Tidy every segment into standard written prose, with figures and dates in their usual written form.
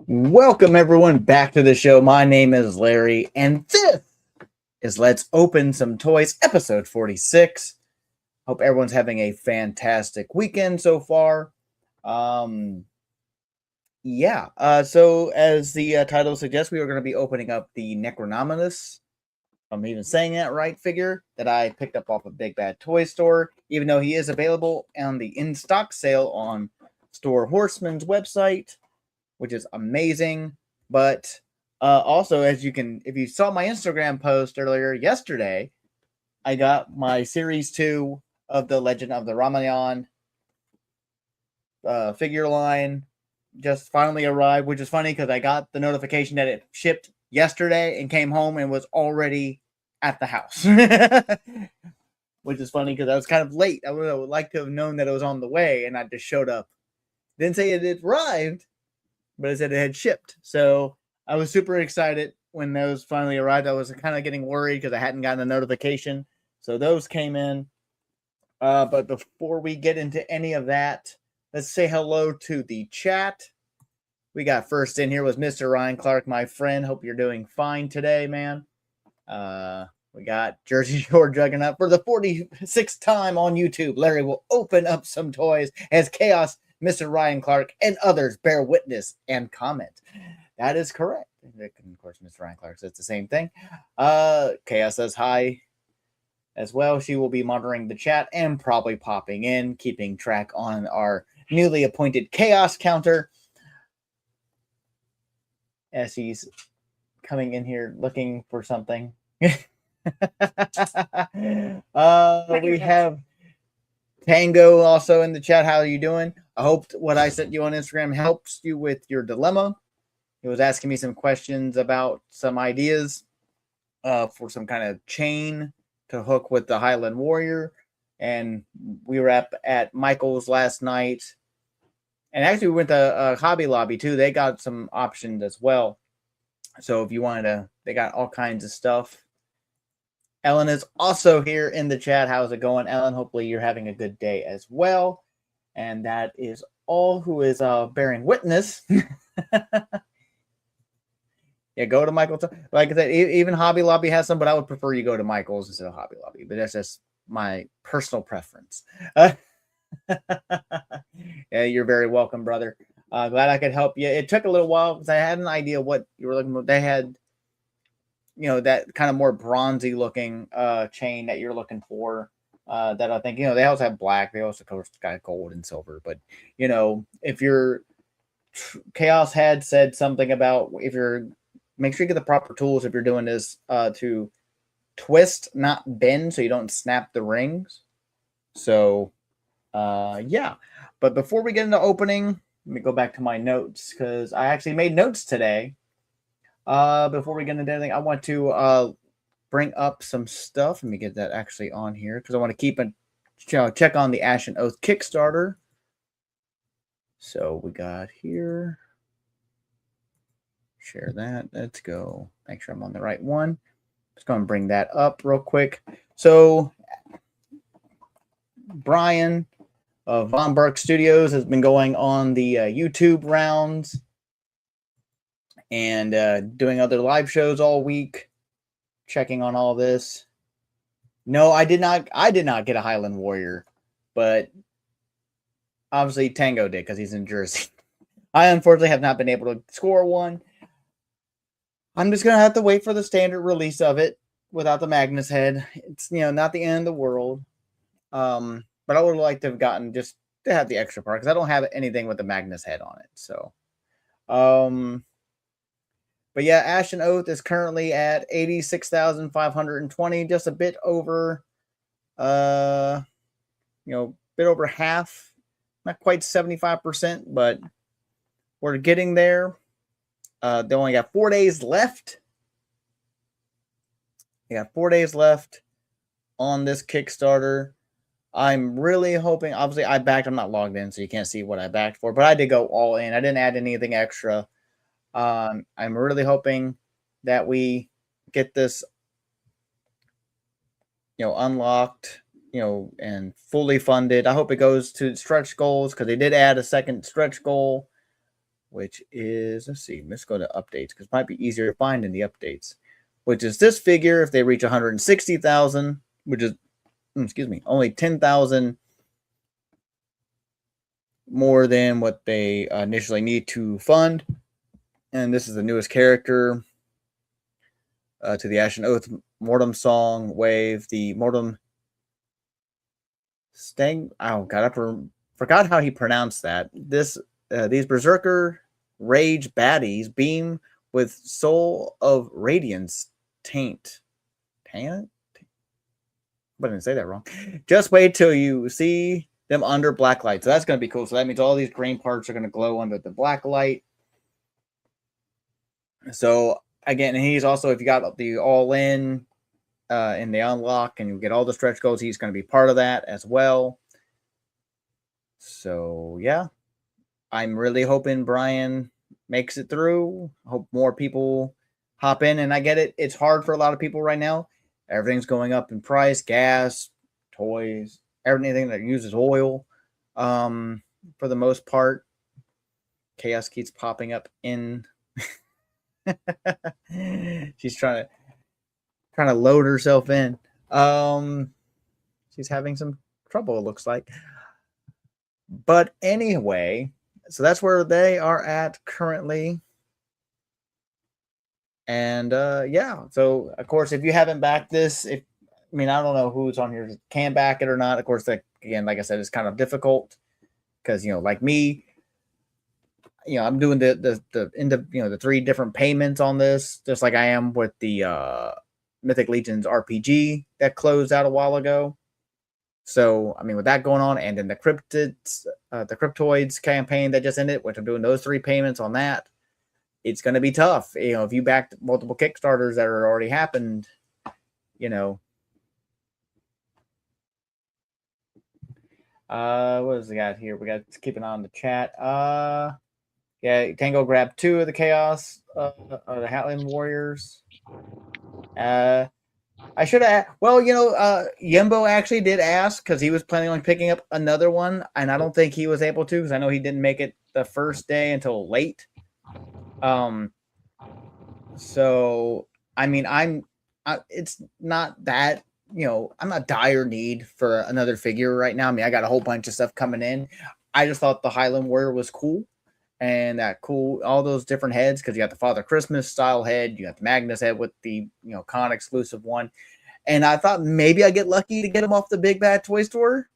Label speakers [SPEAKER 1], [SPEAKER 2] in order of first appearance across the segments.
[SPEAKER 1] Welcome everyone back to the show. My name is Larry, and this is Let's Open Some Toys, episode 46. Hope everyone's having a fantastic weekend so far. So as the title suggests, we are going to be opening up the Necronominus, if I'm even saying that right, figure that I picked up off a Big Bad Toy Store, even though he is available on the in-stock sale on Fourhorsemen's website, which is amazing. But also, if you saw my Instagram post earlier yesterday, I got my Series 2 of the Legend of the Ramayan figure line just finally arrived, which is funny because I got the notification that it shipped yesterday and came home and was already at the house. Which is funny because I was kind of late. I would like to have known that it was on the way, and I just showed up. Didn't say it had arrived, but it said it had shipped. So I was super excited when those finally arrived. I was kind of getting worried because I hadn't gotten a notification. So those came in. But before we get into any of that, let's say hello to the chat. We got first in here was Mr. Ryan Clark, my friend. Hope you're doing fine today, man. We got Jersey Shore Juggernaut for the 46th time on YouTube. Larry will open up some toys as Chaos, Mr. Ryan Clark, and others bear witness and comment. That is correct. And of course, Mr. Ryan Clark says the same thing. Chaos says hi as well. She will be monitoring the chat and probably popping in, keeping track on our newly appointed Chaos counter as he's coming in here looking for something. We have Tango also in the chat. How are you doing? I hope what I sent you on Instagram helps you with your dilemma. He was asking me some questions about some ideas for some kind of chain to hook with the Highland Warrior. And we were at Michael's last night. And actually we went to Hobby Lobby too. They got some options as well. So if you wanted to, they got all kinds of stuff. Ellen is also here in the chat. How's it going, Ellen? Hopefully you're having a good day as well. And that is all who is bearing witness. Yeah, go to Michael's. Like I said, even Hobby Lobby has some, but I would prefer you go to Michael's instead of Hobby Lobby. But that's just my personal preference. Yeah, you're very welcome, brother. Glad I could help you. It took a little while because I had an idea what you were looking for. They had, that kind of more bronzy looking chain that you're looking for. That I think, they also have black. They also, of course, got gold and silver. But, if you're Chaos had said something about make sure you get the proper tools if you're doing this to twist, not bend, so you don't snap the rings. So, yeah. But before we get into opening, let me go back to my notes because I actually made notes today. Before we get into anything, I want to bring up some stuff. Let me get that actually on here because I want to keep check on the Ashen Oath Kickstarter. So we got here. Share that. Let's go. Make sure I'm on the right one. Just going to bring that up real quick. So Brian of Von Burke Studios has been going on the YouTube rounds and doing other live shows all week, checking on all this. No, I did not get a Highland Warrior, but obviously Tango did because he's in Jersey. I unfortunately have not been able to score one. I'm just going to have to wait for the standard release of it without the Magnus head. It's, not the end of the world. But I would like to have gotten just to have the extra part because I don't have anything with the Magnus head on it. So, but yeah, Ashen Oath is currently at 86,520, just a bit over, bit over half, not quite 75%, but we're getting there. They only got 4 days left. They got 4 days left on this Kickstarter. I'm really hoping, obviously I backed, I'm not logged in, so you can't see what I backed for, but I did go all in. I didn't add anything extra. I'm really hoping that we get this, unlocked, and fully funded. I hope it goes to stretch goals because they did add a second stretch goal. which is, let's see, let's go to updates because it might be easier to find in the updates, which is this figure. If they reach 160,000, which is, only 10,000 more than what they initially need to fund. And this is the newest character to the Ashen Oath Mortem Song Wave, the Mortem Stang. Oh God, I forgot how he pronounced that. These Berserker Rage baddies beam with Soul of Radiance Taint. Taint? I didn't say that wrong. Just wait till you see them under black light. So that's going to be cool. So that means all these green parts are going to glow under the black light. So again, he's also, if you got the all-in in the unlock and you get all the stretch goals, he's going to be part of that as well. So yeah, I'm really hoping Brian makes it through. Hope more people hop in. And I get it. It's hard for a lot of people right now. Everything's going up in price, gas, toys, everything that uses oil. For the most part, Chaos keeps popping up in. She's trying to load herself in. She's having some trouble, it looks like. But anyway, so that's where they are at currently. And yeah, so of course, if you haven't backed this, I don't know who's on here can back it or not. Of course, again, like I said, it's kind of difficult because like me, I'm doing the 3 different payments on this, just like I am with the Mythic Legions RPG that closed out a while ago. So with that going on, and then the Cryptoids campaign that just ended, which I'm doing those 3 payments on that. It's going to be tough, if you backed multiple Kickstarters that are already happened, What does we got here? We got to keep an eye on the chat. Yeah, you can go grab 2 of the Chaos, the Hatland Warriors. I should have. Well, Yembo actually did ask because he was planning on picking up another one, and I don't think he was able to because I know he didn't make it the first day until late. So it's not that, I'm not dire need for another figure right now. I got a whole bunch of stuff coming in. I just thought the Highland Warrior was cool, and all those different heads, because you got the Father Christmas style head, you got the Magnus head with the con exclusive one, and I thought maybe I get lucky to get him off the Big Bad Toy Store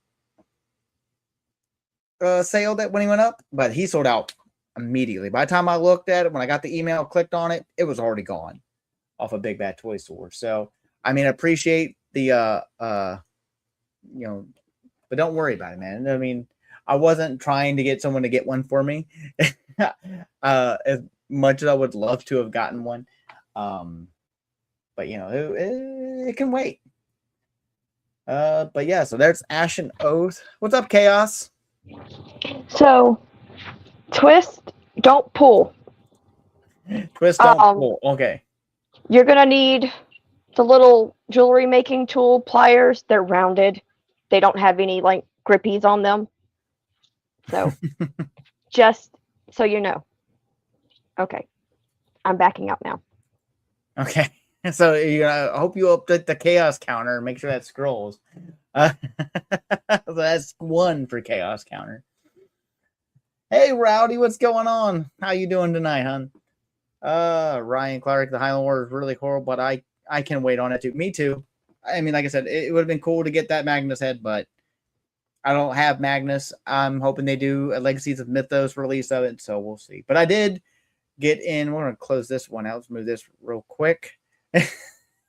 [SPEAKER 1] sale that when he went up, but he sold out immediately. By the time I looked at it, when I got the email, clicked on it, it was already gone off a Big Bad Toy Store. So, I appreciate the, but don't worry about it, man. I wasn't trying to get someone to get one for me as much as I would love to have gotten one. But, it can wait. But yeah, so there's Ashen Oath. What's up, Chaos?
[SPEAKER 2] So, twist, don't pull.
[SPEAKER 1] Twist, don't pull. Okay.
[SPEAKER 2] You're going to need the little jewelry making tool pliers. They're rounded. They don't have any, grippies on them. So, just so you know. Okay. I'm backing out now.
[SPEAKER 1] Okay. So, I hope you update the Chaos counter and make sure that scrolls. So that's 1 for Chaos counter. Hey, Rowdy, what's going on? How you doing tonight, hon? Ryan Clark, the Highland Warrior is really horrible, but I can wait on it too. Me too. Like I said, it would have been cool to get that Magnus head, but I don't have Magnus. I'm hoping they do a Legacies of Mythos release of it, so we'll see. But I did get in. We're going to close this one out. Let's move this real quick.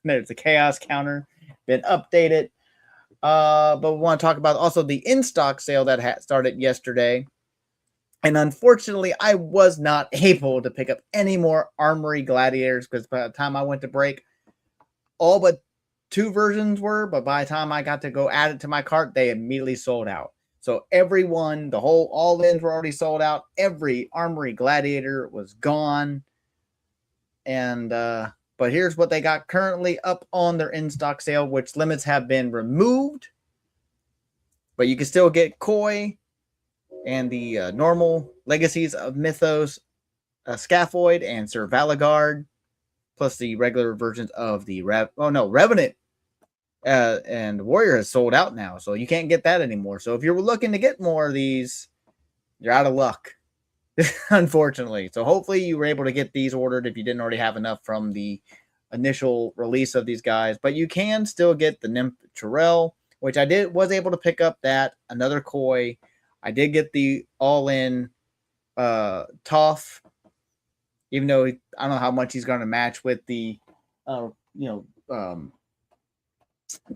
[SPEAKER 1] There's the Chaos counter. Been updated. But we want to talk about also the in-stock sale that started yesterday. And unfortunately, I was not able to pick up any more Armory Gladiators because by the time I went to break, all but 2 versions were. But by the time I got to go add it to my cart, they immediately sold out. So everyone, all ins were already sold out. Every Armory Gladiator was gone. And but here's what they got currently up on their in-stock sale, which limits have been removed. But you can still get Koi and the normal Legacies of Mythos Scaphoid and Sir Valagard, plus the regular versions of the Revenant and Warrior has sold out now, so you can't get that anymore. So if you're looking to get more of these, you're out of luck, unfortunately. So hopefully you were able to get these ordered if you didn't already have enough from the initial release of these guys. But you can still get the Nymph Chirel, which was able to pick up that, another Koi. I did get the all-in Toph, even though I don't know how much he's going to match with the, the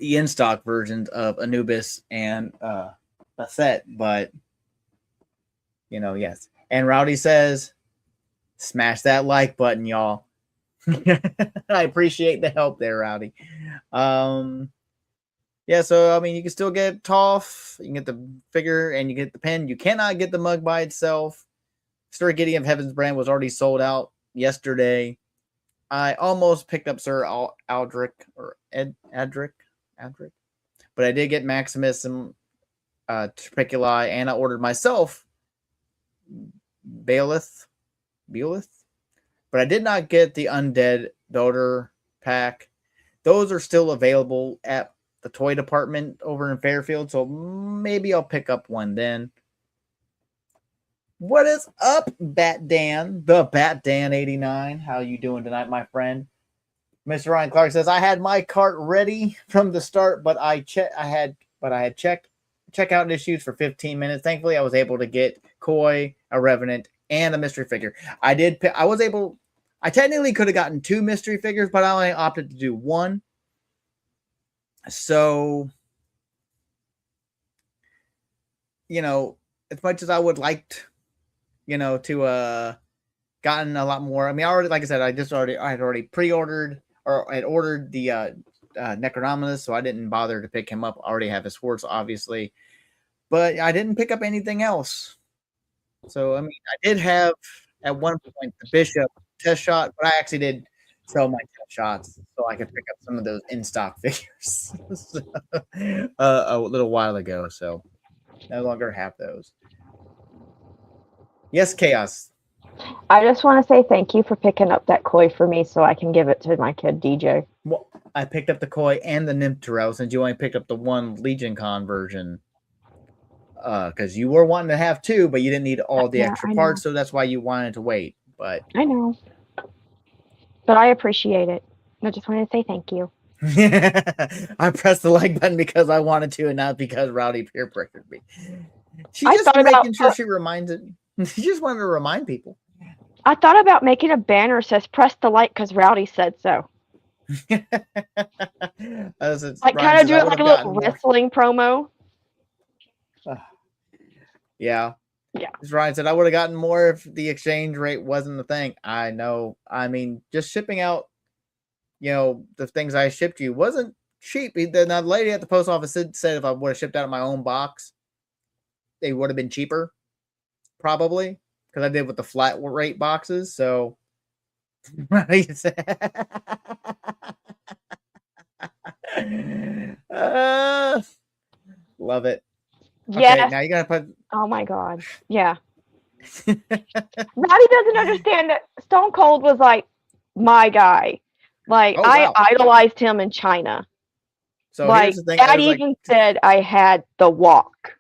[SPEAKER 1] in-stock versions of Anubis and Basset, but, yes. And Rowdy says, smash that like button, y'all. I appreciate the help there, Rowdy. Yeah, so, you can still get Toph, you can get the figure, and you get the pen. You cannot get the mug by itself. Sir Gideon of Heaven's Brand was already sold out yesterday. I almost picked up Sir Aldrich, or Adric, but I did get Maximus and Tripiculi, and I ordered myself Beolith, but I did not get the Undead Builder pack. Those are still available at the toy department over in Fairfield, so maybe I'll pick up one then. What is up, Bat Dan? The Bat Dan 89. How you doing tonight, my friend? Mr. Ryan Clark says, I had my cart ready from the start, but I had checkout issues for 15 minutes. Thankfully, I was able to get Koi, a Revenant, and a mystery figure. I technically could have gotten 2 mystery figures, but I only opted to do 1. So, as much as I would like to gotten a lot more. I already, like I said, I had already pre-ordered, or I had ordered the Necronominus, so I didn't bother to pick him up. I already have his horse, obviously, but I didn't pick up anything else. So, I did have at one point the Bishop test shot, but I actually did sell my test shots so I could pick up some of those in-stock figures a little while ago. So, no longer have those. Yes, Chaos.
[SPEAKER 2] I just want to say thank you for picking up that Koi for me so I can give it to my kid, DJ.
[SPEAKER 1] Well, I picked up the Koi and the Nymph Chirel since you only picked up the one Legion Con version. Because you were wanting to have 2, but you didn't need all the extra parts, so that's why you wanted to wait. But
[SPEAKER 2] I know. But I appreciate it. I just wanted to say thank you.
[SPEAKER 1] I pressed the like button because I wanted to and not because Rowdy peer pressured me. She just reminds it. She just wanted to remind people.
[SPEAKER 2] I thought about making a banner that says press the like because Rowdy said so. Kind of do it like a little wrestling promo.
[SPEAKER 1] Yeah.
[SPEAKER 2] Yeah.
[SPEAKER 1] As Ryan said, I would have gotten more if the exchange rate wasn't the thing. I know. Just shipping out, the things I shipped you wasn't cheap. The lady at the post office said if I would have shipped out of my own box, they would have been cheaper. Probably. Because I did with the flat rate boxes. So, love it.
[SPEAKER 2] Yeah.
[SPEAKER 1] Okay, now you gotta put.
[SPEAKER 2] Oh my God. Yeah. Rowdy doesn't understand that Stone Cold was like my guy. Like I idolized him in China.
[SPEAKER 1] So
[SPEAKER 2] like Dad even said I had the walk.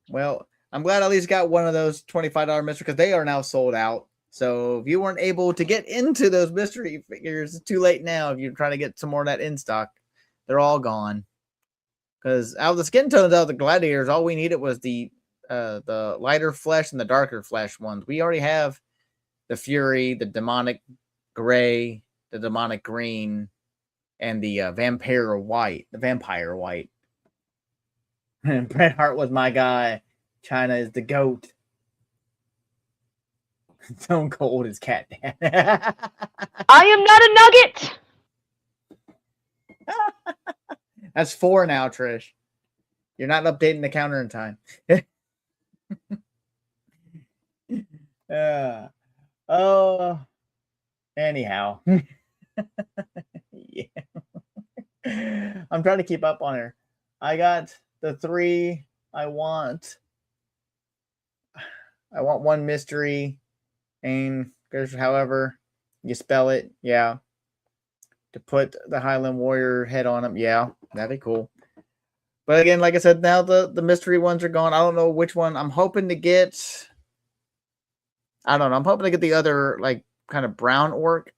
[SPEAKER 1] Well, I'm glad I at least got one of those $25 mystery because they are now sold out. So if you weren't able to get into those mystery figures, it's too late now. If you're trying to get some more of that in stock, they're all gone. Because out of the skin tones out of the gladiators, all we needed was the lighter flesh and the darker flesh ones. We already have the Fury, the demonic gray, the demonic green, and the vampire white. And Bret Hart was my guy. China is the GOAT. Stone Cold is Cat Dad.
[SPEAKER 2] I am not a nugget.
[SPEAKER 1] That's 4 now, Trish. You're not updating the counter in time. Anyhow. Yeah. I'm trying to keep up on her. I got the 3 I want. I want 1 mystery. And there's however you spell it, yeah. To put the Highland Warrior head on him, yeah, that'd be cool. But again, like I said, now the mystery ones are gone. I don't know which one. I'm hoping to get. I don't know. I'm hoping to get the other like kind of brown orc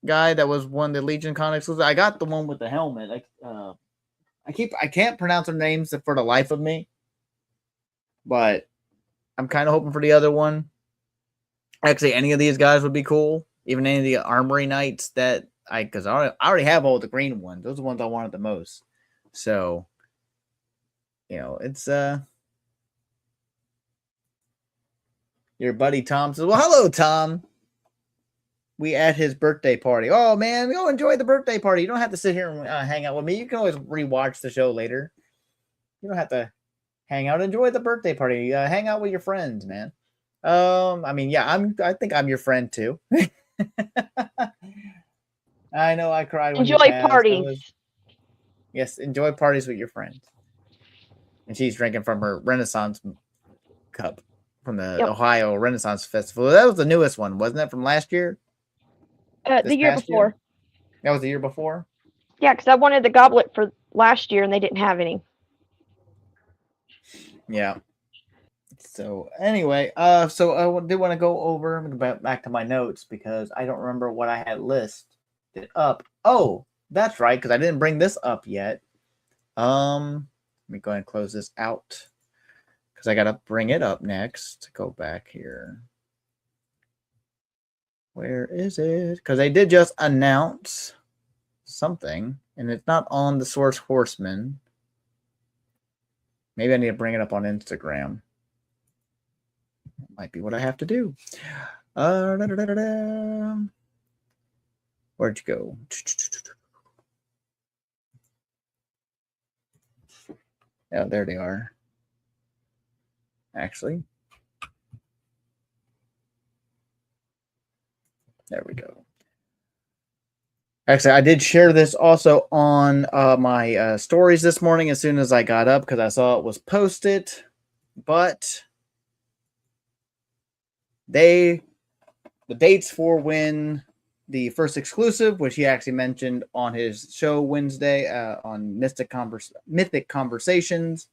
[SPEAKER 1] guy that was one of the Legion Con exclusive. I got the one with the helmet. I can't pronounce their names for the life of me, but I'm kind of hoping for the other one. Actually, any of these guys would be cool. Even any of the Armory Knights that because I already have all the green ones. Those are the ones I wanted the most. So, it's your buddy Tom says, "Well, hello, Tom. We at his birthday party. Oh man, go enjoy the birthday party. You don't have to sit here and hang out with me. You can always rewatch the show later. You don't have to hang out. Enjoy the birthday party. Hang out with your friends, man. I mean, yeah, I think I'm your friend too. I know I cried when you
[SPEAKER 2] Enjoy
[SPEAKER 1] passed.
[SPEAKER 2] parties.
[SPEAKER 1] Yes, enjoy parties with your friends. And she's drinking from her Renaissance cup from the Ohio Renaissance Festival. That was the newest one, wasn't it, from last year?
[SPEAKER 2] The year before.
[SPEAKER 1] Year? That was the year before?
[SPEAKER 2] Yeah, because I wanted the goblet for last year and they didn't have any.
[SPEAKER 1] Yeah. So anyway, so I did want to go over back to my notes because I don't remember what I had listed up. Oh, that's right, because I didn't bring this up yet. Let me go ahead and close this out because I gotta bring it up next. Go back here. Where is it? Because they did just announce something, and it's not on the Source Horseman. Maybe I need to bring it up on Instagram. That might be what I have to do. Where'd you go? Oh, there they are. Actually. There we go. Actually, I did share this also on my stories this morning as soon as I got up because I saw it was posted. But the dates for when the first exclusive, which he actually mentioned on his show Wednesday on Mythic Conversations,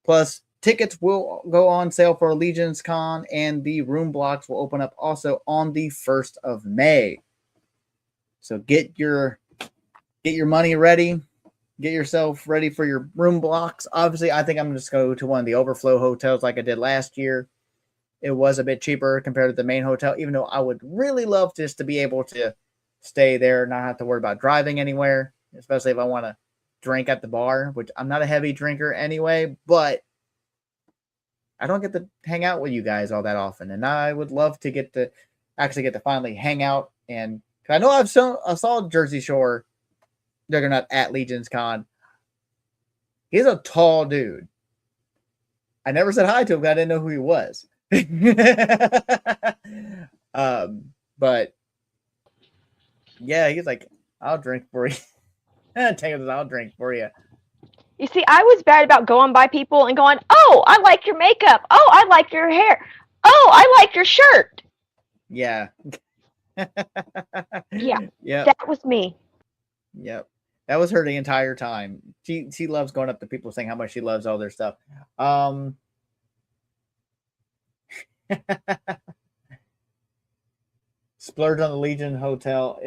[SPEAKER 1] plus tickets will go on sale for Legions Con, and the room blocks will open up also on the 1st of May. So get your money ready. Get yourself ready for your room blocks. Obviously, I think I'm just going to go to one of the overflow hotels like I did last year. It was a bit cheaper compared to the main hotel, even though I would really love just to be able to stay there, not have to worry about driving anywhere, especially if I want to drink at the bar, which I'm not a heavy drinker anyway, but I don't get to hang out with you guys all that often. And I would love to get to finally hang out. And I know I saw Jersey Shore Juggernaut at Legions Con. He's a tall dude. I never said hi to him because I didn't know who he was. But yeah, he's like, I'll drink for you. I'll drink for you.
[SPEAKER 2] You see, I was bad about going by people and going, "Oh, I like your makeup. Oh, I like your hair. Oh, I like your shirt."
[SPEAKER 1] Yeah.
[SPEAKER 2] Yeah.
[SPEAKER 1] Yeah.
[SPEAKER 2] That was me.
[SPEAKER 1] Yep. That was her the entire time. She loves going up to people saying how much she loves all their stuff. Splurge on the Legion Hotel.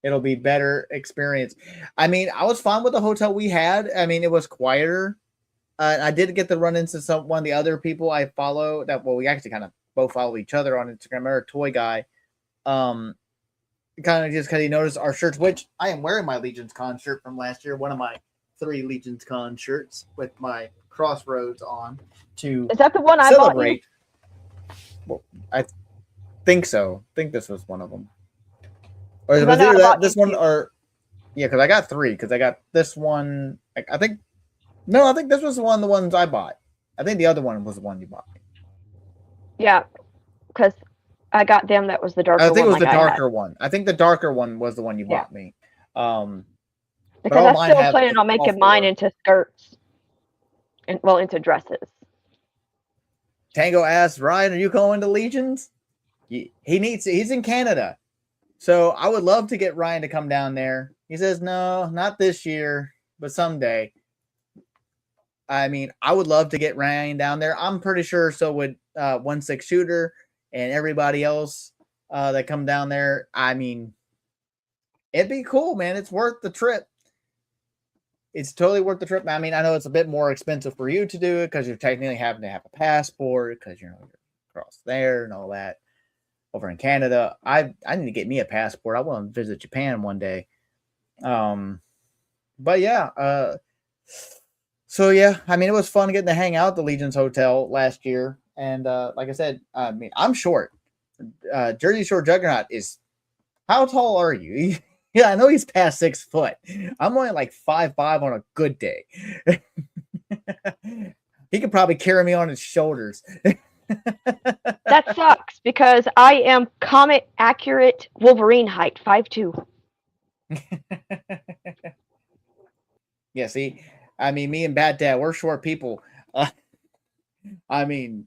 [SPEAKER 1] It'll be better experience. I mean, I was fine with the hotel we had. I mean, it was quieter. I did get to run into one of the other people I follow that, well, we actually kind of both follow each other on Instagram. Or a toy guy. Kind of just because he noticed our shirts, which I am wearing my Legions Con shirt from last year. One of my 3 Legions Con shirts with my Crossroads on to
[SPEAKER 2] Is that the one
[SPEAKER 1] celebrate.
[SPEAKER 2] I bought you?
[SPEAKER 1] Well, I think so. I think this was one of them. Or was either that this one or yeah, because I got 3. Because I got this one. I think this was one of the ones I bought. I think the other one was the one you bought me.
[SPEAKER 2] Yeah, because I got them. That was the darker one.
[SPEAKER 1] I think it was the darker one. I think the darker one was the one you bought me.
[SPEAKER 2] Because I'm still planning on making mine into skirts, into dresses.
[SPEAKER 1] Tango asks Ryan, "Are you going to Legions?" He's in Canada, so I would love to get Ryan to come down there. He says, "No, not this year, but someday." I mean, I would love to get Ryan down there. I'm pretty sure so would 1/6 Shooter and everybody else that come down there. I mean, it'd be cool, man. It's worth the trip. It's totally worth the trip. I mean, I know it's a bit more expensive for you to do it because you're technically having to have a passport because you're across there and all that. Over in Canada, I need to get me a passport. I want to visit Japan one day. But yeah, so yeah, I mean, it was fun getting to hang out at the Legion's Hotel last year, and like I said, I mean, I'm short. Jersey Shore Juggernaut is. How tall are you? Yeah, I know he's past 6 foot. I'm only like 5'5" on a good day. He could probably carry me on his shoulders.
[SPEAKER 2] That sucks because I am comet accurate Wolverine height, 5'2".
[SPEAKER 1] Yeah, see, I mean, me and Bad Dad, we're short people. I mean,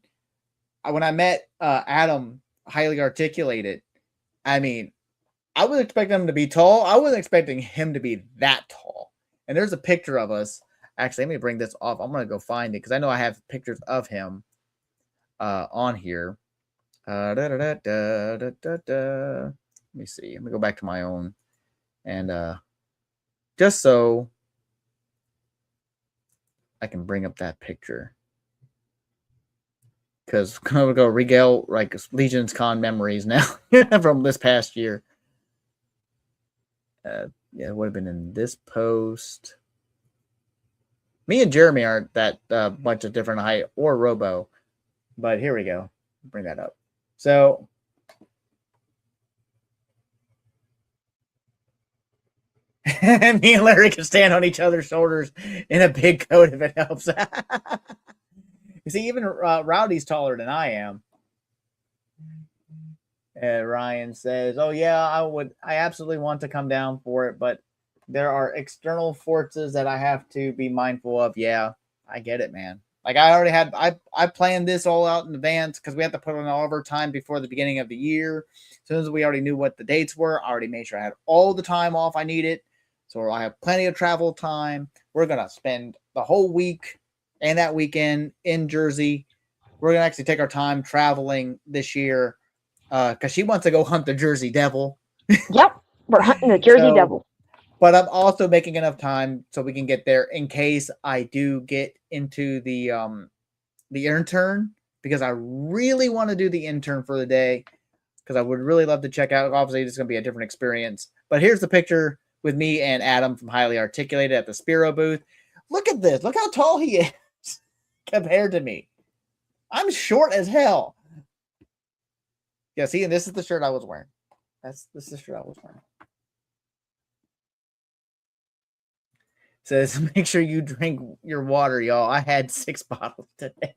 [SPEAKER 1] when I met Adam, highly articulated, I mean, I was expecting him to be tall. I wasn't expecting him to be that tall. And there's a picture of us. Actually, let me bring this off. I'm going to go find it because I know I have pictures of him on here. Let me see. Let me go back to my own. And just so I can bring up that picture. Because I'm going to go regale like Legion's Con memories now from this past year. Yeah, it would have been in this post. Me and Jeremy aren't that bunch of different height or Robo. But here we go. Bring that up. So me and Larry can stand on each other's shoulders in a big coat if it helps. You see, even Rowdy's taller than I am. Ryan says, "Oh yeah, I absolutely want to come down for it, but there are external forces that I have to be mindful of." Yeah, I get it, man. Like I already had, I planned this all out in advance because we had to put on all of our time before the beginning of the year. As soon as we already knew what the dates were, I already made sure I had all the time off I needed. So I have plenty of travel time. We're gonna spend the whole week and that weekend in Jersey. We're gonna actually take our time traveling this year because she wants to go hunt the Jersey Devil.
[SPEAKER 2] Yep, we're hunting the Jersey Devil.
[SPEAKER 1] But I'm also making enough time so we can get there in case I do get into the intern because I really want to do the intern for the day because I would really love to check out. Obviously, it's going to be a different experience. But here's the picture with me and Adam from Highly Articulated at the Spiro booth. Look at this. Look how tall he is compared to me. I'm short as hell. Yeah, see, and this is the shirt I was wearing. This is the shirt I was wearing. Says, make sure you drink your water, y'all. I had 6 bottles today.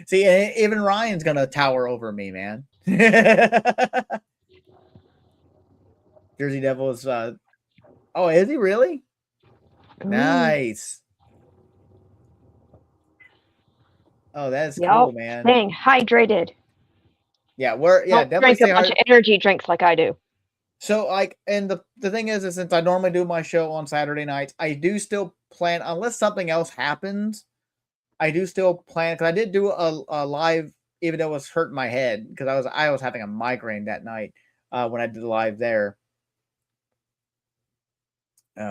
[SPEAKER 1] See, even Ryan's going to tower over me, man. Jersey Devil is... oh, is he really? Ooh. Nice. Oh, that's cool, man.
[SPEAKER 2] Staying hydrated.
[SPEAKER 1] Yeah, definitely
[SPEAKER 2] drink a bunch of energy drinks like I do.
[SPEAKER 1] So, like, and the thing is since I normally do my show on Saturday nights, I do still plan, unless something else happens, I do still plan, because I did do a live, even though it was hurting my head, because I was having a migraine that night when I did the live there. Me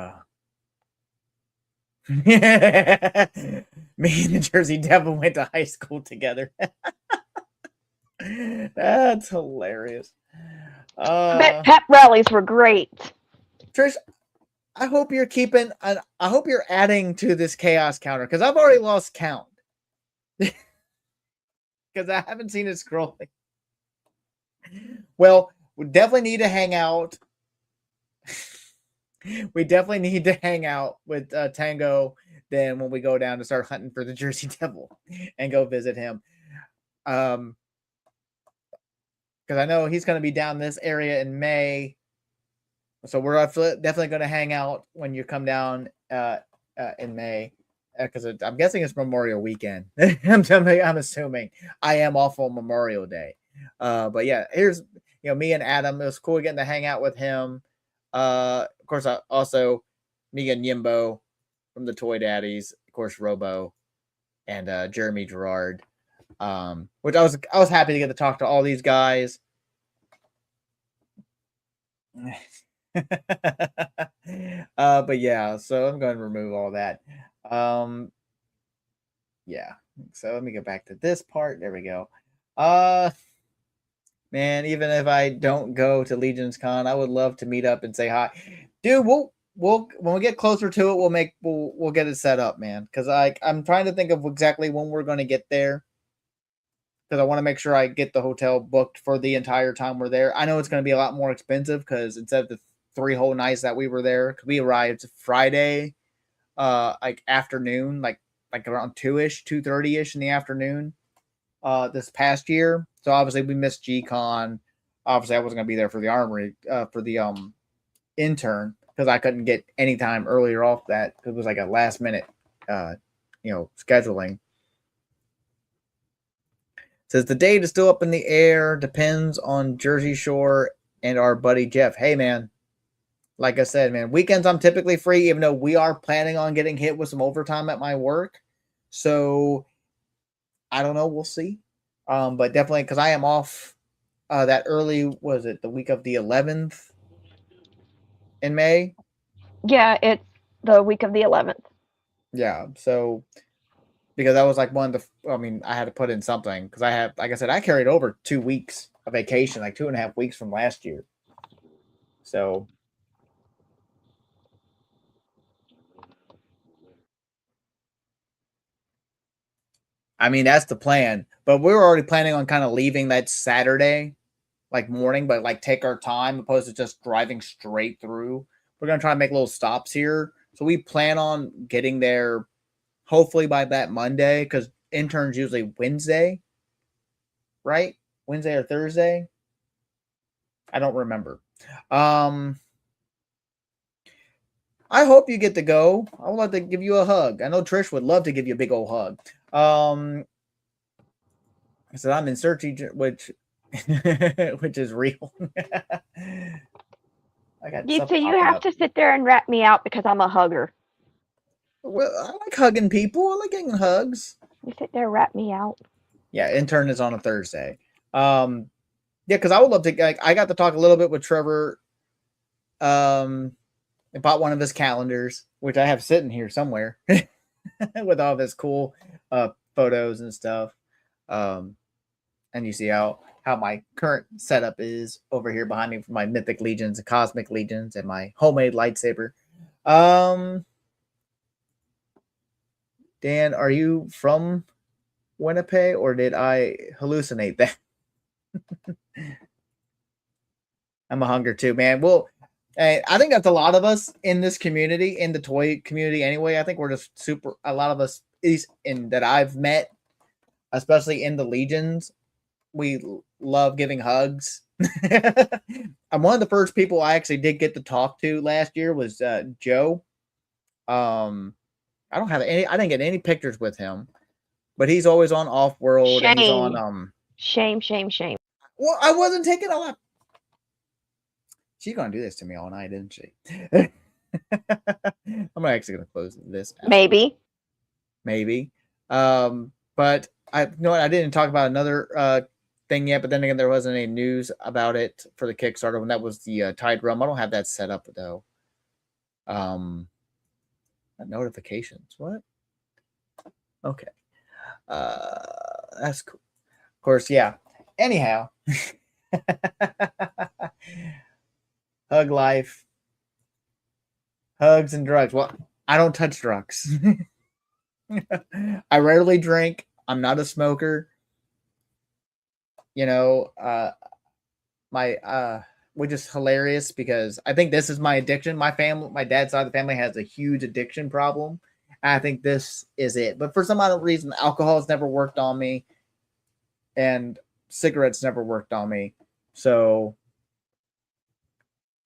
[SPEAKER 1] and the Jersey Devil went to high school together. That's hilarious.
[SPEAKER 2] Pep rallies were great.
[SPEAKER 1] Trish, I hope you're I hope you're adding to this chaos counter because I've already lost count. Because I haven't seen it scrolling. Well, we definitely need to hang out. We definitely need to hang out with Tango then when we go down to start hunting for the Jersey Devil and go visit him. Because I know he's going to be down this area in May. So we're definitely going to hang out when you come down in May. because I'm guessing it's Memorial Weekend. I'm assuming I am off on Memorial Day. But yeah, here's me and Adam. It was cool getting to hang out with him. Of course, also me and Yimbo from the Toy Daddies. Of course, Robo and Jeremy Gerard. Which I was happy to get to talk to all these guys. But yeah, so I'm going to remove all that. Yeah, so let me go back to this part. There we go. Man, even if I don't go to Legions Con, I would love to meet up and say hi, dude. We'll when we get closer to it, we'll get it set up, man. Because I'm trying to think of exactly when we're going to get there. Because I want to make sure I get the hotel booked for the entire time we're there. I know it's going to be a lot more expensive because instead of the 3 whole nights that we were there, because we arrived Friday, like afternoon, like around 2:30ish in the afternoon, this past year. So obviously we missed G-Con. Obviously I wasn't going to be there for the armory, for the intern, because I couldn't get any time earlier off that. It was like a last minute, scheduling. Says the date is still up in the air. Depends on Jersey Shore and our buddy Jeff. Hey, man. Like I said, man, weekends I'm typically free, even though we are planning on getting hit with some overtime at my work. So I don't know. We'll see. But definitely, because I am off that early, was it the week of the 11th in May?
[SPEAKER 2] Yeah, it's the week of the 11th.
[SPEAKER 1] Yeah. So because that was like one of the, I mean, I had to put in something because I have, like I said, I carried over 2 weeks of vacation, like 2.5 weeks from last year. So, I mean, that's the plan. But we were already planning on kind of leaving that Saturday, like morning, but like take our time opposed to just driving straight through. We're going to try and make little stops here. So we plan on getting there hopefully by that Monday because interns usually Wednesday, right? Wednesday or Thursday? I don't remember. I hope you get to go. I would love to give you a hug. I know Trish would love to give you a big old hug. I said I'm in search, which is real. I got stuff
[SPEAKER 2] So you
[SPEAKER 1] popping
[SPEAKER 2] have
[SPEAKER 1] up.
[SPEAKER 2] to sit there and rat me out because I'm a hugger.
[SPEAKER 1] Well, I like hugging people. I like getting hugs.
[SPEAKER 2] You sit there and rat me out.
[SPEAKER 1] Yeah, intern is on a Thursday. Yeah, because I would love to. I got to talk a little bit with Trevor. About one of his calendars, which I have sitting here somewhere, with all of his cool photos and stuff. And you see how my current setup is over here behind me for my Mythic Legions and Cosmic Legions and my homemade lightsaber. Dan, are you from Winnipeg or did I hallucinate that? I'm a hunger too, man. Well, I think that's a lot of us in this community, in the toy community anyway. I think we're just a lot of us that I've met, especially in the Legions, we love giving hugs. I'm one of the first people I actually did get to talk to last year was Joe. I didn't get any pictures with him, but he's always on Off-World and he's on
[SPEAKER 2] Shame.
[SPEAKER 1] Well, I wasn't taking a lot. She's gonna do this to me all night, isn't she? I'm actually gonna close this.
[SPEAKER 2] Maybe.
[SPEAKER 1] But I didn't talk about another thing yet. But then again, there wasn't any news about it for the Kickstarter when that was the Tide Realm. I don't have that set up though. Notifications. What? Okay. That's cool. Of course, yeah. Anyhow. Hug life. Hugs and drugs. Well, I don't touch drugs. I rarely drink. I'm not a smoker. Which is hilarious because I think this is my addiction. My dad's side of the family has a huge addiction problem. And I think this is it. But for some other reason, alcohol has never worked on me. And cigarettes never worked on me. So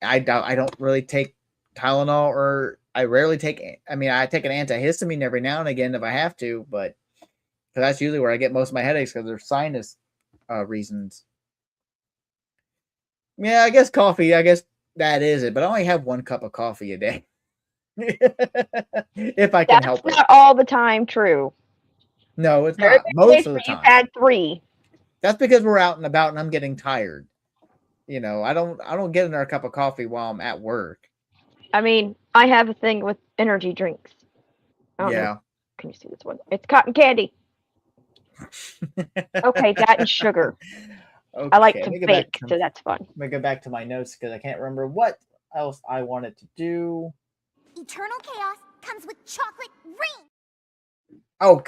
[SPEAKER 1] I don't really take Tylenol, or I rarely take. I mean, I take an antihistamine every now and again if I have to, but because that's usually where I get most of my headaches because there's sinus reasons. Yeah, I guess coffee. I guess that is it. But I only have 1 cup of coffee a day, if I can
[SPEAKER 2] That's
[SPEAKER 1] help it.
[SPEAKER 2] not all the time true.
[SPEAKER 1] No, it's
[SPEAKER 2] There have
[SPEAKER 1] not.
[SPEAKER 2] been
[SPEAKER 1] Most
[SPEAKER 2] days
[SPEAKER 1] of the
[SPEAKER 2] where you've
[SPEAKER 1] time.
[SPEAKER 2] had 3.
[SPEAKER 1] That's because we're out and about and I'm getting tired. You know, I don't get another cup of coffee while I'm at work.
[SPEAKER 2] I mean, I have a thing with energy drinks. I don't know.
[SPEAKER 1] Yeah.
[SPEAKER 2] Can you see this one? It's cotton candy. Okay, that and sugar.
[SPEAKER 1] Okay,
[SPEAKER 2] I like
[SPEAKER 1] let
[SPEAKER 2] to
[SPEAKER 1] me get back
[SPEAKER 2] bake,
[SPEAKER 1] to,
[SPEAKER 2] so that's fun.
[SPEAKER 1] let me go back to my notes because I can't remember what else I wanted to do.
[SPEAKER 3] Eternal chaos comes with chocolate rain.
[SPEAKER 1] Oh,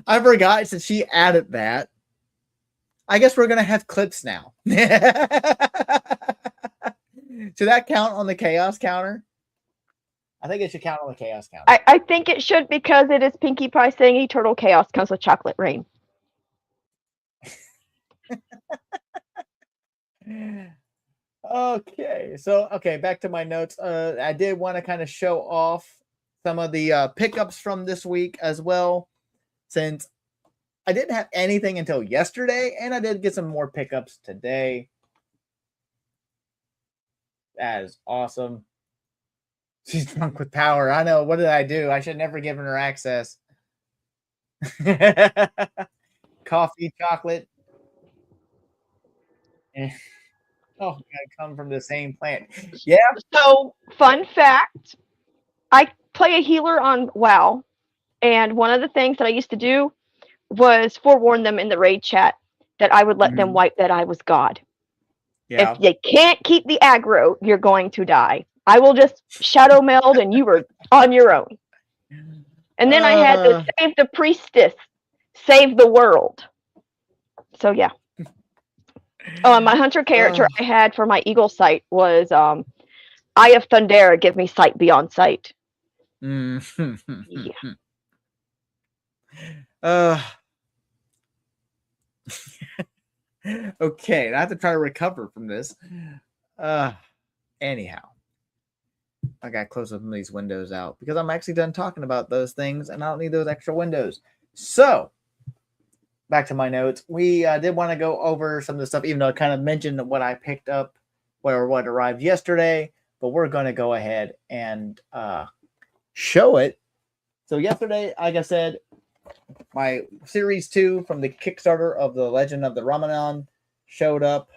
[SPEAKER 1] I forgot since she added that. I guess we're gonna have clips now. Should that count on the chaos counter? I think it should count on the chaos counter.
[SPEAKER 2] I think it should because it is Pinkie Pie saying eternal chaos comes with chocolate rain.
[SPEAKER 1] Okay, so back to my notes. I did want to kind of show off some of the pickups from this week as well, since I didn't have anything until yesterday, and I did get some more pickups today. That is awesome. She's drunk with power. I know. What did I do? I should never given her access. Coffee, chocolate. Oh, gotta come from the same plant. Yeah.
[SPEAKER 2] So, fun fact, I play a healer on WoW, and one of the things that I used to do was forewarn them in the raid chat that I would let them wipe that I was God.
[SPEAKER 1] Yeah.
[SPEAKER 2] If you can't keep the aggro, you're going to die. I will just shadow meld and you were on your own. And then I had to save the priestess, save the world. So yeah. Oh, and my hunter character I had for my eagle sight was Eye of Thundera, give me sight beyond sight. Yeah.
[SPEAKER 1] Okay, I have to try to recover from this. Anyhow, I gotta close some of these windows out because I'm actually done talking about those things and I don't need those extra windows. So, back to my notes. We did want to go over some of the stuff, even though I kind of mentioned what I picked up or what arrived yesterday, but we're going to go ahead and show it. So, yesterday, like I said, my Series 2 from the Kickstarter of the Legend of the Ramanan showed up.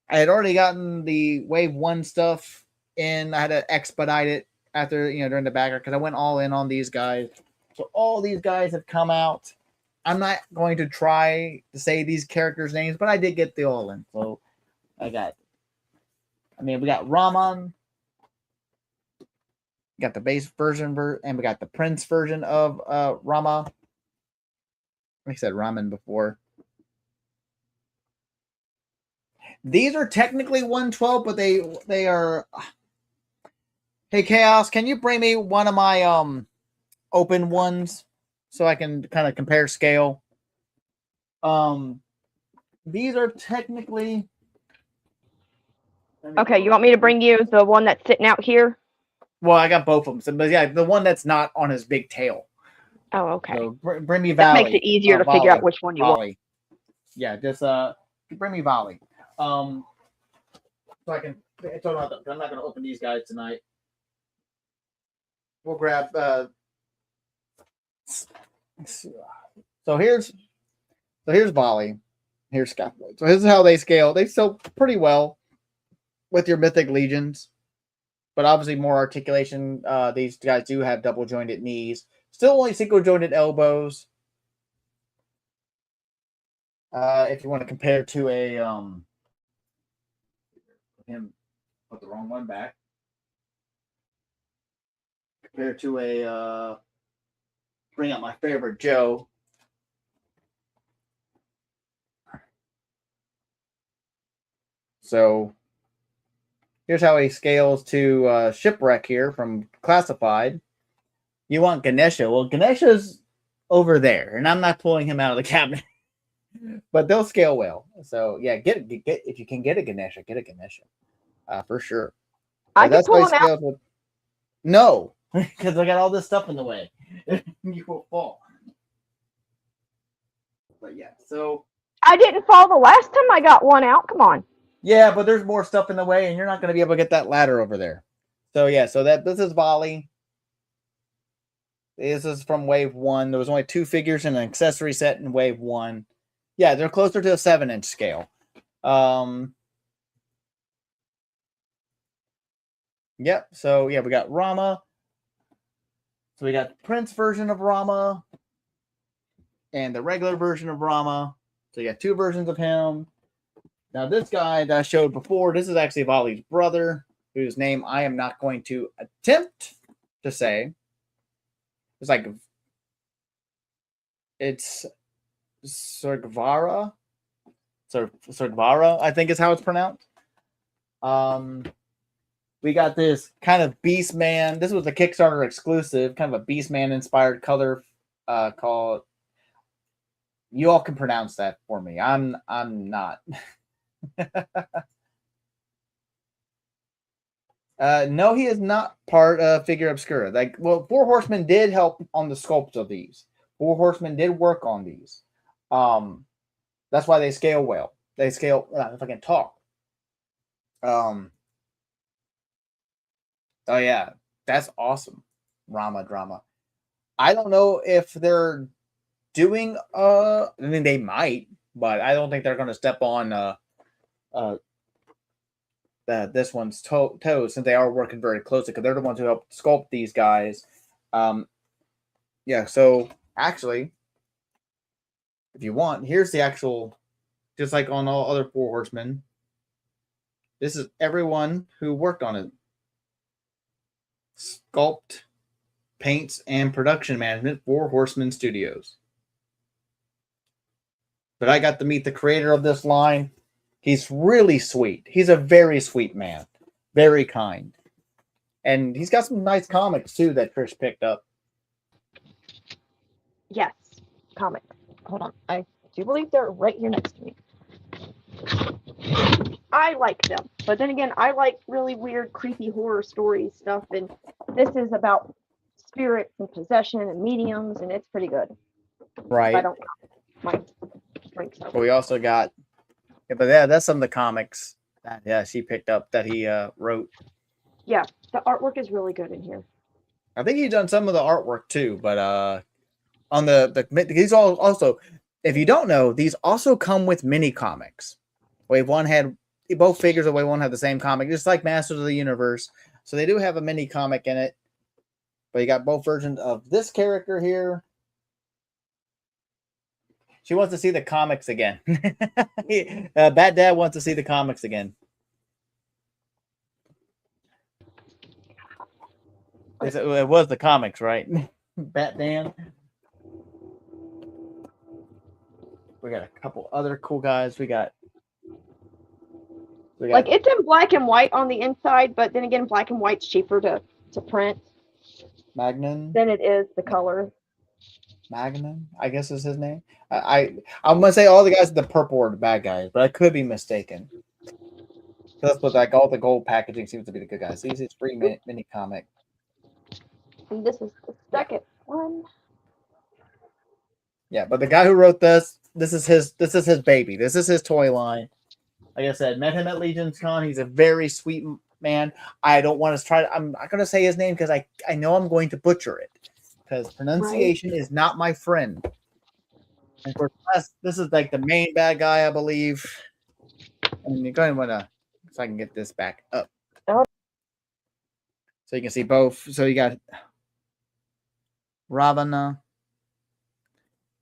[SPEAKER 1] I had already gotten the Wave 1 stuff in. I had to expedite it after, during the backer because I went all in on these guys. So all these guys have come out. I'm not going to try to say these characters' names, but I did get the all in. So we got Raman. We got the base version, and we got the Prince version of Rama. I said ramen before. These are technically 112, but they are. Hey Chaos, can you bring me one of my open ones so I can kind of compare scale? These are technically.
[SPEAKER 2] Okay, you want me to bring you the one that's sitting out here?
[SPEAKER 1] Well, I got both of them, so, but yeah, the one that's not on his big tail.
[SPEAKER 2] Oh, okay.
[SPEAKER 1] So bring me
[SPEAKER 2] That
[SPEAKER 1] Valley.
[SPEAKER 2] makes it easier to figure out which one you want.
[SPEAKER 1] Yeah, just bring me Valley. So I can. I'm not going to open these guys tonight. We'll grab. So here's Volley. Here's Scaffold. So this is how they scale. They scale pretty well with your Mythic Legions, but obviously more articulation. These guys do have double jointed knees. Still only single jointed elbows. If you want to compare to a him, put the wrong one back. Compared to a bring out my favorite Joe. So here's how he scales to Shipwreck here from Classified. You want Ganesha. Well, Ganesha's over there, and I'm not pulling him out of the cabinet. but they'll scale well. So yeah, get if you can get a Ganesha, get a Ganesha, for sure.
[SPEAKER 2] I
[SPEAKER 1] But
[SPEAKER 2] can
[SPEAKER 1] that's why
[SPEAKER 2] pull
[SPEAKER 1] he
[SPEAKER 2] them out.
[SPEAKER 1] scales with no, because I got all this stuff in the way. You will fall. But yeah, so
[SPEAKER 2] I didn't fall the last time I got one out. Come on.
[SPEAKER 1] yeah, but there's more stuff in the way, and you're not going to be able to get that ladder over there. So yeah, so this is volley. This is from wave 1. There was only 2 figures in an accessory set in wave 1. Yeah, they're closer to a 7-inch scale. Yep. So yeah, we got Rama. So we got the Prince version of Rama and the regular version of Rama. So you got 2 versions of him. Now this guy that I showed before, this is actually Volley's brother, whose name I am not going to attempt to say. It's Sorgvara. Sorgvara, I think is how it's pronounced. We got this kind of Beastman. This was a Kickstarter exclusive, kind of a Beastman inspired color called. You all can pronounce that for me. I'm not. No, he is not part of Figure Obscura. Four Horsemen did help on the sculpts of these. Four Horsemen did work on these. That's why they scale well. They scale. If I can talk. Oh yeah, that's awesome. Rama drama. I don't know if they're doing. I mean, they might, but I don't think they're going to step on. This one's toes, since they are working very closely, because they're the ones who help sculpt these guys. Yeah, so actually, if you want, here's the actual, just like on all other Four Horsemen, this is everyone who worked on it. Sculpt, paints, and production management, Fourhorsemen Studios. But I got to meet the creator of this line. He's really sweet. He's a very sweet man. Very kind. And he's got some nice comics, too, that Trish picked up.
[SPEAKER 2] Yes, comics. Hold on. I do believe they're right here next to me. I like them. But then again, I like really weird, creepy horror story stuff. And this is about spirits and possession and mediums, and it's pretty good.
[SPEAKER 1] Right.
[SPEAKER 2] I don't my drinks.
[SPEAKER 1] But we also got... Yeah, but yeah, that's some of the comics that she picked up that he wrote.
[SPEAKER 2] Yeah, the artwork is really good in here.
[SPEAKER 1] I think he's done some of the artwork too, but on these all also, if you don't know, these also come with mini comics. Wave 1 had both figures of Wave 1 have the same comic, just like Masters of the Universe. So they do have a mini comic in it. But you got both versions of this character here. She wants to see the comics again. Bat Dad wants to see the comics again. It was the comics, right? Bat Dan. We got a couple other cool guys. We got
[SPEAKER 2] like, it's in black and white on the inside, but then again, black and white's cheaper to print
[SPEAKER 1] Magnan
[SPEAKER 2] than it is the color.
[SPEAKER 1] Magnan, I guess is his name. I'm gonna say all the guys in the purple are the bad guys, but I could be mistaken. That's what all the gold packaging seems to be the good guys. These is free mini comic.
[SPEAKER 2] And this is the second one.
[SPEAKER 1] Yeah, but the guy who wrote this is his baby. This is his toy line. Like I said, met him at Legions Con. He's a very sweet man. I don't want to try. I'm not going to say his name because I know I'm going to butcher it, because pronunciation is not my friend. And for us, this is like the main bad guy, I believe. And you're going to want to, so I can get this back up.
[SPEAKER 2] Oh.
[SPEAKER 1] So you can see both. So you got Ravana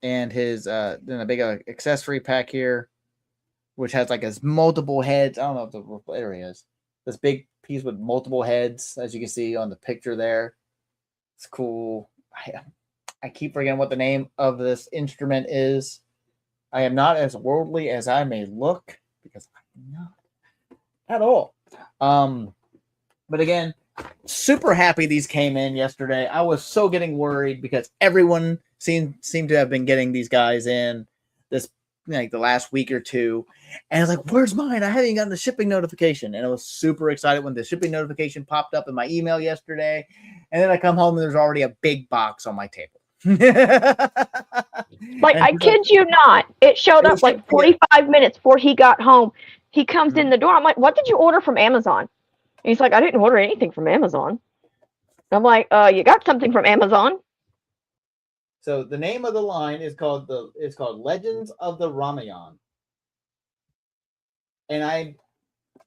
[SPEAKER 1] and his then a big accessory pack here, which has like his multiple heads. I don't know if the area is this big piece with multiple heads, as you can see on the picture there. It's cool. I keep forgetting what the name of this instrument is. I am not as worldly as I may look, because I'm not at all. But again, super happy these came in yesterday. I was so getting worried because everyone seemed to have been getting these guys in. This like the last week or two, and I was like, "Where's mine? I haven't even gotten the shipping notification." And I was super excited when the shipping notification popped up in my email yesterday. And then I come home and there's already a big box on my table.
[SPEAKER 2] Like, I kid you not, it showed up like 45 minutes before he got home. He comes in the door. I'm like, "What did you order from Amazon?" And he's like, "I didn't order anything from Amazon." I'm like, "You got something from Amazon."
[SPEAKER 1] So the name of the line is called Legends of the Ramayan. And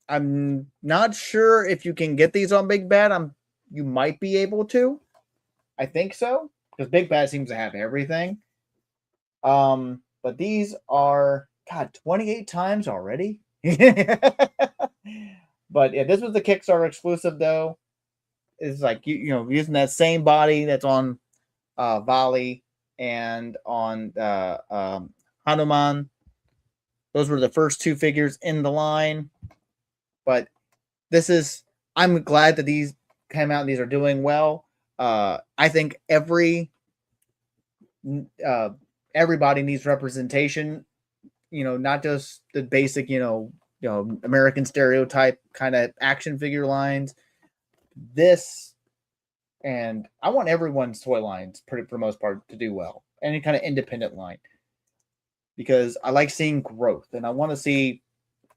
[SPEAKER 1] I'm not sure if you can get these on Big Bad. You might be able to. I think so, because Big Bad seems to have everything. But these are 28 times already. But yeah, this was the Kickstarter exclusive though. It's like you know using that same body that's on Vali and on Hanuman. Those were the first two figures in the line. But I'm glad that these came out and these are doing well. I think everybody needs representation, not just the basic, American stereotype kind of action figure lines. And I want everyone's toy lines, for the most part, to do well. Any kind of independent line, because I like seeing growth, and I want to see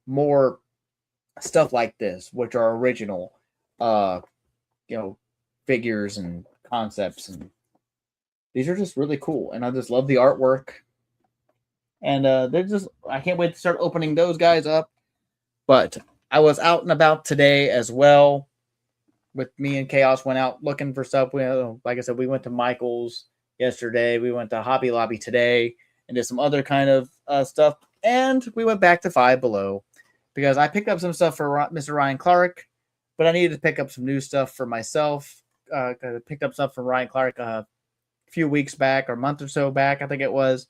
[SPEAKER 1] more stuff like this, which are original, figures and concepts, and these are just really cool. And I just love the artwork, and I can't wait to start opening those guys up. But I was out and about today as well. With me and Chaos, went out looking for stuff. Like I said, we went to Michael's yesterday. We went to Hobby Lobby today and did some other kind of stuff. And we went back to Five Below because I picked up some stuff for Mr. Ryan Clark, but I needed to pick up some new stuff for myself. I picked up stuff from Ryan Clark a few weeks back, or a month or so back, I think it was.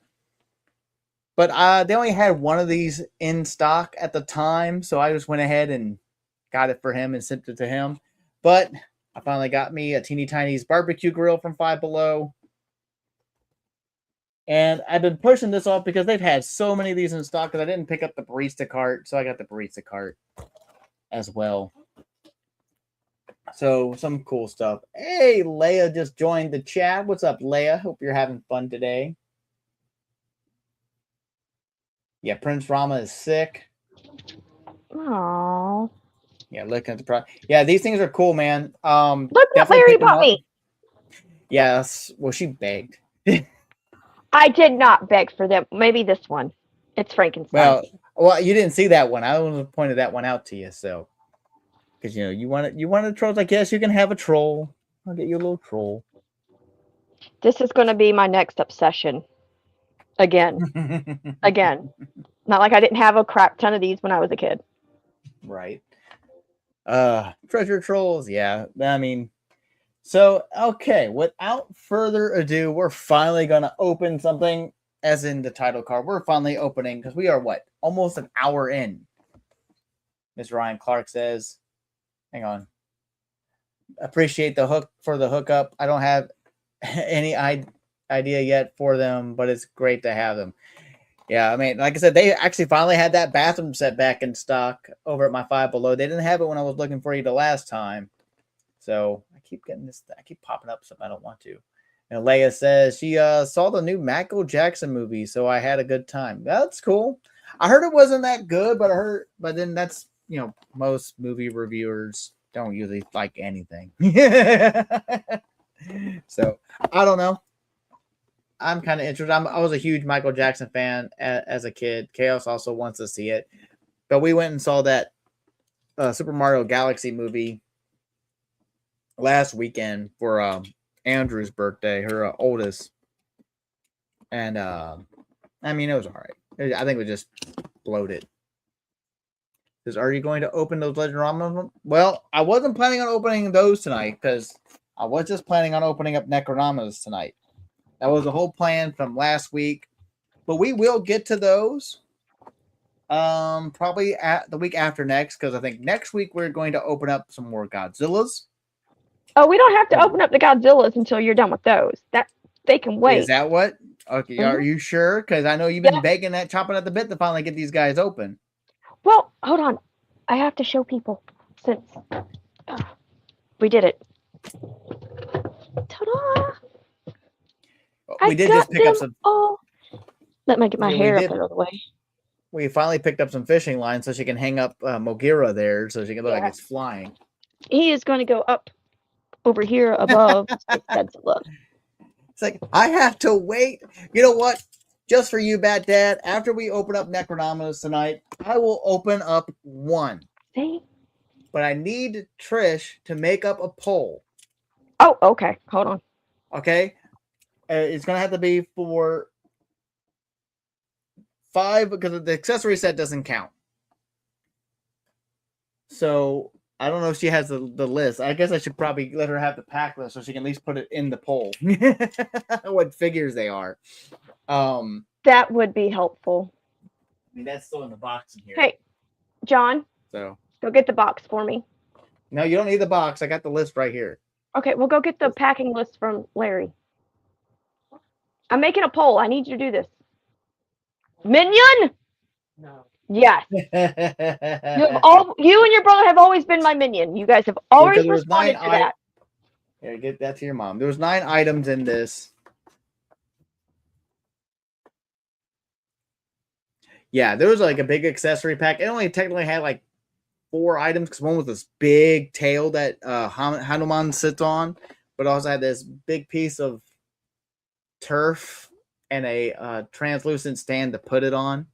[SPEAKER 1] But they only had one of these in stock at the time, so I just went ahead and got it for him and sent it to him. But I finally got me a Teeny Tiny's barbecue grill from Five Below. And I've been pushing this off because they've had so many of these in stock because I didn't pick up the barista cart. So I got the barista cart as well. So some cool stuff. Hey, Leia just joined the chat. What's up, Leia? Hope you're having fun today. Yeah, Prince Rama is sick.
[SPEAKER 2] Aww.
[SPEAKER 1] Yeah, looking at the product. Yeah, these things are cool, man.
[SPEAKER 2] Look what Larry bought me.
[SPEAKER 1] Yes. Well, she begged.
[SPEAKER 2] I did not beg for them. Maybe this one. It's Frankenstein.
[SPEAKER 1] Well, you didn't see that one. I only pointed that one out to you, so because you wanted trolls. I guess you can have a troll. I'll get you a little troll.
[SPEAKER 2] This is going to be my next obsession. Again. Not like I didn't have a crap ton of these when I was a kid.
[SPEAKER 1] Right. Treasure trolls, yeah. I mean, so okay, without further ado, we're finally gonna open something, as in the title card. We're finally opening because we are almost an hour in. Mr. Ryan Clark says, hang on. Appreciate the hookup. I don't have any idea yet for them, but it's great to have them. Yeah, I mean, like I said, they actually finally had that bathroom set back in stock over at my Five Below. They didn't have it when I was looking for you the last time. So I keep getting this. I keep popping up something I don't want to. And Leia says she saw the new Michael Jackson movie, so I had a good time. That's cool. I heard it wasn't that good, but then that's, most movie reviewers don't usually like anything. So I don't know. I'm kind of interested. I was a huge Michael Jackson fan as a kid. Chaos also wants to see it. But we went and saw that Super Mario Galaxy movie last weekend for Andrew's birthday, her oldest. And, I mean, it was all right. I think we just bloated. Says, are you going to open those Legend Rama? Well, I wasn't planning on opening those tonight because I was just planning on opening up Necronominus tonight. That was the whole plan from last week, but we will get to those probably at the week after next, because I think next week we're going to open up some more Godzillas.
[SPEAKER 2] Oh, we don't have to open up the Godzillas until you're done with those. That they can wait.
[SPEAKER 1] Is that what? Okay,
[SPEAKER 2] Mhm.
[SPEAKER 1] are you sure? Because I know you've been begging that, chomping at the bit to finally get these guys open.
[SPEAKER 2] Well, hold on. I have to show people since we did it. Ta-da!
[SPEAKER 1] We did just pick up some.
[SPEAKER 2] all. Let me get my
[SPEAKER 1] Yeah,
[SPEAKER 2] hair up out of the way.
[SPEAKER 1] We finally picked up some fishing lines so she can hang up Mogira there, so she can look like it's flying.
[SPEAKER 2] He is going to go up over here above. That's look.
[SPEAKER 1] It's like, I have to wait. You know what? Just for you, Bad Dad, after we open up Necronominus tonight, I will open up one.
[SPEAKER 2] See?
[SPEAKER 1] But I need Trish to make up a poll.
[SPEAKER 2] Oh, okay. Hold on.
[SPEAKER 1] Okay? It's going to have to be for 5 because the accessory set doesn't count. So I don't know if she has the list. I guess I should probably let her have the pack list so she can at least put it in the poll. What figures they are.
[SPEAKER 2] That would be helpful.
[SPEAKER 1] I mean, that's still in the box in here.
[SPEAKER 2] Hey, John.
[SPEAKER 1] So
[SPEAKER 2] go get the box for me.
[SPEAKER 1] No, you don't need the box. I got the list right here.
[SPEAKER 2] Okay, we'll go get the packing list from Larry. I'm making a poll. I need you to do this. Minion?
[SPEAKER 3] No.
[SPEAKER 2] Yes. You and your brother have always been my minion. You guys have always responded to that.
[SPEAKER 1] Here, get that to your mom. There was 9 items in this. Yeah, there was like a big accessory pack. It only technically had like 4 items because one was this big tail that Hanuman sits on, but also had this big piece of turf and a translucent stand to put it on.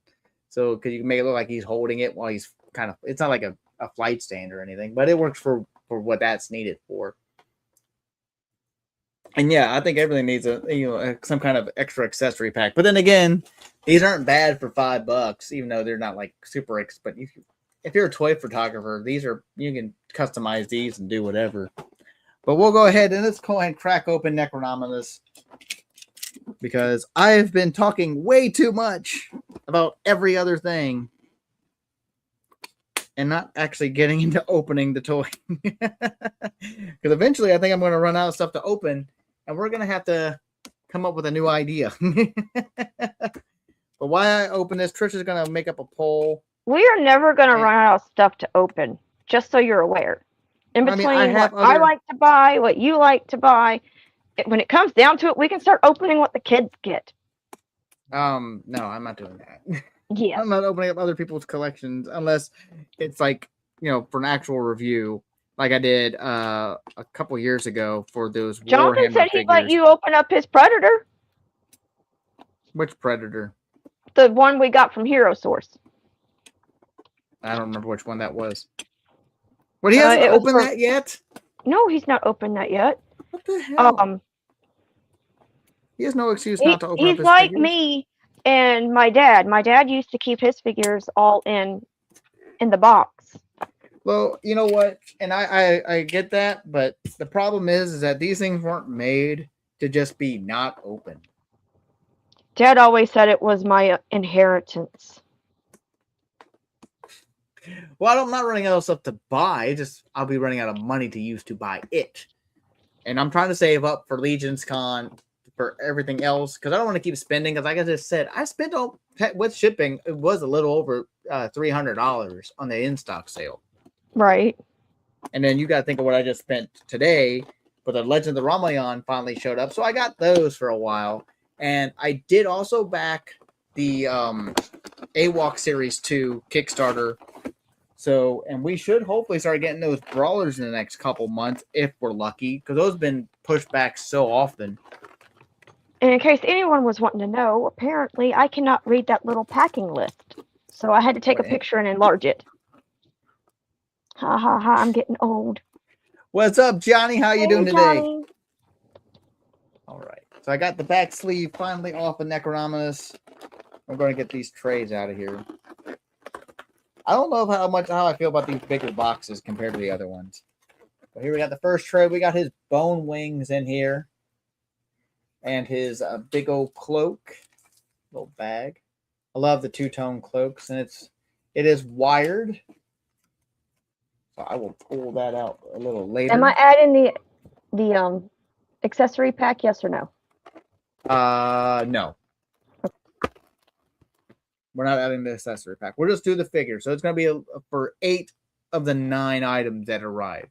[SPEAKER 1] So, because you can make it look like he's holding it while he's kind of, it's not like a flight stand or anything, but it works for what that's needed for. And yeah, I think everything needs some kind of extra accessory pack. But then again, these aren't bad for $5, even though they're not like super expensive. If you're a toy photographer, you can customize these and do whatever. But we'll go ahead and let's go ahead and crack open Necronominus, because I've been talking way too much about every other thing and not actually getting into opening the toy. Because eventually I think I'm going to run out of stuff to open, and we're going to have to come up with a new idea. But while I open this, Trish is going to make up a poll.
[SPEAKER 2] We are never going to run out of stuff to open, just so you're aware. In between what I like to buy, what you like to buy, when it comes down to it, we can start opening what the kids get.
[SPEAKER 1] No, I'm not doing that.
[SPEAKER 2] Yeah.
[SPEAKER 1] I'm not opening up other people's collections unless it's like, for an actual review, like I did a couple years ago for those
[SPEAKER 2] Jonathan said he'd let you open up his Predator.
[SPEAKER 1] Which Predator?
[SPEAKER 2] The one we got from Hero Source.
[SPEAKER 1] I don't remember which one that was. But he hasn't opened that yet?
[SPEAKER 2] No, he's not opened that yet.
[SPEAKER 1] What the hell? He has no excuse not to open up his
[SPEAKER 2] He's like
[SPEAKER 1] figures.
[SPEAKER 2] me and my dad. My dad used to keep his figures all in the box.
[SPEAKER 1] Well, you know what? And I get that, but the problem is that these things weren't made to just be not open.
[SPEAKER 2] Dad always said it was my inheritance.
[SPEAKER 1] Well, I'm not running out of stuff to buy. I'll be running out of money to use to buy it. And I'm trying to save up for Legions Con, for everything else, because I don't want to keep spending. Because like I just said, I spent all with shipping. It was a little over $300 on the in-stock sale.
[SPEAKER 2] Right.
[SPEAKER 1] And then you got to think of what I just spent today. But the Legend of the Ramaion finally showed up, so I got those for a while. And I did also back the AWOC Series 2 Kickstarter. So, and we should hopefully start getting those brawlers in the next couple months if we're lucky, because those have been pushed back so often.
[SPEAKER 2] And in case anyone was wanting to know, apparently I cannot read that little packing list. So I had to take a picture and enlarge it. Ha ha ha, I'm getting old.
[SPEAKER 1] What's up, Johnny? How you doing today?
[SPEAKER 2] Johnny.
[SPEAKER 1] All right. So I got the back sleeve finally off of Necronominus. I'm going to get these trays out of here. I don't know how I feel about these bigger boxes compared to the other ones. But here we got the first tray. We got his bone wings in here. And his big old cloak. Little bag. I love the two-tone cloaks. And it is wired. So I will pull that out a little later.
[SPEAKER 2] Am I adding the accessory pack, yes or no?
[SPEAKER 1] No. We're not adding the accessory pack. We'll just do the figure. So it's going to be for 8 of the 9 items that arrive.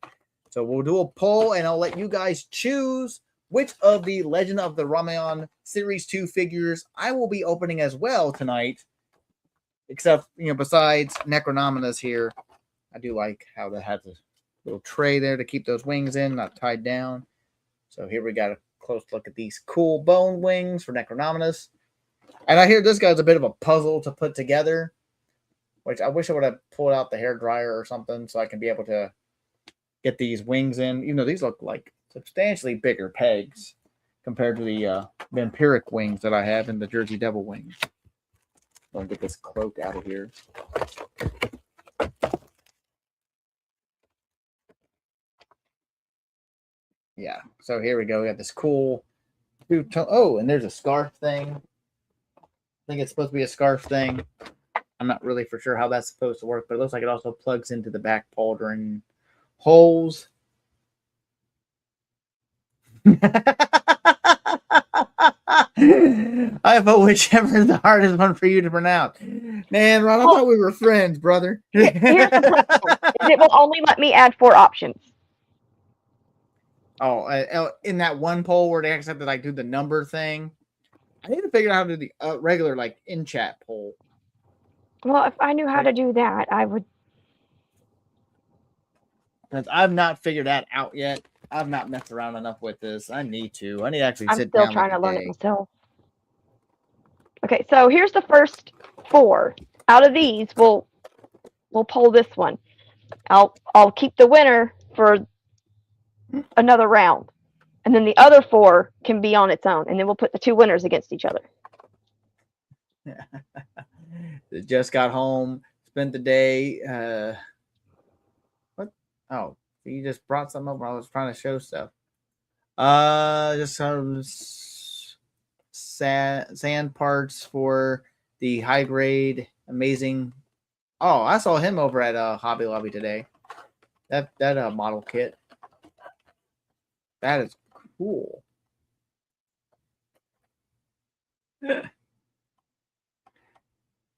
[SPEAKER 1] So we'll do a poll, and I'll let you guys choose which of the Legend of the Ramon Series 2 figures I will be opening as well tonight. Except, besides Necronominus here, I do like how that has a little tray there to keep those wings in, not tied down. So here we got a close look at these cool bone wings for Necronominus. And I hear this guy's a bit of a puzzle to put together, which I wish I would have pulled out the hair dryer or something so I can be able to get these wings in. Even though these look like substantially bigger pegs compared to the vampiric wings that I have in the Jersey Devil wings. I'm going to get this cloak out of here. Yeah, so here we go. We got this cool oh, and there's a scarf thing. I think it's supposed to be a scarf thing. I'm not really for sure how that's supposed to work, but it looks like it also plugs into the back pauldron holes. I vote whichever is the hardest one for you to pronounce. Man, Ron, I thought we were friends, brother.
[SPEAKER 2] Here's the problem. It will only let me add 4 options.
[SPEAKER 1] Oh, in that one poll where they accepted like do the number thing, I need to figure out how to do the regular like in chat poll.
[SPEAKER 2] Well, if I knew how to do that, I would.
[SPEAKER 1] Because I've not figured that out yet. I've not messed around enough with this. I need to. I need to actually sit down.
[SPEAKER 2] I'm still trying to learn it myself. Okay, so here's the first 4. Out of these, we'll pull this one. I'll keep the winner for another round, and then the other 4 can be on its own, and then we'll put the 2 winners against each other.
[SPEAKER 1] Just got home, spent the day. What? Oh, you just brought something up. I was trying to show stuff. Just some sand parts for the high grade amazing. Oh, I saw him over at Hobby Lobby today. That model kit. That is cool.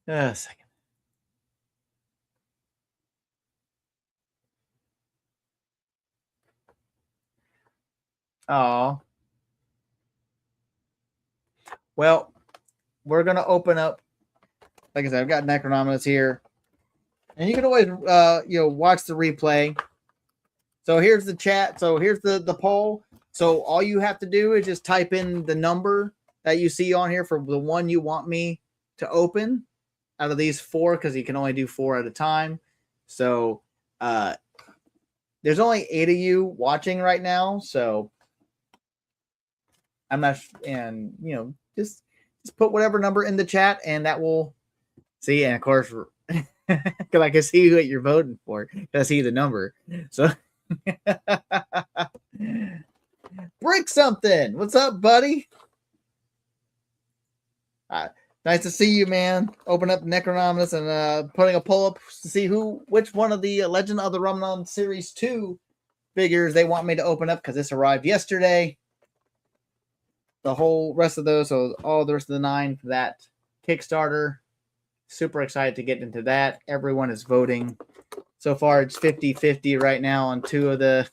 [SPEAKER 1] A second. Oh. Well, we're going to open up. Like I said, I've got Necronominus here. And you can always, watch the replay. So here's the chat. So here's the poll. So all you have to do is just type in the number that you see on here for the one you want me to open out of these 4, because you can only do 4 at a time. So there's only 8 of you watching right now. So I'm not, and just put whatever number in the chat, and that will see. And of course, because I can see what you're voting for, I see the number. So Brick something. What's up, buddy? Nice to see you, man. Open up Necronominus and putting a poll up to see which one of the Legend of the Ramon Series 2 figures they want me to open up, because this arrived yesterday. The whole rest of those, so all the rest of the 9 for that Kickstarter. Super excited to get into that. Everyone is voting. So far, it's 50-50 right now on 2 of the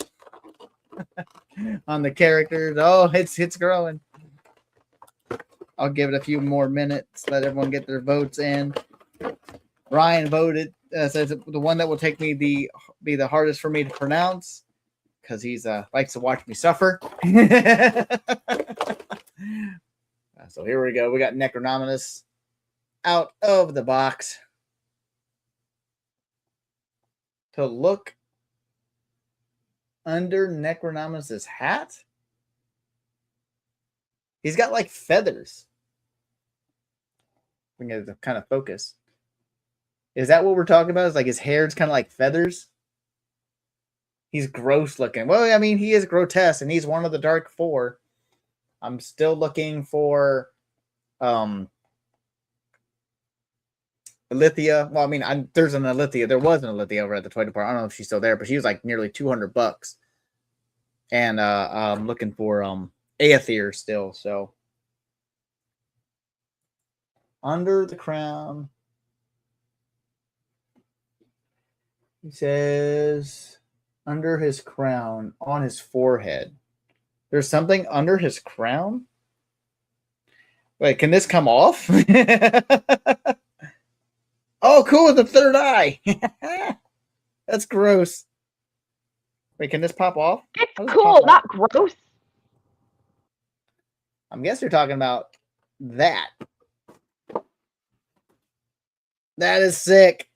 [SPEAKER 1] on the characters. Oh, it's growing. I'll give it a few more minutes. Let everyone get their votes in. Ryan voted. Says the one that will take me be the hardest for me to pronounce, because he's likes to watch me suffer. So here we go. We got Necronominus out of the box. To look under Necronominus' hat, he's got like feathers. We can get the kind of focus. Is that what we're talking about? Is like his hair is kind of like feathers? He's gross looking. Well, I mean, he is grotesque, and he's one of the Dark 4. I'm still looking for Alithia. Well, I mean, there's an Alithia. There was an Alithia over at the toy department. I don't know if she's still there, but she was like nearly $200. And I'm looking for Aether still. So Under the crown. He says under his crown, on his forehead. There's something under his crown? Wait, can this come off? Oh, cool, the third eye. That's gross. Wait, can this pop off?
[SPEAKER 2] It's
[SPEAKER 1] How does it
[SPEAKER 2] cool,
[SPEAKER 1] pop off?
[SPEAKER 2] not gross.
[SPEAKER 1] I guess you're talking about that. That is sick.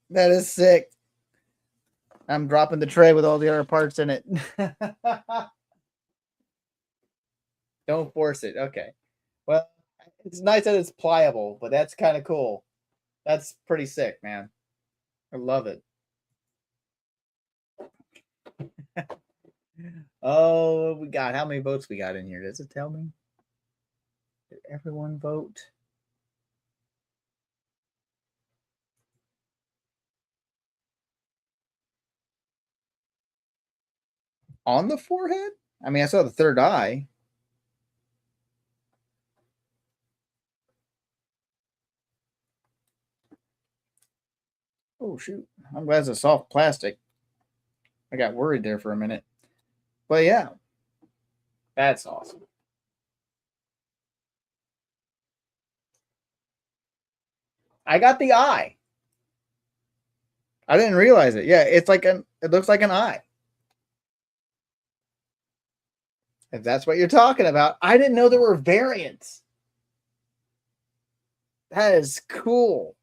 [SPEAKER 1] That is sick. I'm dropping the tray with all the other parts in it. Don't force it. Okay. Well, it's nice that it's pliable, but that's kind of cool. That's pretty sick, man. I love it. Oh, we got how many votes we got in here? Does it tell me? Did everyone vote? On the forehead? I mean, I saw the third eye. Oh, shoot. I'm glad it's a soft plastic. I got worried there for a minute. But yeah, that's awesome. I got the eye. I didn't realize it. Yeah, it looks like an eye. If that's what you're talking about. I didn't know there were variants. That is cool.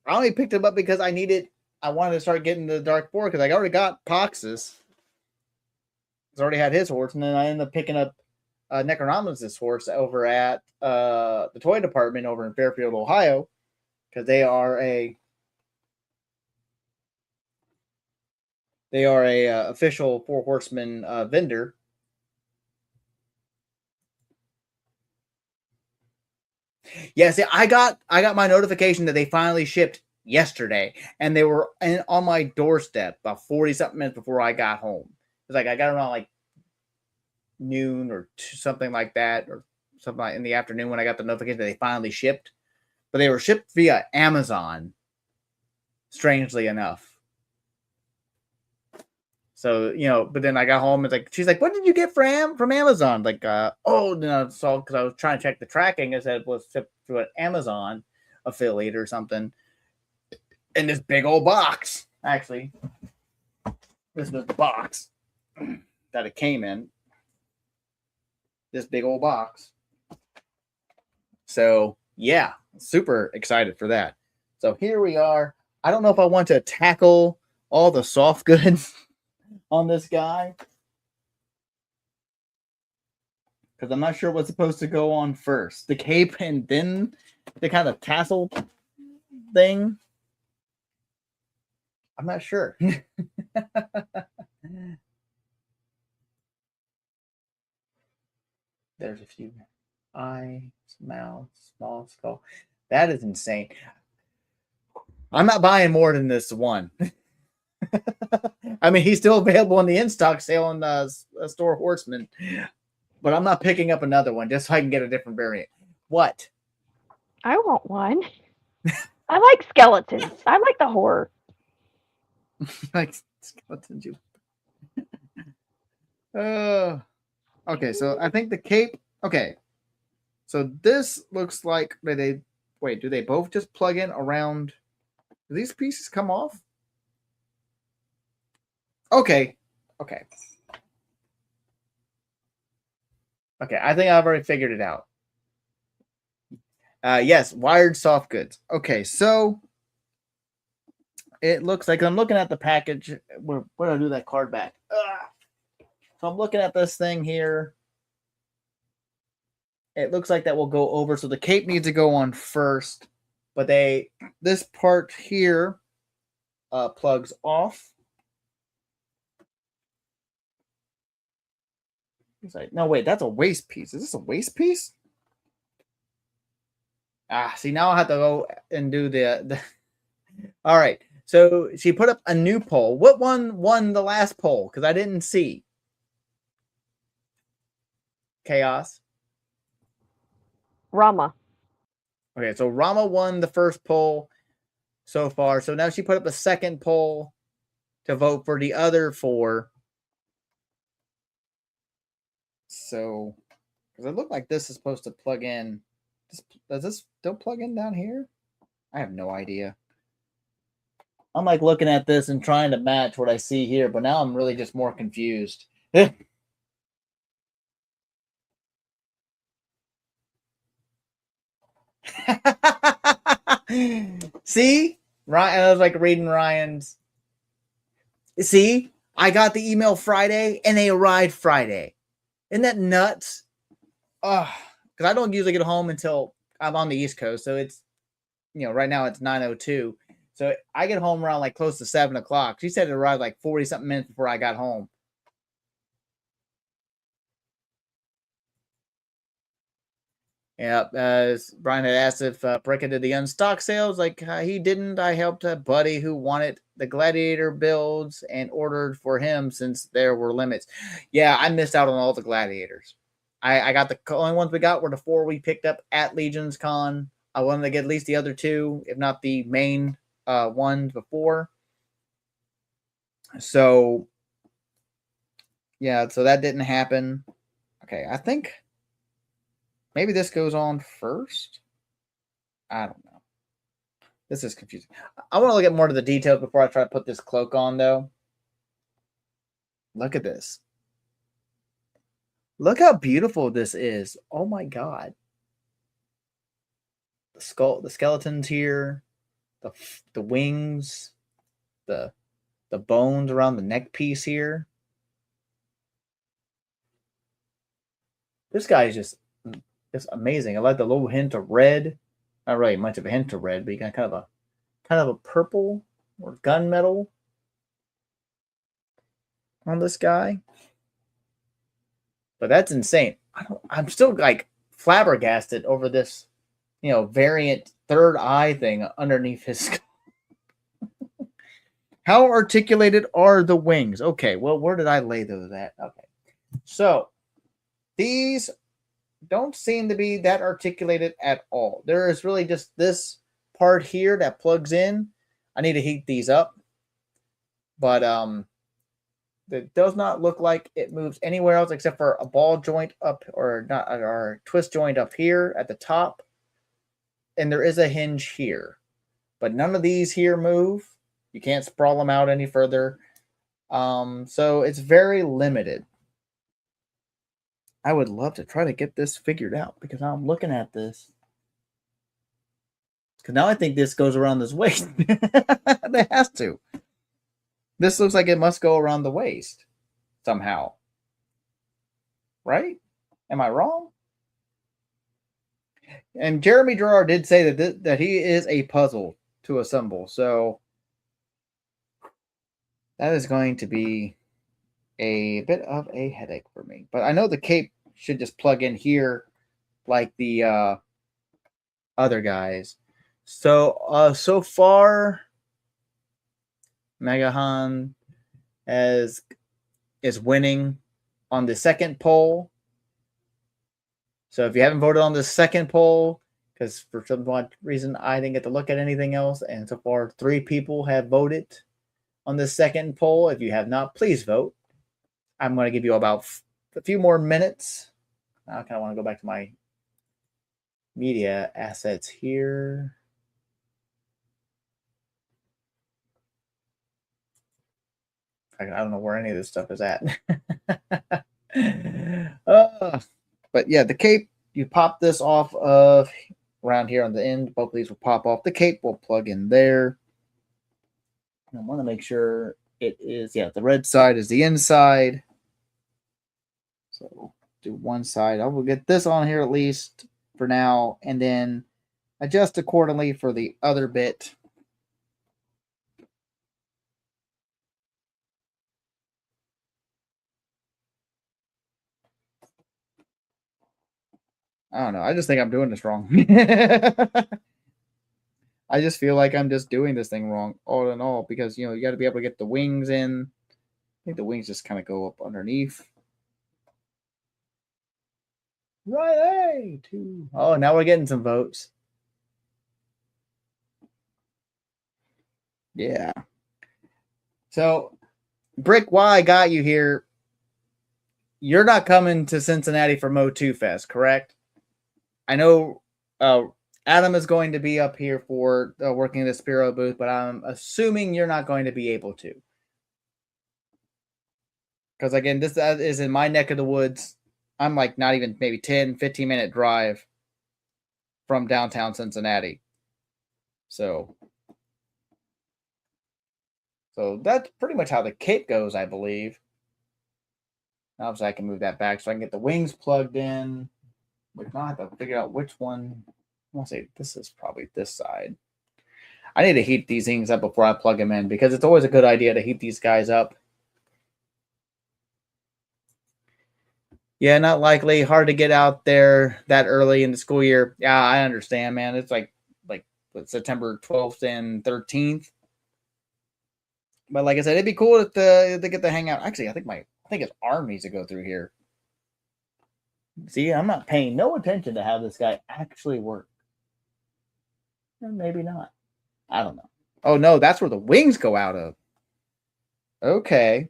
[SPEAKER 1] I only picked them up because I wanted to start getting the Dark 4 because I already got Poxus. He's already had his horse, and then I ended up picking up Necronominus' horse over at the toy department over in Fairfield, Ohio, because they are a official Four Horsemen vendor. Yeah, see, I got my notification that they finally shipped yesterday, and they were on my doorstep about 40-something minutes before I got home. It's like I got around like noon or something like that, or something like in the afternoon when I got the notification that they finally shipped. But they were shipped via Amazon, strangely enough. So, but then I got home, it's like, she's like, what did you get from Amazon? Like, then I saw, because I was trying to check the tracking, it said it was shipped through an Amazon affiliate or something. In this big old box, actually. This was the box that it came in. This big old box. So, yeah, super excited for that. So here we are. I don't know if I want to tackle all the soft goods on this guy, because I'm not sure what's supposed to go on first. The cape and then the kind of tassel thing. I'm not sure. There's a few eyes, mouth, small skull. That is insane. I'm not buying more than this one. I mean, he's still available in the in-stock sale on Store Horseman, but I'm not picking up another one just so I can get a different variant. What?
[SPEAKER 2] I want one. I like skeletons. I like the horror.
[SPEAKER 1] Like skeletons. Okay, so I think the cape. Okay, so this looks like do they both just plug in around? Do these pieces come off? Okay. Okay, I think I've already figured it out. Yes, wired soft goods. Okay, so it looks like I'm looking at the package. Where do I do that card back? So I'm looking at this thing here. It looks like that will go over. So the cape needs to go on first, but this part here plugs off. It's like, no, wait, that's a waist piece. Is this a waist piece? See, now I'll have to go and do the... All right, so she put up a new poll. What one won the last poll? Because I didn't see. Chaos?
[SPEAKER 2] Rama.
[SPEAKER 1] Okay, so Rama won the first poll so far. So now she put up a second poll to vote for the other 4. So, because it looked like this is supposed to plug in. Does this still plug in down here? I have no idea. I'm like looking at this and trying to match what I see here, but now I'm really just more confused. See? Ryan, I was like reading Ryan's. See? I got the email Friday and they arrived Friday. Isn't that nuts? Because I don't usually get home until I'm on the East Coast. So it's, right now it's 9:02. So I get home around like close to 7 o'clock. She said it arrived like 40 something minutes before I got home. Yeah, Brian had asked if Brecca did the unstock sales. Like, he didn't. I helped a buddy who wanted the Gladiator builds and ordered for him since there were limits. Yeah, I missed out on all the Gladiators. I got the only ones we got were the 4 we picked up at Legions Con. I wanted to get at least the other 2, if not the main ones before. So, yeah, so that didn't happen. Okay, I think maybe this goes on first. I don't know. This is confusing. I want to look at more of the details before I try to put this cloak on, though. Look at this. Look how beautiful this is. Oh my god. The skull, the skeletons here, the wings, the bones around the neck piece here. This guy is just amazing. I like the little hint of red. Not really much of a hint of red, but you got kind of a purple or gunmetal on this guy. But that's insane. I'm still like flabbergasted over this, variant third eye thing underneath his skull. How articulated are the wings? Okay, well, where did I lay those at? Okay. So, these don't seem to be that articulated at all. There is really just this part here that plugs in. I need to heat these up. But it does not look like it moves anywhere else except for a ball joint up or a twist joint up here at the top. And there is a hinge here. But none of these here move. You can't sprawl them out any further. So it's very limited. I would love to try to get this figured out because now I'm looking at this. Because now I think this goes around this waist. It has to. This looks like it must go around the waist somehow. Right? Am I wrong? And Jeremy Gerard did say that he is a puzzle to assemble. So that is going to be a bit of a headache for me. But I know the cape should just plug in here like the other guys. So so far Megahan is winning on the second poll. So if you haven't voted on the second poll, because for some reason I didn't get to look at anything else, and so far 3 people have voted on the second poll. If you have not, please vote. I'm going to give you about a few more minutes. I kind of want to go back to my media assets here. I don't know where any of this stuff is at. But yeah, the cape, you pop this off of around here on the end. Both of these will pop off. The cape will plug in there. I want to make sure it is, the red side is the inside. So do one side. I will get this on here at least for now, and then adjust accordingly for the other bit. I don't know. I just think I'm doing this wrong. I just feel like I'm just doing this thing wrong all in all because, you got to be able to get the wings in. I think the wings just kind of go up underneath. Riley, 2. Oh, now we're getting some votes. Yeah. So, Brick, while I got you here, you're not coming to Cincinnati for Mo2 Fest, correct? I know Adam is going to be up here for working the Spiro booth, but I'm assuming you're not going to be able to. Because, again, this is in my neck of the woods. I'm like not even maybe 10, 15-minute drive from downtown Cincinnati. So that's pretty much how the kit goes, I believe. Obviously, I can move that back so I can get the wings plugged in. We've not have to figure out which one. I want to say this is probably this side. I need to heat these things up before I plug them in because it's always a good idea to heat these guys up. Yeah, not likely. Hard to get out there that early in the school year. Yeah, I understand, man. It's like September 12th and 13th. But like I said, it'd be cool to get to hang out. Actually, I think his arm needs to go through here. See, I'm not paying no attention to how this guy actually works. Maybe not. I don't know. Oh, no, that's where the wings go out of. Okay.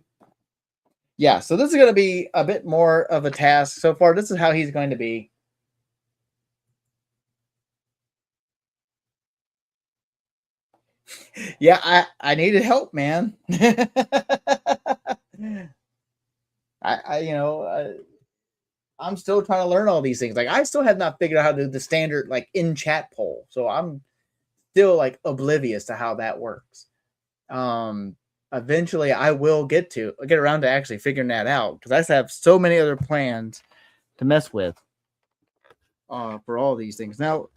[SPEAKER 1] Yeah, so this is going to be a bit more of a task. So far, this is how he's going to be. Yeah, I needed help, man. I'm still trying to learn all these things. Like, I still have not figured out how to do the standard, like, in-chat poll. So I'm still, like, oblivious to how that works. Eventually, I will get around to actually figuring that out. Because I have so many other plans to mess with for all these things. Now,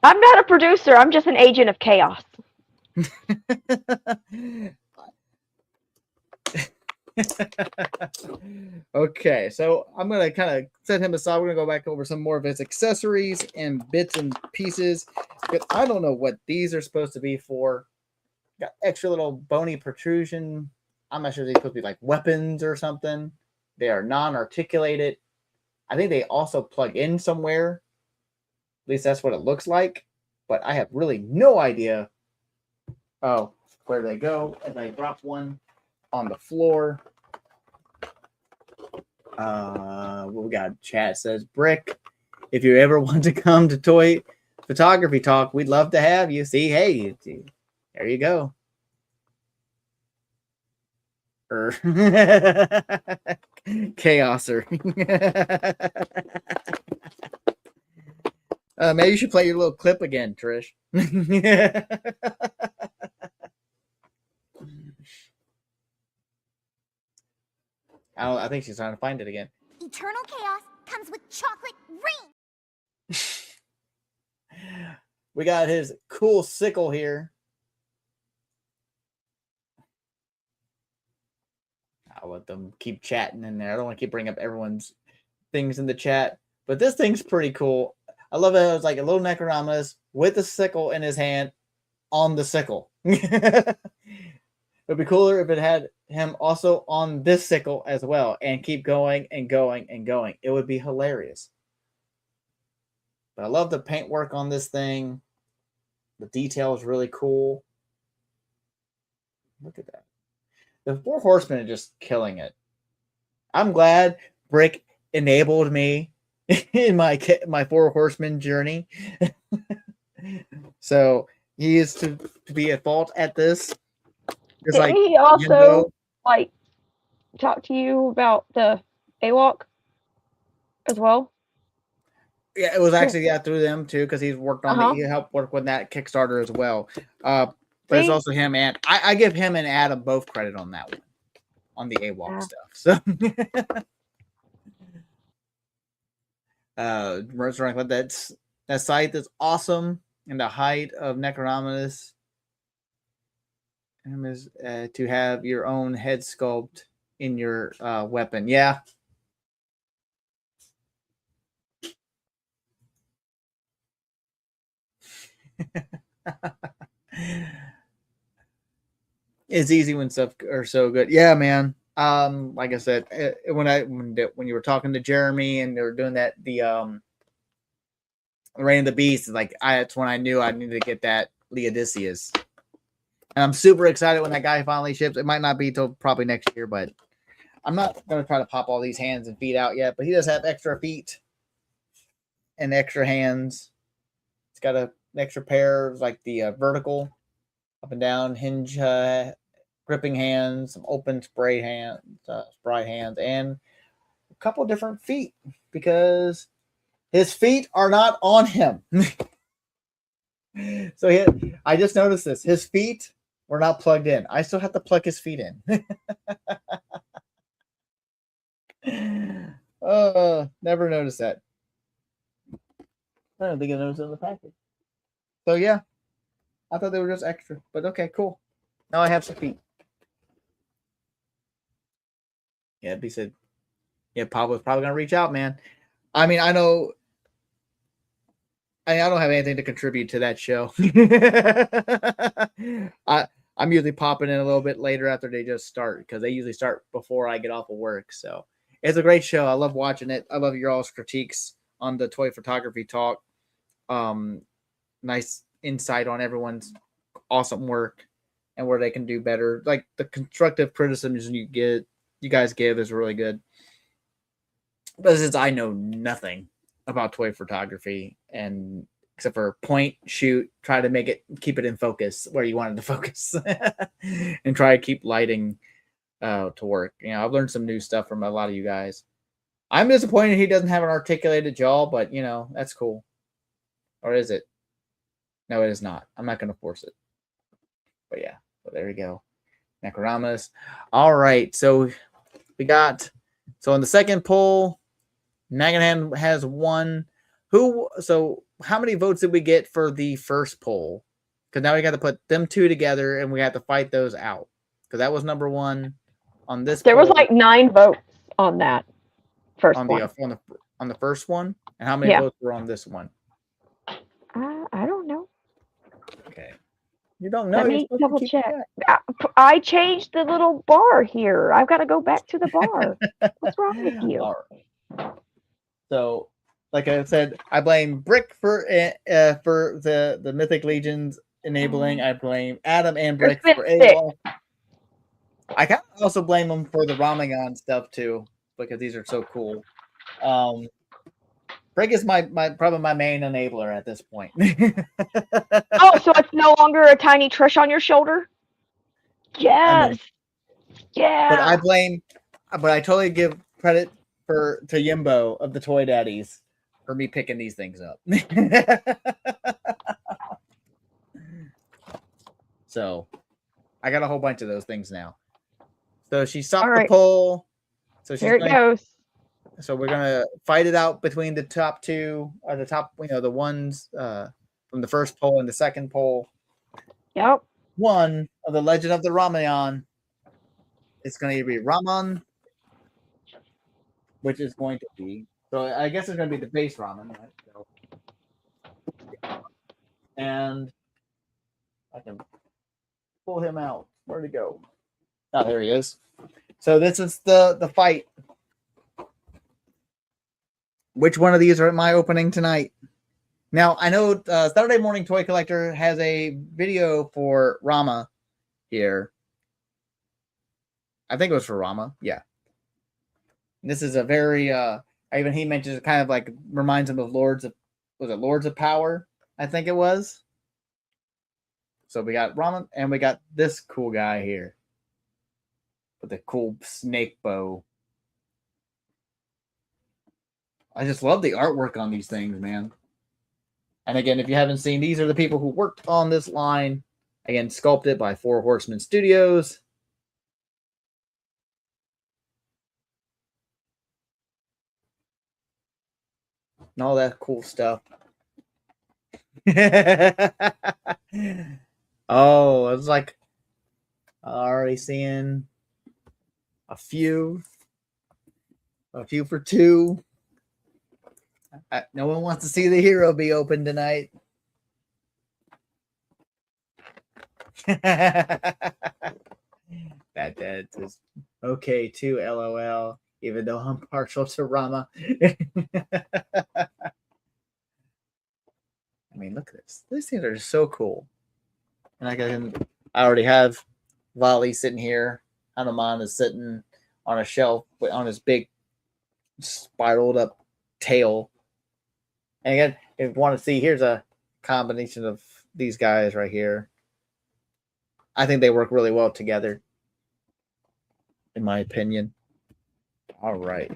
[SPEAKER 2] I'm not a producer. I'm just an agent of chaos.
[SPEAKER 1] Okay, so I'm going to kind of set him aside. We're going to go back over some more of his accessories and bits and pieces. But I don't know what these are supposed to be for. Got extra little bony protrusion. I'm not sure they're supposed to be like weapons or something. They are non-articulated. I think they also plug in somewhere. At least that's what it looks like. But I have really no idea where they go. As I drop one on the floor. What we got? Chat says, Brick, if you ever want to come to Toy Photography Talk, we'd love to have you. See, hey, there you go. Chaoser. Maybe you should play your little clip again, Trish. I think she's trying to find it again.
[SPEAKER 3] Eternal chaos comes with chocolate rain.
[SPEAKER 1] We got his cool sickle here. I'll let them keep chatting in there. I don't want to keep bringing up everyone's things in the chat. But this thing's pretty cool. I love it. It's like a little Necronominus with a sickle in his hand on the sickle. It would be cooler if it had him also on this sickle as well and keep going and going and going. It would be hilarious. But I love the paintwork on this thing. The detail is really cool. Look at that. The Four Horsemen are just killing it. I'm glad Brick enabled me in my Four Horsemen journey. So he is to be at fault at this.
[SPEAKER 2] Didn't he also talk to you about the AWOC as well?
[SPEAKER 1] Yeah, it was actually through them too because he's worked on he helped work with that Kickstarter as well. But it's also him and I give him and Adam both credit on that one, on the AWOC stuff. So that scythe is awesome, and the height of Necronominus is to have your own head sculpt in your weapon. Yeah. It's easy when stuff are so good. Yeah, man. Like I said, when you were talking to Jeremy and they were doing that the Reign of the Beast, like that's when I knew I needed to get that Leodicius. And I'm super excited when that guy finally ships. It might not be till probably next year, but I'm not gonna try to pop all these hands and feet out yet. But he does have extra feet and extra hands. It's got an extra pair of like the vertical up and down hinge gripping hands, some open spray hands, and a couple different feet because his feet are not on him. So I just noticed this. His feet were not plugged in. I still have to plug his feet in. Never noticed that. I don't think I noticed it in the package. So yeah, I thought they were just extra, but okay, cool. Now I have some feet. Yeah, he said, yeah, Pablo's probably gonna reach out, man. I mean, I know. I don't have anything to contribute to that show. I'm usually popping in a little bit later after they just start because they usually start before I get off of work. So it's a great show. I love watching it. I love your all's critiques on the toy photography talk. Nice insight on everyone's awesome work and where they can do better. Like the constructive criticisms you guys give is really good. But since I know nothing about toy photography and except for point, shoot, try to keep it in focus where you wanted to focus and try to keep lighting to work. You know, I've learned some new stuff from a lot of you guys. I'm disappointed he doesn't have an articulated jaw, but you know, that's cool. Or is it? No, it is not. I'm not going to force it. But yeah, so there we go. Necronominus. All right, so we got, so in the second poll, Naganhan has won. So how many votes did we get for the first poll? Because now we got to put them two together and we have to fight those out. Because that was number one on this.
[SPEAKER 2] There was like 9 votes on that first one.
[SPEAKER 1] On the first one, and how many votes were on this one?
[SPEAKER 2] I don't know.
[SPEAKER 1] Okay, you don't know.
[SPEAKER 2] Let me double check. I changed the little bar here. I've got to go back to the bar. What's wrong with you?
[SPEAKER 1] All right. So, like I said, I blame Brick for the Mythic Legions enabling. I blame Adam and Brick for AWOL. I kind of also blame them for the Ramagon stuff too, because these are so cool. Brick is probably my main enabler at this point.
[SPEAKER 2] Oh, so it's no longer a tiny Trish on your shoulder? Yes. Yeah.
[SPEAKER 1] But I totally give credit to Yimbo of the Toy Daddies for me picking these things up. So I got a whole bunch of those things now. So she stopped the poll. So
[SPEAKER 2] here it goes.
[SPEAKER 1] So we're gonna fight it out between the top two, or the top, the ones from the first poll and the second poll.
[SPEAKER 2] Yep.
[SPEAKER 1] One of the Legend of the Ramayan. It's going to be Raman, which is going to be, so I guess it's going to be the base Raman, right? So, and I can pull him out. Where'd he go? Oh, there he is. So this is the fight. Which one of these are my opening tonight? Now, I know Saturday Morning Toy Collector has a video for Rama here. I think it was for Rama. Yeah. This is a very, even he mentions it kind of like reminds him of Lords of Power? I think it was. So we got Rama and we got this cool guy here with the cool snake bow. I just love the artwork on these things, man. And again, if you haven't seen, these are the people who worked on this line. Again, sculpted by Fourhorsemen Studios. And all that cool stuff. Oh, it's like already seeing a few for two. No one wants to see the hero be open tonight. Bad Dad says Okay, too, LOL. Even though I'm partial to Rama. I mean, look at this. These things are just so cool. And I already have Volley sitting here. Hanuman is sitting on a shelf on his big spiraled up tail. And again, if you want to see, here's a combination of these guys right here. I think they work really well together, in my opinion. All right.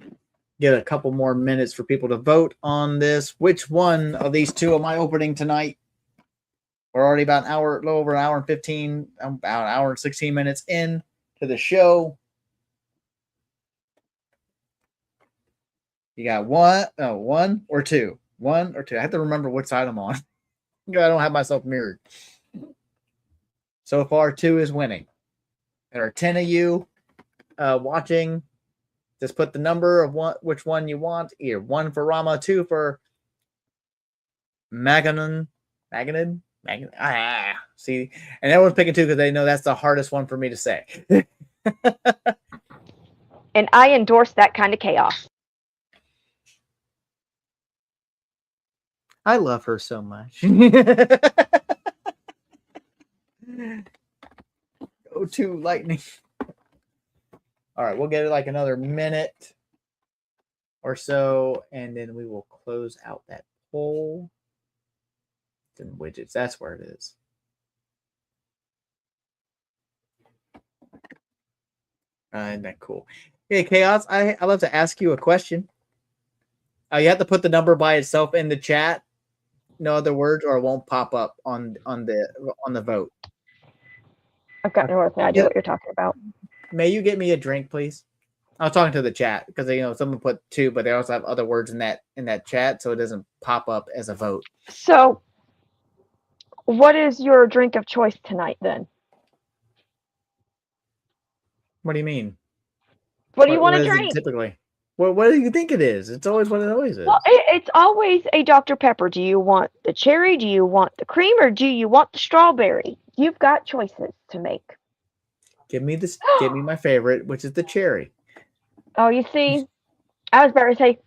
[SPEAKER 1] Get a couple more minutes for people to vote on this. Which one of these two am I opening tonight? We're already about an hour, a little over an hour and 15, about an hour and 16 minutes in to the show. You got one or two. One or two. I have to remember what side I'm on. I don't have myself mirrored. So far, 2 is winning. There are 10 of you watching. Just put the number of which one you want. Either 1 for Rama, 2 for Maganon. See, and everyone's picking 2 because they know that's the hardest one for me to say.
[SPEAKER 2] And I endorse that kind of chaos.
[SPEAKER 1] I love her so much. Go to lightning. All right, we'll get like another minute or so, and then we will close out that poll. And widgets, that's where it is. Isn't that cool? Hey, Chaos, I'd love to ask you a question. You have to put the number by itself in the chat, no other words, or it won't pop up on the vote.
[SPEAKER 2] I've got no idea what you're talking about.
[SPEAKER 1] May you get me a drink, please? I was talking to the chat because someone put 2, but they also have other words in that chat, so it doesn't pop up as a vote.
[SPEAKER 2] So, what is your drink of choice tonight, then?
[SPEAKER 1] What do you mean?
[SPEAKER 2] What do you want to drink?
[SPEAKER 1] Typically, what do you think it is? It's always what it always is.
[SPEAKER 2] Well, it's always a Dr. Pepper. Do you want the cherry? Do you want the cream? Or do you want the strawberry? You've got choices to make.
[SPEAKER 1] Give me my favorite, which is the cherry.
[SPEAKER 2] Oh, you see, I was about to say,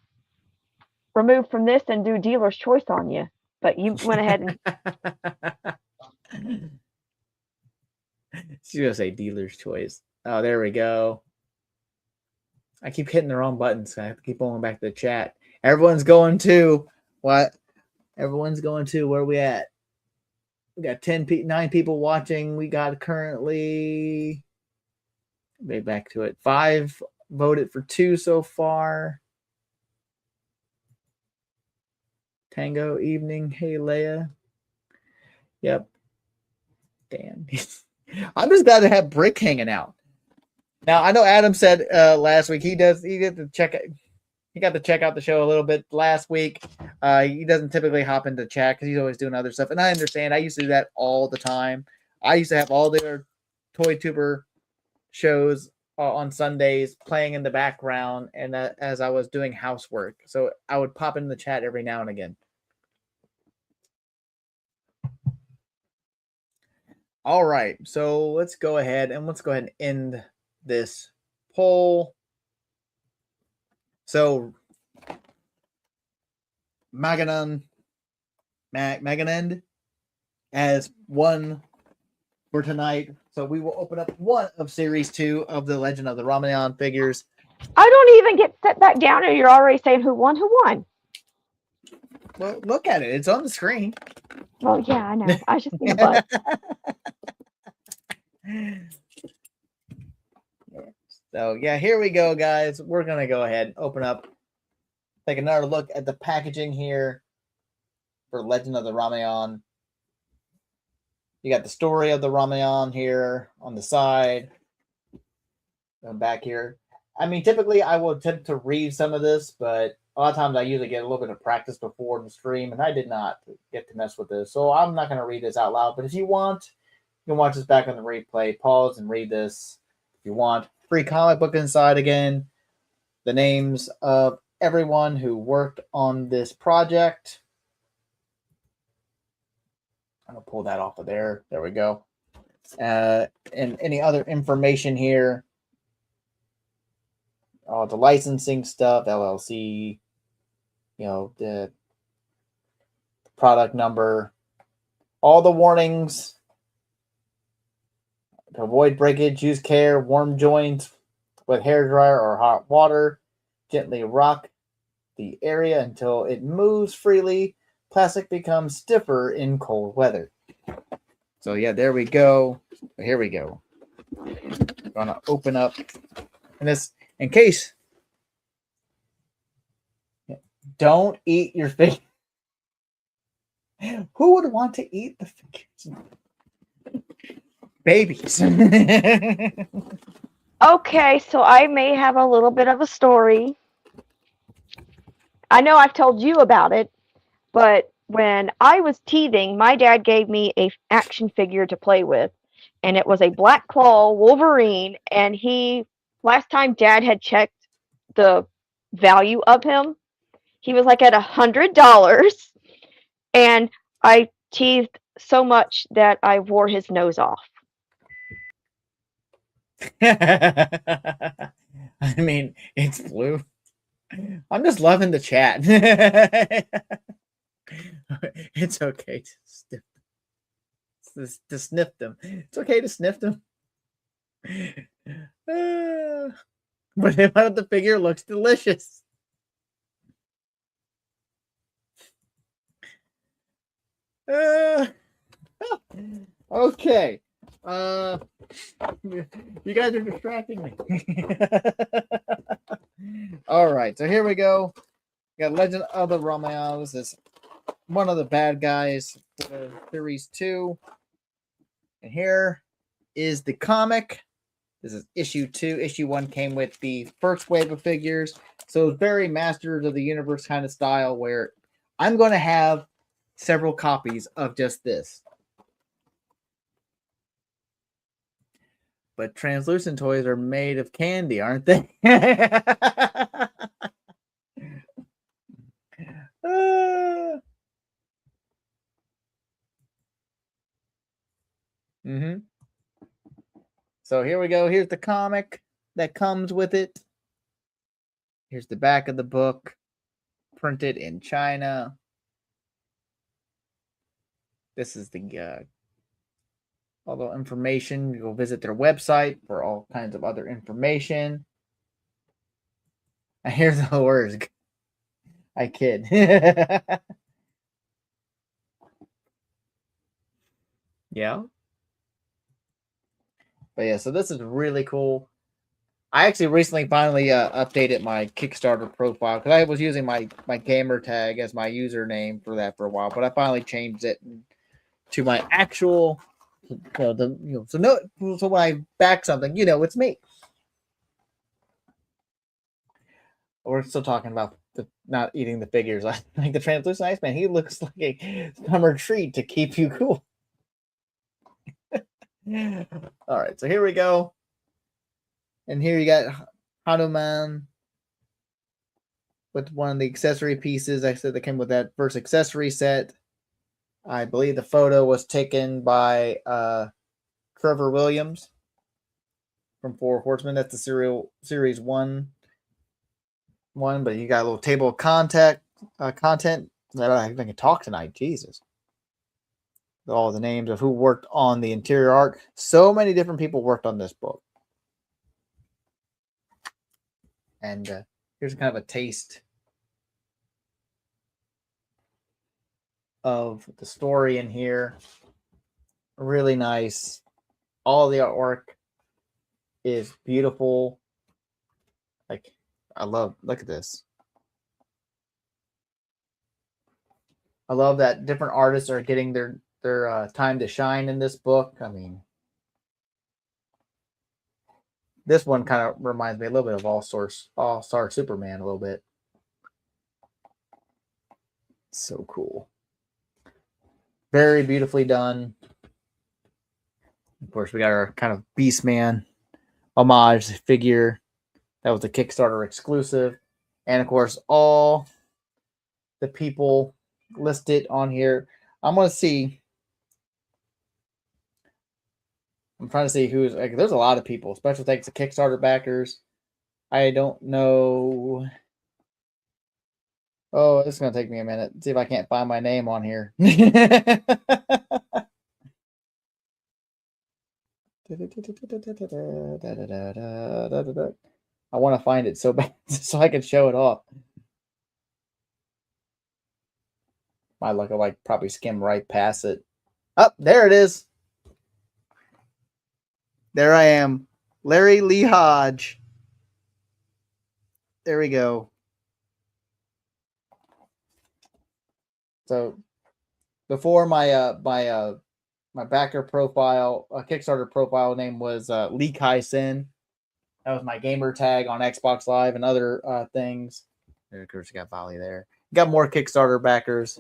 [SPEAKER 2] remove from this and do dealer's choice on you. But you went ahead
[SPEAKER 1] and... She's going to say dealer's choice. Oh, there we go. I keep hitting the wrong buttons. So I have to keep going back to the chat. Everyone's going to what? Everyone's going to where are we at? We got 9 people watching. We got currently, maybe back to it, 5 voted for 2 so far. Tango evening. Hey, Leia. Yep. Damn. I'm just glad to have Brick hanging out. Now I know Adam said last week he got to check out the show a little bit last week. He doesn't typically hop into chat because he's always doing other stuff, and I understand. I used to do that all the time. I used to have all their Toy Tuber shows on Sundays playing in the background, and as I was doing housework, so I would pop in the chat every now and again. All right, so let's go ahead and end this poll. So Maganon as 1 for tonight. So we will open up 1 of Series 2 of the Legend of the Ramayan figures.
[SPEAKER 2] I don't even get set back down, and you're already saying who won.
[SPEAKER 1] Well, look at it. It's on the screen.
[SPEAKER 2] Well, yeah, I know. I just need a butt.
[SPEAKER 1] So, yeah, here we go, guys. We're going to go ahead and open up, take another look at the packaging here for Legend of the Ramayan. You got the story of the Ramayan here on the side. And back here. I mean, typically I will attempt to read some of this, but a lot of times I usually get a little bit of practice before the stream, and I did not get to mess with this. So I'm not going to read this out loud, but if you want, you can watch this back on the replay, pause and read this if you want. Free comic book inside again. The names of everyone who worked on this project. I'm going to pull that off of there. There we go. And any other information here all the licensing stuff, LLC, the product number, all the warnings to avoid breakage, use care, warm joints with hair dryer or hot water, gently rock the area until it moves freely. Plastic becomes stiffer in cold weather. So yeah, there we go. Here we go. I'm gonna open up and this in case. Don't eat your figure. Who would want to eat the figures? Babies.
[SPEAKER 2] Okay, so I may have a little bit of a story. I know I've told you about it, but when I was teething, my dad gave me a action figure to play with, and it was a Black Claw Wolverine. And last time Dad had checked the value of him, he was like at $100, and I teased so much that I wore his nose off.
[SPEAKER 1] I mean, it's blue. I'm just loving the chat. It's okay to sniff them. It's okay to sniff them. But the figure looks delicious. Okay. You guys are distracting me. All right, so here we go. We got Legend of the Romeos. This is one of the bad guys for Series 2. And here is the comic. This is issue 2. Issue 1 came with the first wave of figures. So it's very Masters of the Universe kind of style where I'm going to have several copies of just this. But translucent toys are made of candy, aren't they? So here we go. Here's the comic that comes with it. Here's the back of the book, printed in China. This is the all the information. You go visit their website for all kinds of other information. And here's the words. I kid. Yeah. But yeah, so this is really cool. I actually recently finally updated my Kickstarter profile because I was using my gamer tag as my username for that for a while, but I finally changed it to my actual. So when I back something, it's me. We're still talking about not eating the figures. Like the translucent Iceman, he looks like a summer treat to keep you cool. All right, so here we go. And here you got Hanuman with one of the accessory pieces. I said that came with that first accessory set. I believe the photo was taken by Trevor Williams from Fourhorsemen. That's the series one, but you got a little table of content. I can talk tonight. Jesus. All the names of who worked on the interior art. So many different people worked on this book. And here's kind of a taste of the story in here. Really nice. All the artwork is beautiful. Like, look at this. I love that different artists are getting their time to shine in this book. I mean, this one kind of reminds me a little bit of All-Star Superman a little bit. So cool. Very beautifully done. Of course, we got our kind of Beastman homage figure. That was a Kickstarter exclusive. And of course, all the people listed on here. I'm trying to see who's like. There's a lot of people. Special thanks to Kickstarter backers. I don't know. Oh, it's gonna take me a minute. See if I can't find my name on here. I want to find it so bad so I can show it off. My luck, I like probably skim right past it. Oh, there it is. There I am. Larry Lee Hodge. There we go. So before my backer profile, Kickstarter profile name was Lee Kai Sin. That was my gamer tag on Xbox Live and other things. Of course, you got Volley there. Got more Kickstarter backers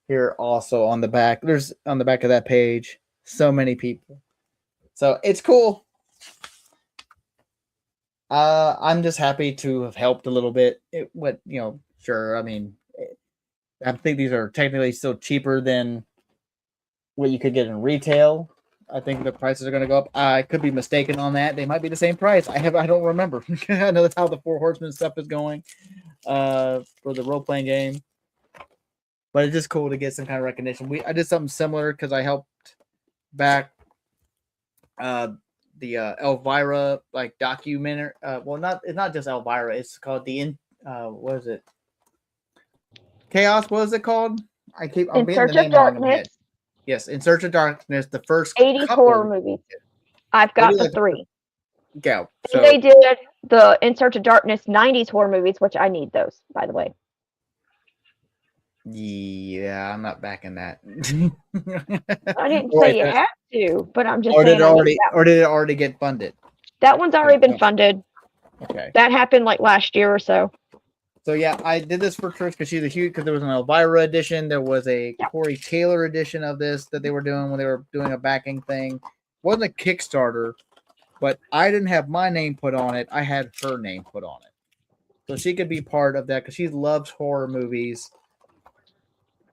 [SPEAKER 1] here also on the back. There's on the back of that page so many people. So it's cool. I'm just happy to have helped a little bit. Sure. I mean, I think these are technically still cheaper than what you could get in retail. I think the prices are going to go up. I could be mistaken on that. They might be the same price. I don't remember. I know that's how the Fourhorsemen stuff is going for the role playing game. But it's just cool to get some kind of recognition. I did something similar because I helped back the Elvira documentary. It's not just Elvira. It's called what is it? Chaos. What is it called? I'm
[SPEAKER 2] In
[SPEAKER 1] getting
[SPEAKER 2] Search
[SPEAKER 1] the
[SPEAKER 2] of
[SPEAKER 1] name wrong in my head.
[SPEAKER 2] Darkness,
[SPEAKER 1] Yes, In Search of Darkness, the first
[SPEAKER 2] 80s
[SPEAKER 1] couple
[SPEAKER 2] horror movies. I've got the 3.
[SPEAKER 1] Go.
[SPEAKER 2] So they did the In Search of Darkness 90s horror movies, which I need those, by the way.
[SPEAKER 1] Yeah, I'm not backing that.
[SPEAKER 2] I didn't say you have to, but I'm just saying.
[SPEAKER 1] Did it already get funded?
[SPEAKER 2] That one's already been funded.
[SPEAKER 1] Okay.
[SPEAKER 2] That happened last year or so.
[SPEAKER 1] So yeah, I did this for Trish because she's a huge. Because there was an Elvira edition, there was a Corey Taylor edition of this that they were doing when they were doing a backing thing. It wasn't a Kickstarter, but I didn't have my name put on it. I had her name put on it, so she could be part of that because she loves horror movies.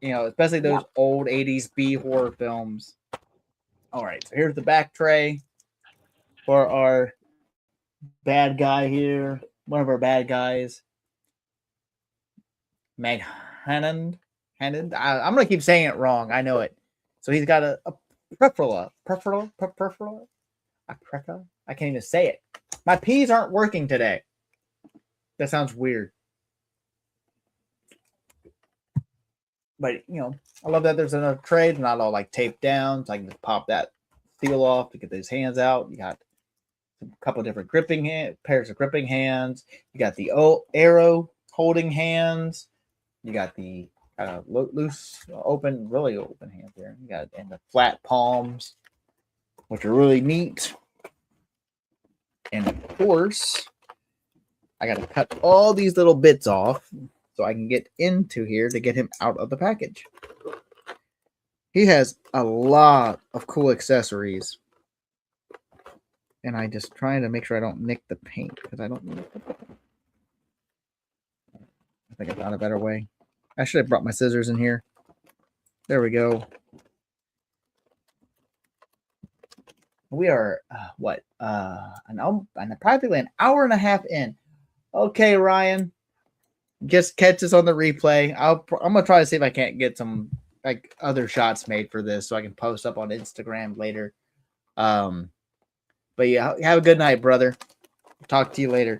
[SPEAKER 1] Especially those old '80s B horror films. All right, so here's the back tray for our bad guy here. One of our bad guys. Meg Hannon. I'm gonna keep saying it wrong. I know it. So he's got a preferla. I can't even say it. My P's aren't working today. That sounds weird. But I love that there's another tray. It's not all taped down, so I can just pop that seal off to get those hands out. You got a couple of different pairs of gripping hands. You got the arrow holding hands. You got the loose, really open hands there. You got and the flat palms, which are really neat. And of course, I got to cut all these little bits off so I can get into here to get him out of the package. He has a lot of cool accessories. And I just trying to make sure I don't nick the paint because I don't nick the paint. I think I found a better way. I should have brought my scissors in here. There we go. We are practically an hour and a half in. Okay, Ryan, just catch us on the replay. I'm gonna try to see if I can't get some other shots made for this so I can post up on Instagram later. But yeah, have a good night, brother. Talk to you later.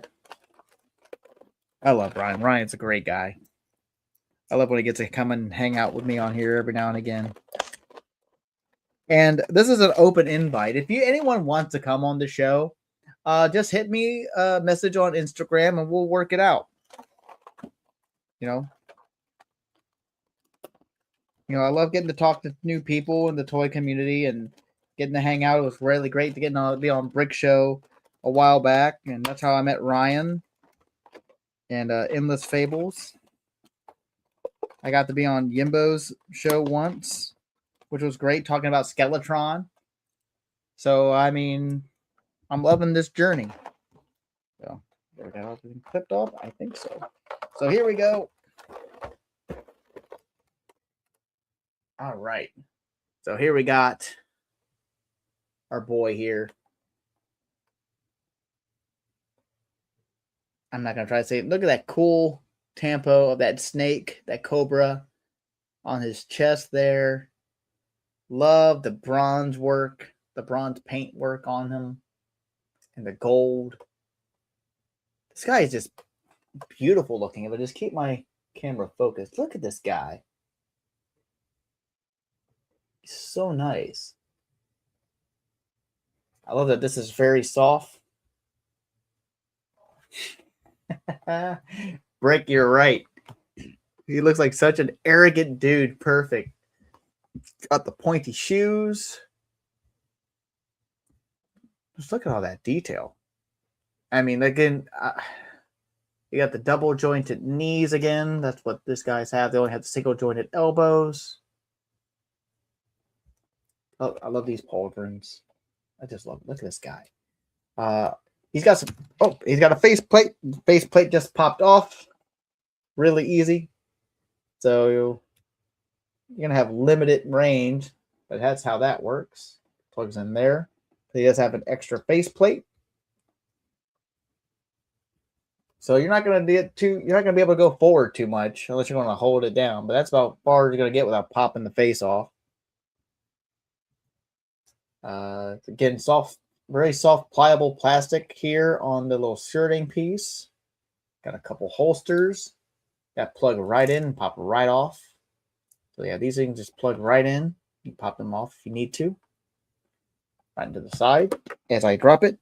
[SPEAKER 1] I love Ryan. Ryan's a great guy. I love when he gets to come and hang out with me on here every now and again. And this is an open invite. If anyone wants to come on the show, just hit me a message on Instagram and we'll work it out. I love getting to talk to new people in the toy community and getting to hang out. It was really great to be on Brick Show a while back, and that's how I met Ryan and Endless Fables. I got to be on Yimbo's show once, which was great, talking about Skeletron. So, I mean, I'm loving this journey. So, there we go. Everything clipped off? I think so. So, here we go. All right. So, here we got our boy here. I'm not going to try to say it. Look at that cool tampo of that snake, that cobra on his chest there. Love the bronze work, the bronze paint work on him, and the gold. This guy is just beautiful looking. If I just keep my camera focused, look at this guy. He's so nice. I love that this is very soft. Brick, you're right. He looks like such an arrogant dude. Perfect. Got the pointy shoes. Just look at all that detail. I mean, again, you got the double jointed knees again. That's what these guys have. They only have the single jointed elbows. Oh, I love these pauldrons. I just love it. Look at this guy. He's got some. Oh, he's got a faceplate. Faceplate just popped off. Really easy. So you're gonna have limited range, but that's how that works. Plugs in there. He does have an extra faceplate. So you're not gonna get too. You're not gonna be able to go forward too much unless you're gonna hold it down. But that's about far as you're gonna get without popping the face off. Again, soft, very soft, pliable plastic here on the little shirting piece. Got a couple holsters that plug right in and pop right off. So yeah, these things just plug right in. You pop them off if you need to. Right into the side as I drop it.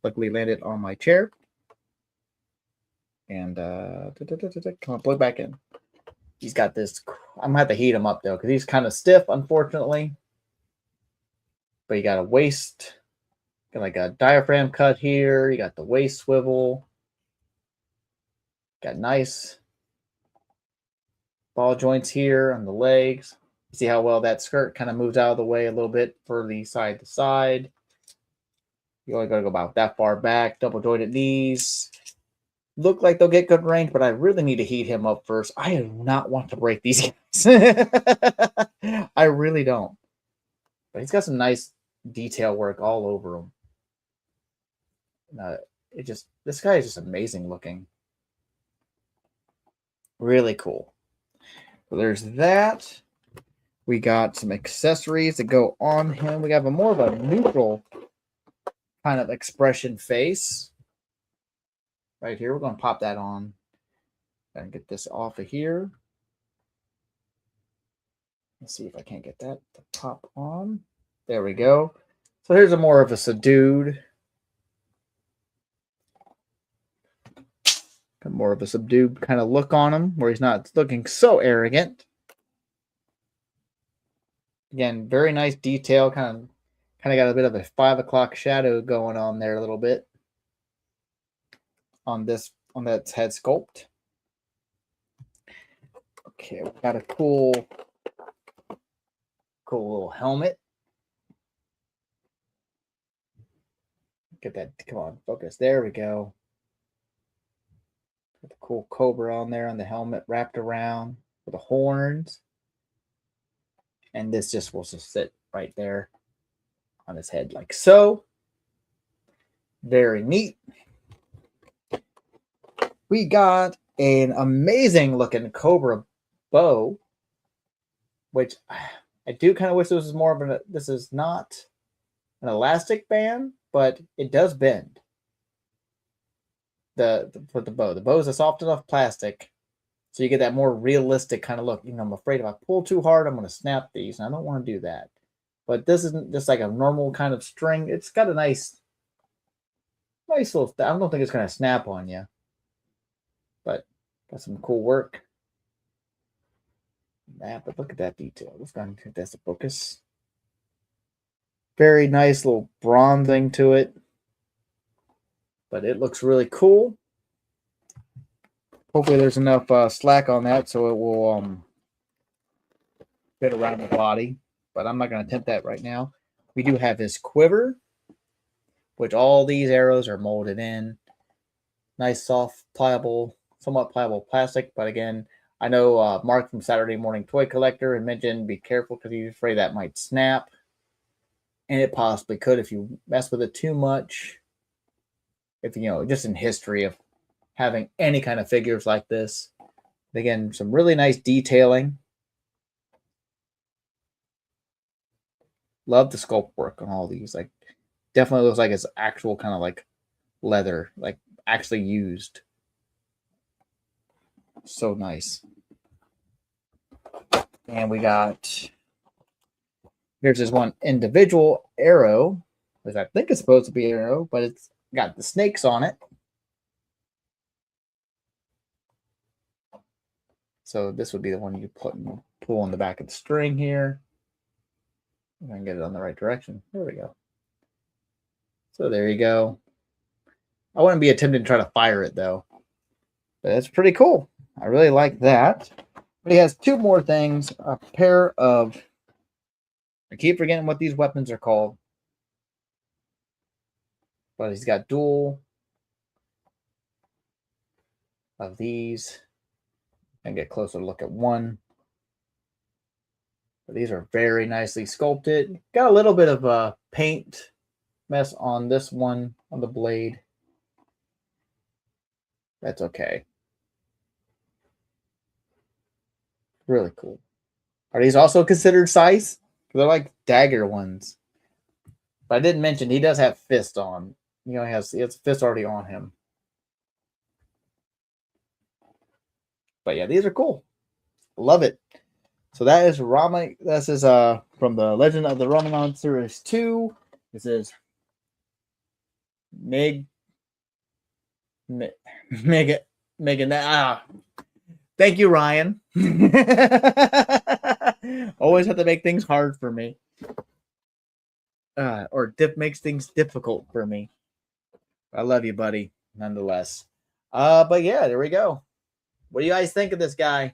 [SPEAKER 1] Luckily landed on my chair. And come on, plug back in. He's got this. I'm gonna have to heat him up though, because he's kind of stiff, unfortunately. But you got a waist, got like a diaphragm cut here. You got the waist swivel. Got nice ball joints here on the legs. See how well that skirt kind of moves out of the way a little bit for the side to side. You only got to go about that far back. Double jointed knees. Look like they'll get good range, but I really need to heat him up first. I do not want to break these guys. I really don't. But he's got some nice detail work all over him. This guy is just amazing looking. Really cool. So there's that. We got some accessories that go on him. We have a more of a neutral kind of expression face. Right here. We're going to pop that on. And get this off of here. Let's see if I can't get that to pop on. There we go. So here's a more of a subdued. More of a subdued kind of look on him, where he's not looking so arrogant. Again, very nice detail. Kind of got a bit of a 5 o'clock shadow going on there a little bit on that head sculpt. Okay, we got a cool little helmet. Get that. Come on, focus. There we go. Got the cool cobra on there on the helmet wrapped around with the horns. And this just will just sit right there on his head like so. Very neat. We got an amazing looking cobra bow, which I do kind of wish this was more of this is not an elastic band, but it does bend. For the bow. The bow is a soft enough plastic, so you get that more realistic kind of look. You know, I'm afraid if I pull too hard, I'm going to snap these, and I don't want to do that. But this isn't just like a normal kind of string. It's got a nice little. I don't think it's going to snap on you, but got some cool work. But look at that detail. Let's go and get this to focus. Very nice little bronzing to it. But it looks really cool. Hopefully there's enough slack on that so it will fit around the body. But I'm not going to attempt that right now. We do have this quiver, which all these arrows are molded in. Nice, soft, pliable, somewhat pliable plastic. But again, I know Mark from Saturday Morning Toy Collector had mentioned be careful because he's afraid that might snap. And it possibly could if you mess with it too much. if just in history of having any kind of figures like this. Again, some really nice detailing. Love the sculpt work on all these. Like, definitely looks like it's actual kind of like leather, like actually used. So nice. And we got, here's this one individual arrow, which I think is supposed to be an arrow, but it's got the snakes on it. So this would be the one you pull on the back of the string here. I can get it on the right direction. There we go. So there you go. I wouldn't be attempting to try to fire it though. But it's pretty cool. I really like that. But he has two more things. A pair of, I keep forgetting what these weapons are called. But he's got dual of these. And get a closer look at one. But these are very nicely sculpted. Got a little bit of a paint mess on this one, on the blade. That's okay. Really cool. Are these also considered size? They're like dagger ones. But I didn't mention he does have fist on. He has fist already on him. But yeah, these are cool. Love it. So that is Rama. This is from the Legend of the Ramanon Series 2. This is Mega. Thank you, Ryan. Always have to make things hard for me. Makes things difficult for me. I love you, buddy, nonetheless. But yeah, there we go. What do you guys think of this guy?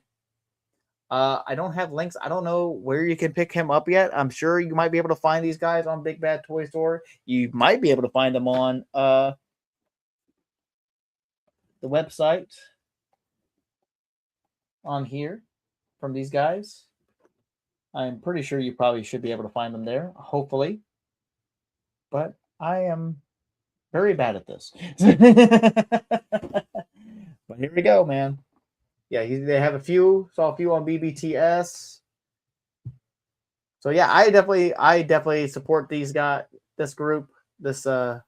[SPEAKER 1] I don't have links. I don't know where you can pick him up yet. I'm sure you might be able to find these guys on Big Bad Toy Store. You might be able to find them on the website on here from these guys. I'm pretty sure you probably should be able to find them there, hopefully. But I am very bad at this. But here we go, man. Yeah, they have a few. Saw a few on BBTS. So yeah, I definitely support these guys, this group, the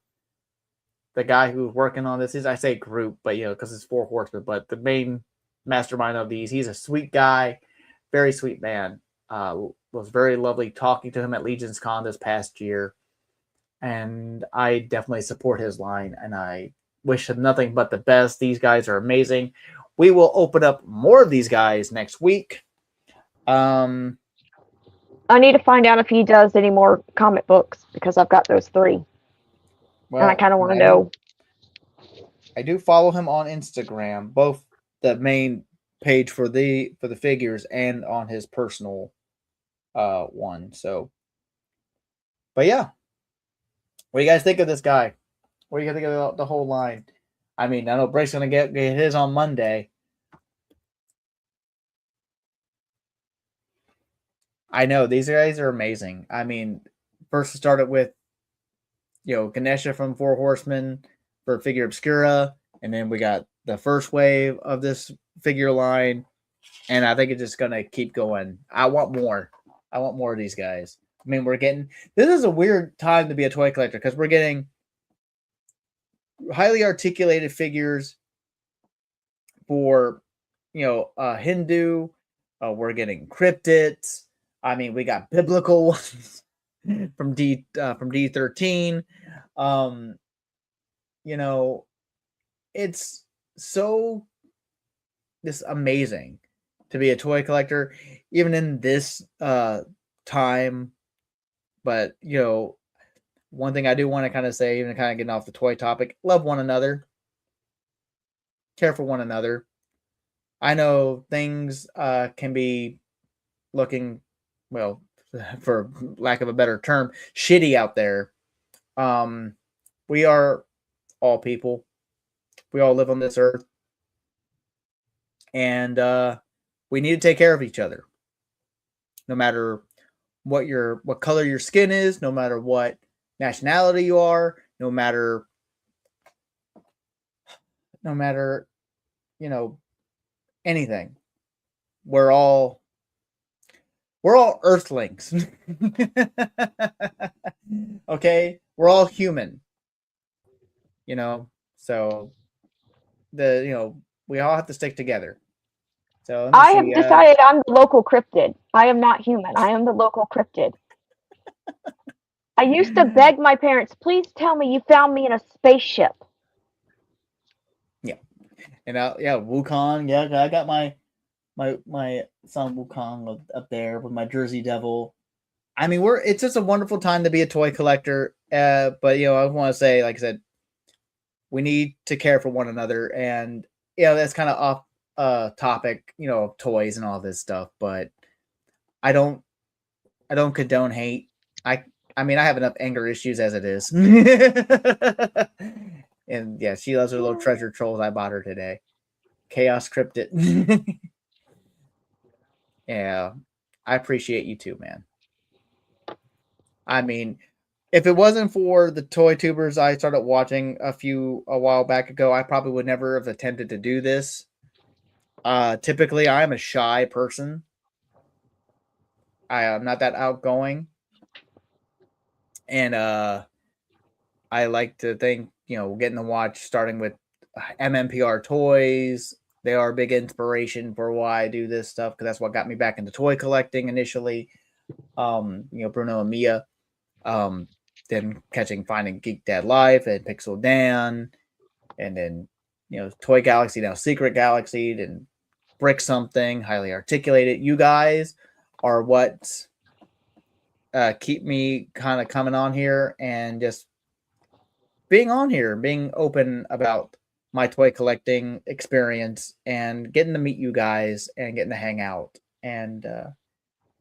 [SPEAKER 1] guy who's working on this. I say group, but because it's Four Horsemen, but the main mastermind of these. He's a sweet guy, very sweet man. Was very lovely talking to him at Legions Con this past year, and I definitely support his line, and I wish him nothing but the best. These guys are amazing. We will open up more of these guys next week.
[SPEAKER 2] I need to find out if he does any more comic books because I've got those 3.
[SPEAKER 1] Well,
[SPEAKER 2] and I kind of want to know.
[SPEAKER 1] I do follow him on Instagram, both the main page for the figures and on his personal one. So, but yeah, what do you guys think of this guy? What do you think of the whole line? I mean, I know Brake's gonna get his on Monday. I know these guys are amazing. I mean, first it started with Ganesha from Four Horsemen for Figure Obscura, and then we got the first wave of this figure line, and I think it's just gonna keep going. I want more. I want more of these guys. I mean, this is a weird time to be a toy collector because we're getting highly articulated figures for Hindu. We're getting cryptids. I mean, we got biblical ones from D13. It's so amazing to be a toy collector, even in this time. But one thing I do want to kind of say, even kind of getting off the toy topic, love one another, care for one another. I know things can be looking, well, for lack of a better term, shitty out there. We are all people. We all live on this earth. And we need to take care of each other. No matter what color your skin is, no matter what nationality you are, no matter no matter, anything. We're all earthlings. Okay? We're all human. So we all have to stick together. So let me
[SPEAKER 2] I
[SPEAKER 1] see.
[SPEAKER 2] have decided I'm the local cryptid. I am not human. I am the local cryptid. I used to beg my parents, please tell me you found me in a spaceship.
[SPEAKER 1] Yeah. And Wukong. Yeah, I got my son Wukong up there with my Jersey Devil. I mean, it's just a wonderful time to be a toy collector. But I want to say, like I said, we need to care for one another, and that's kind of off topic, toys and all this stuff. But I don't condone hate. I mean, I have enough anger issues as it is. And yeah, she loves her little treasure trolls I bought her today. Chaos Cryptid. Yeah, I appreciate you too, man. I mean, if it wasn't for the toy tubers I started watching a while back ago, I probably would never have attempted to do this. Typically, I'm a shy person. I am not that outgoing, and I like to think, getting to watch, starting with MMPR toys. They are a big inspiration for why I do this stuff, because that's what got me back into toy collecting initially. Bruno and Mia. Then Finding Geek Dad Life and Pixel Dan, and then Toy Galaxy, now Secret Galaxy, and Brick Something, Highly Articulated. You guys are what keep me kind of coming on here and just being on here, being open about my toy collecting experience and getting to meet you guys and getting to hang out. And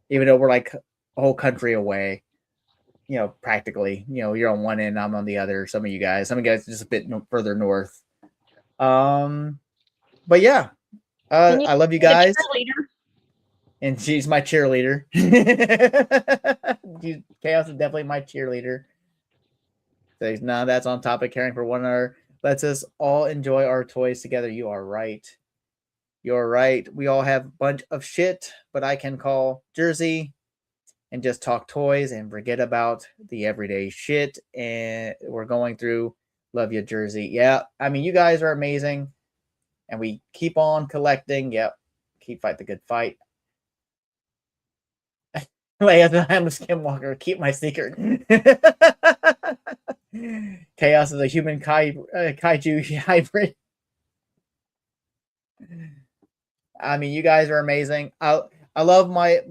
[SPEAKER 1] even though we're like a whole country away, practically, you're on one end, I'm on the other. Some of you guys just a bit further north. But yeah, I love you guys. And she's my cheerleader. Chaos is definitely my cheerleader. So none of that's on topic. Caring for one another lets us all enjoy our toys together. You are right. You're right. We all have a bunch of shit, but I can call Jersey and just talk toys and forget about the everyday shit and we're going through. Love you, Jersey. Yeah, I mean, you guys are amazing, and we keep on collecting. Yep, keep fight the good fight. Leia, I'm a skinwalker. Keep my secret. Chaos is a human kaiju hybrid. I mean, you guys are amazing. I love my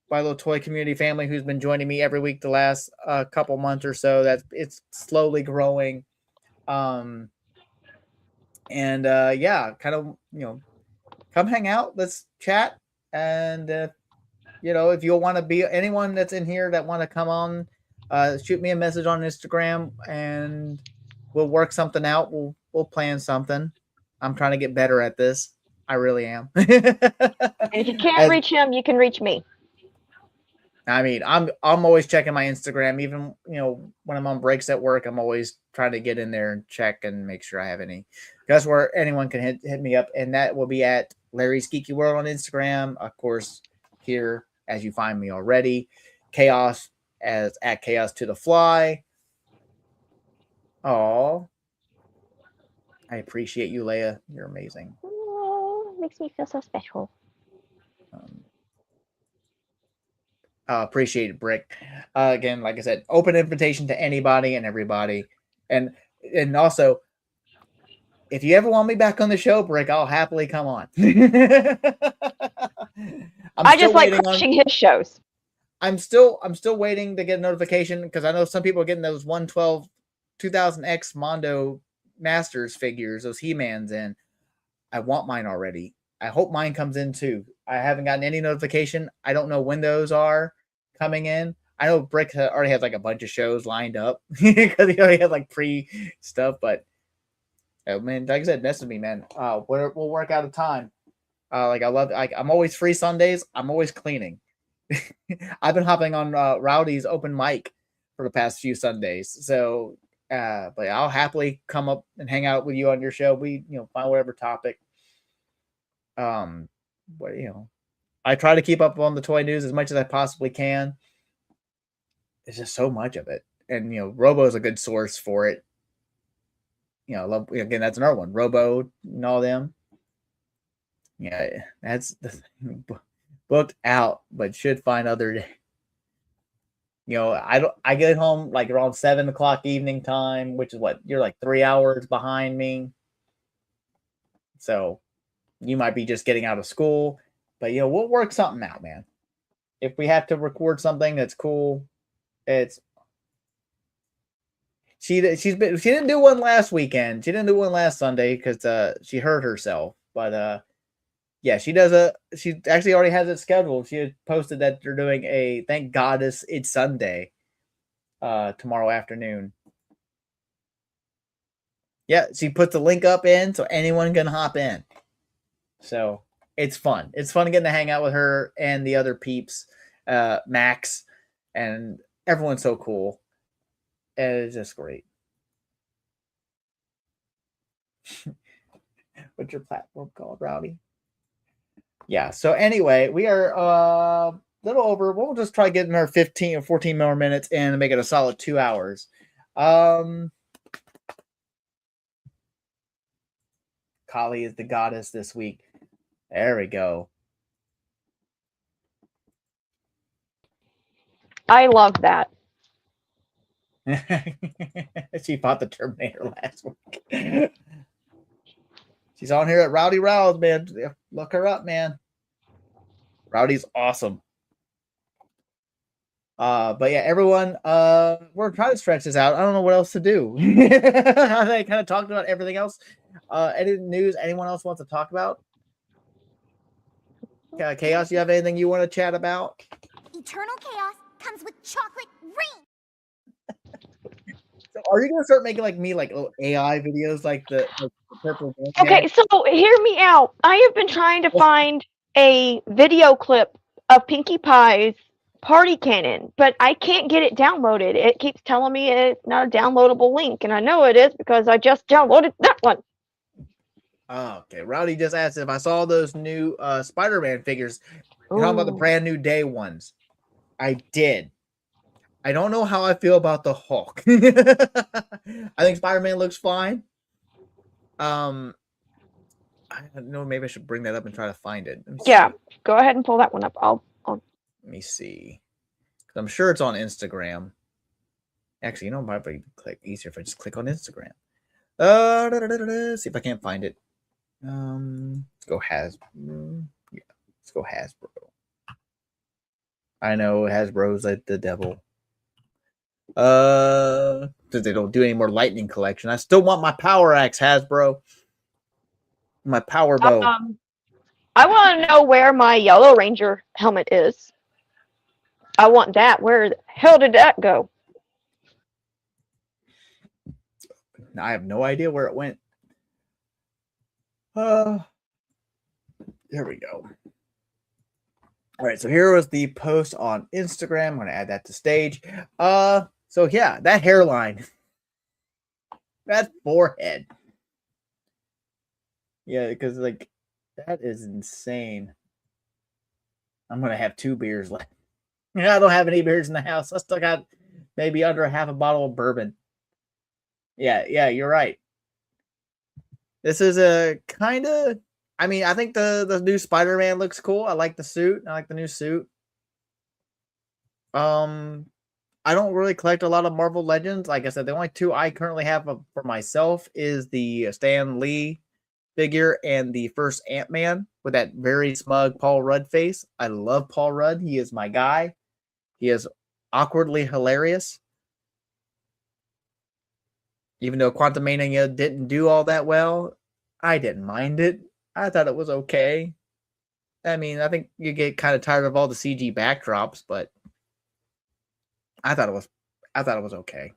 [SPEAKER 1] little toy community family who's been joining me every week the last couple months or so. It's slowly growing. And yeah, kind of, come hang out, let's chat. And if you'll want to be anyone that's in here that want to come on, shoot me a message on Instagram and we'll work something out. We'll plan something. I'm trying to get better at this. I really am.
[SPEAKER 2] And if you can't reach him, you can reach me.
[SPEAKER 1] I mean, I'm always checking my Instagram. Even when I'm on breaks at work, I'm always trying to get in there and check and make sure I have any. That's where anyone can hit me up, and that will be at Larry's Geeky World on Instagram. Of course, here as you find me already, Chaos as at Chaos to the Fly. Oh, I appreciate you, Leia. You're amazing.
[SPEAKER 2] Oh, makes me feel so special.
[SPEAKER 1] Appreciate it, Brick. Again, like I said, open invitation to anybody and everybody. And also, if you ever want me back on the show, Brick, I'll happily come on.
[SPEAKER 2] I just like crushing his shows.
[SPEAKER 1] I'm still waiting to get a notification because I know some people are getting those 112 2000X Mondo Masters figures, those He-Mans in. I want mine already. I hope mine comes in too. I haven't gotten any notification. I don't know when those are coming in. I know Brick already has like a bunch of shows lined up because he already has like pre stuff. But man, like I said, message me, man. We'll work out a time. I'm always free Sundays. I'm always cleaning. I've been hopping on Rowdy's open mic for the past few Sundays. So But I'll happily come up and hang out with you on your show. We, find whatever topic. But I try to keep up on the toy news as much as I possibly can. There's just so much of it, and Robo is a good source for it. Again, that's another one. Robo and all them. Yeah, that's booked out, but should find other day. I get home like around 7:00 evening time, which is what you're like 3 hours behind me. So you might be just getting out of school, but we'll work something out, man. If we have to record something that's cool, she didn't do one last weekend. She didn't do one last Sunday because she hurt herself. But yeah, she actually already has it scheduled. She had posted that they're doing a thank goddess it's Sunday tomorrow afternoon. Yeah, she put the link up in so anyone can hop in. So it's fun. It's fun getting to hang out with her and the other peeps, Max, and everyone's so cool. And it's just great. What's your platform called, Rowdy? Yeah. So anyway, we are a little over. We'll just try getting our 15 or 14 more minutes in and make it a solid 2 hours. Kali is the goddess this week. There we go.
[SPEAKER 2] I love that.
[SPEAKER 1] She fought the Terminator last week. She's on here at Rowdy Rouse, man. Look her up, man. Rowdy's awesome. But yeah, everyone, we're trying to stretch this out. I don't know what else to do. I kind of talked about everything else. Any news anyone else wants to talk about? Chaos, you have anything you want to chat about?
[SPEAKER 3] Eternal chaos comes with chocolate rain.
[SPEAKER 1] So are you gonna start making like me, like little AI videos, like the purple?
[SPEAKER 2] Okay, so hear me out. I have been trying to find a video clip of Pinkie Pie's party cannon, but I can't get it downloaded. It keeps telling me it's not a downloadable link, and I know it is because I just downloaded that one.
[SPEAKER 1] Oh, okay. Rowdy just asked if I saw those new Spider-Man figures. You're talking about the brand new day ones. I did. I don't know how I feel about the Hulk. I think Spider-Man looks fine. I don't know. Maybe I should bring that up and try to find it.
[SPEAKER 2] Yeah, go ahead and pull that one up.
[SPEAKER 1] Let me see. I'm sure it's on Instagram. Actually, might be easier if I just click on Instagram. See if I can't find it. Let's go Hasbro. Yeah, let's go Hasbro. I know Hasbro's like the devil. Because they don't do any more Lightning collection. I still want my Power Axe, Hasbro. My Power Bow.
[SPEAKER 2] I want to know where my Yellow Ranger helmet is. I want that. Where the hell did that go?
[SPEAKER 1] I have no idea where it went. There we go. All right, so here was the post on Instagram. I'm going to add that to stage. So yeah, that hairline. That forehead. Yeah, because like that is insane. I'm going to have 2 beers left. I don't have any beers in the house. I still got maybe under half a bottle of bourbon. Yeah, you're right. This is a kind of, I mean, I think the new Spider-Man looks cool. I like the suit. I like the new suit. I don't really collect a lot of Marvel Legends. Like I said, the only 2 I currently have for myself is the Stan Lee figure and the first Ant-Man with that very smug Paul Rudd face. I love Paul Rudd. He is my guy. He is awkwardly hilarious. Even though Quantumania didn't do all that well, I didn't mind it. I thought it was okay. I mean, I think you get kind of tired of all the CG backdrops, but I thought it was okay.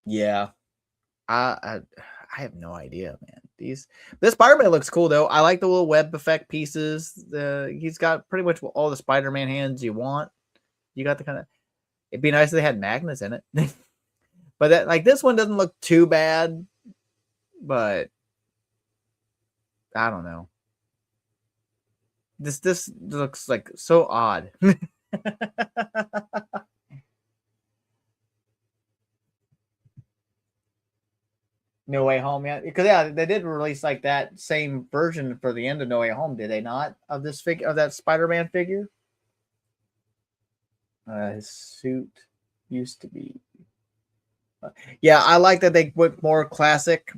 [SPEAKER 1] Yeah. I have no idea, man. this Spider-Man looks cool though. I like the little web effect pieces. He's got pretty much all the Spider-Man hands you want. You got the kind of. It'd be nice if they had magnets in it, but that like this one doesn't look too bad. But I don't know. This looks like so odd. No Way Home, yeah, because they did release like that same version for the end of No Way Home, did they not? Of this figure, of that Spider-Man figure. His suit used to be. Yeah, I like that they went more classic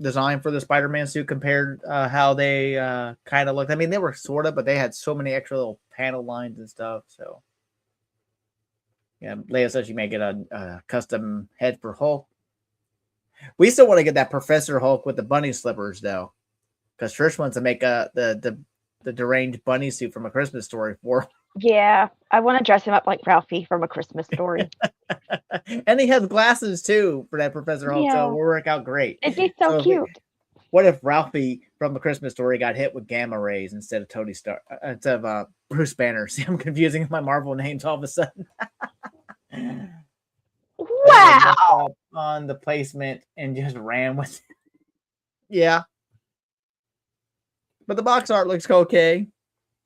[SPEAKER 1] design for the Spider-Man suit compared how they kind of looked. I mean, they were sort of, but they had so many extra little panel lines and stuff. So yeah, Leia says she may get a custom head for Hulk. We still want to get that Professor Hulk with the bunny slippers though, because Trish wants to make the deranged bunny suit from A Christmas Story for.
[SPEAKER 2] Yeah, I want to dress him up like Ralphie from A Christmas Story.
[SPEAKER 1] And he has glasses too for that Professor Hulk, so it will work out great.
[SPEAKER 2] It'd be so cute.
[SPEAKER 1] What if Ralphie from A Christmas Story got hit with gamma rays instead of Tony Stark, instead of Bruce Banner? See, I'm confusing my Marvel names all of a sudden.
[SPEAKER 2] Wow!
[SPEAKER 1] On the placement and just ran with it. Yeah. But the box art looks okay.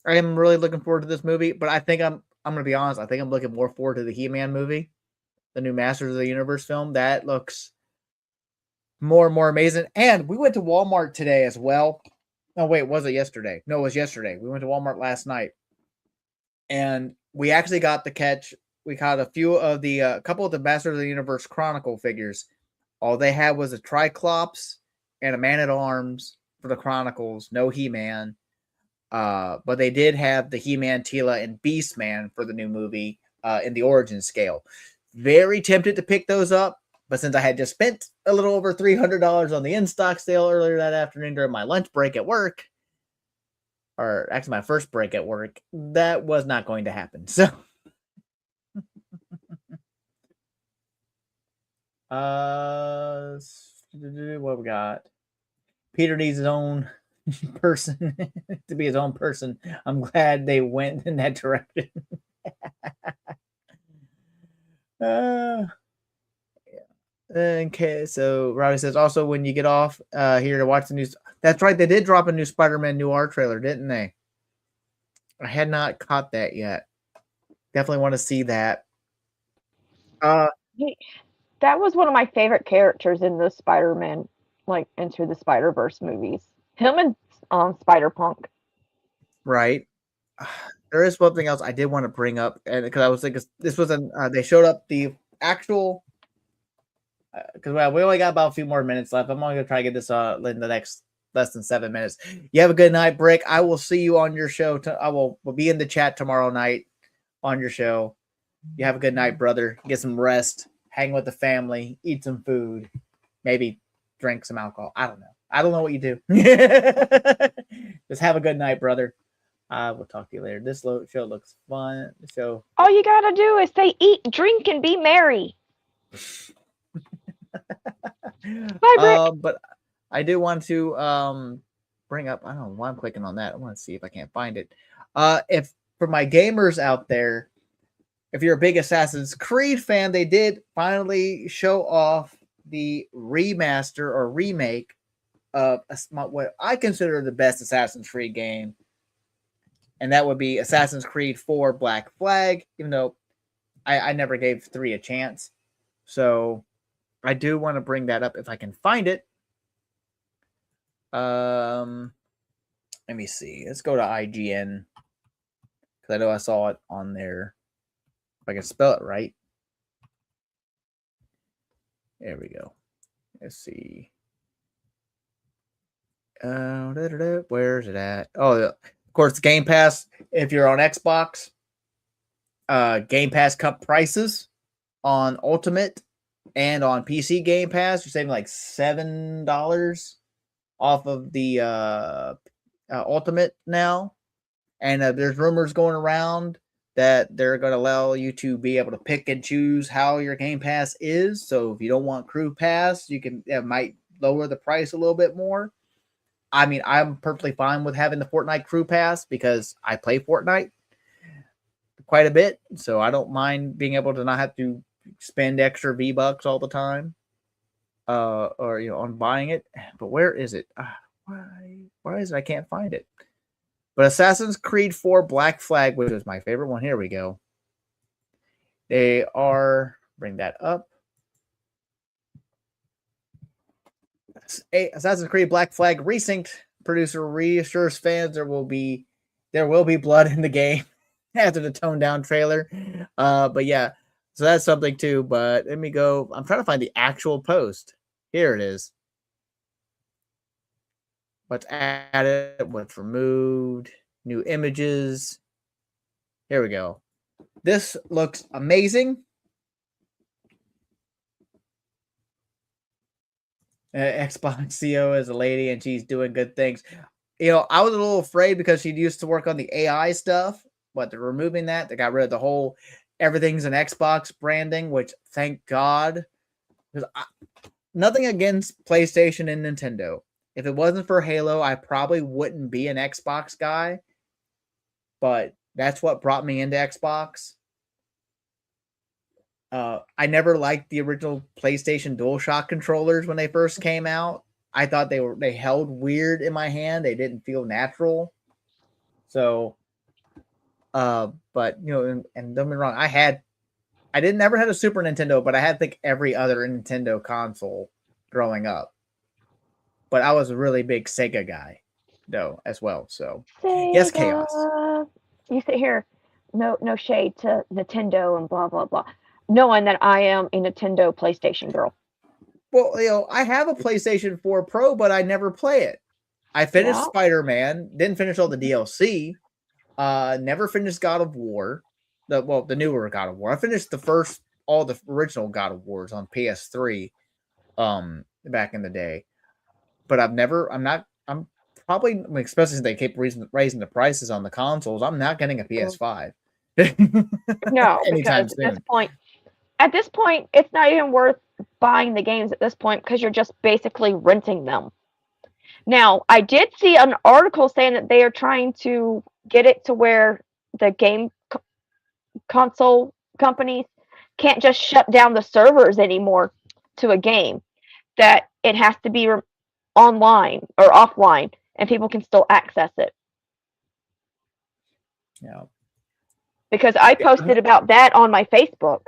[SPEAKER 1] I am really looking forward to this movie, but I think I'm going to be honest. I think I'm looking more forward to the He-Man movie, the new Masters of the Universe film. That looks more and more amazing. And we went to Walmart today as well. Oh, wait, was it yesterday? No, it was yesterday. We went to Walmart last night. And we actually got the catch. We caught a few of the, couple of the Masters of the Universe Chronicle figures. All they had was a Triclops and a Man-at-Arms for the Chronicles. No He-Man. But they did have the He-Man, Teela, and Beastman for the new movie in the origin scale. Very tempted to pick those up, but since I had just spent a little over $300 on the in-stock sale earlier that afternoon during my lunch break at work, or actually my first break at work, that was not going to happen. So, what we got? Peter needs his own person to be his own person. I'm glad they went in that direction. Okay, so Rowdy says also when you get off here to watch the news. That's right, they did drop a new Spider-Man Noir trailer, didn't they? I had not caught that yet. Definitely want to see that.
[SPEAKER 2] That was one of my favorite characters in the Spider-Man, like Into the Spider-Verse movies. Him and Spider-Punk.
[SPEAKER 1] Right. There is something else I did want to bring up, and because I was thinking this was they showed up the actual. Because we only got about a few more minutes left. I'm only gonna try to get this in the next less than 7 minutes. You have a good night, Brick. I will see you on your show. We'll be in the chat tomorrow night on your show. You have a good night, brother. Get some rest. Hang with the family. Eat some food. Maybe drink some alcohol. I don't know. I don't know what you do. Just have a good night, brother. We'll talk to you later. This show looks fun. So
[SPEAKER 2] all you gotta do is say eat, drink, and be merry. Bye, Brick.
[SPEAKER 1] But I do want to bring up. I don't know why I'm clicking on that. I want to see if I can't find it. If for my gamers out there, if you're a big Assassin's Creed fan, they did finally show off the remaster or remake of what I consider the best Assassin's Creed game, and that would be Assassin's Creed 4 Black Flag. Even though I never gave 3 a chance, so I do want to bring that up if I can find it. Let me see. Let's go to IGN because I know I saw it on there. If I can spell it right. There we go. Let's see. Where is it at? Oh, of course, Game Pass. If you're on Xbox, Game Pass cut prices on Ultimate and on PC Game Pass. You're saving like $7 off of the Ultimate now. And there's rumors going around that they're going to allow you to be able to pick and choose how your Game Pass is. So if you don't want Crew Pass, you can. It might lower the price a little bit more. I mean, I'm perfectly fine with having the Fortnite Crew Pass because I play Fortnite quite a bit, so I don't mind being able to not have to spend extra V-Bucks all the time, or on buying it. But where is it? Why is it I can't find it? But Assassin's Creed 4 Black Flag, which is my favorite one. Here we go. They are, bring that up. Assassin's Creed Black Flag Resynced producer reassures fans there will be blood in the game after the toned down trailer. But yeah, so that's something too. But let me go. I'm trying to find the actual post. Here it is. What's added, what's removed, new images. Here we go. This looks amazing. Xbox CEO is a lady and she's doing good things. I was a little afraid because she used to work on the AI stuff, but they're removing that. They got rid of the whole everything's an Xbox branding, which thank God. Because nothing against PlayStation and Nintendo. If it wasn't for Halo, I probably wouldn't be an Xbox guy. But that's what brought me into Xbox. I never liked the original PlayStation DualShock controllers when they first came out. I thought they held weird in my hand. They didn't feel natural. So, but and don't get me wrong, I never had a Super Nintendo, but I had every other Nintendo console growing up. But I was a really big Sega guy, though, as well. So,
[SPEAKER 2] Sega.
[SPEAKER 1] Yes, Chaos.
[SPEAKER 2] You sit here, no shade to Nintendo and blah blah blah, knowing that I am a Nintendo PlayStation girl.
[SPEAKER 1] Well, I have a PlayStation 4 Pro, but I never play it. I finished Spider-Man, didn't finish all the DLC, never finished God of War, the newer God of War. I finished all the original God of Wars on PS3, back in the day. But I'm probably, especially since they keep raising the prices on the consoles, I'm not getting a PS5.
[SPEAKER 2] No,
[SPEAKER 1] anytime
[SPEAKER 2] because
[SPEAKER 1] soon.
[SPEAKER 2] At this point, it's not even worth buying the games at this point because you're just basically renting them. Now, I did see an article saying that they are trying to get it to where the game console companies can't just shut down the servers anymore to a game, that it has to be online or offline and people can still access it.
[SPEAKER 1] Yeah.
[SPEAKER 2] Because I posted about that on my Facebook.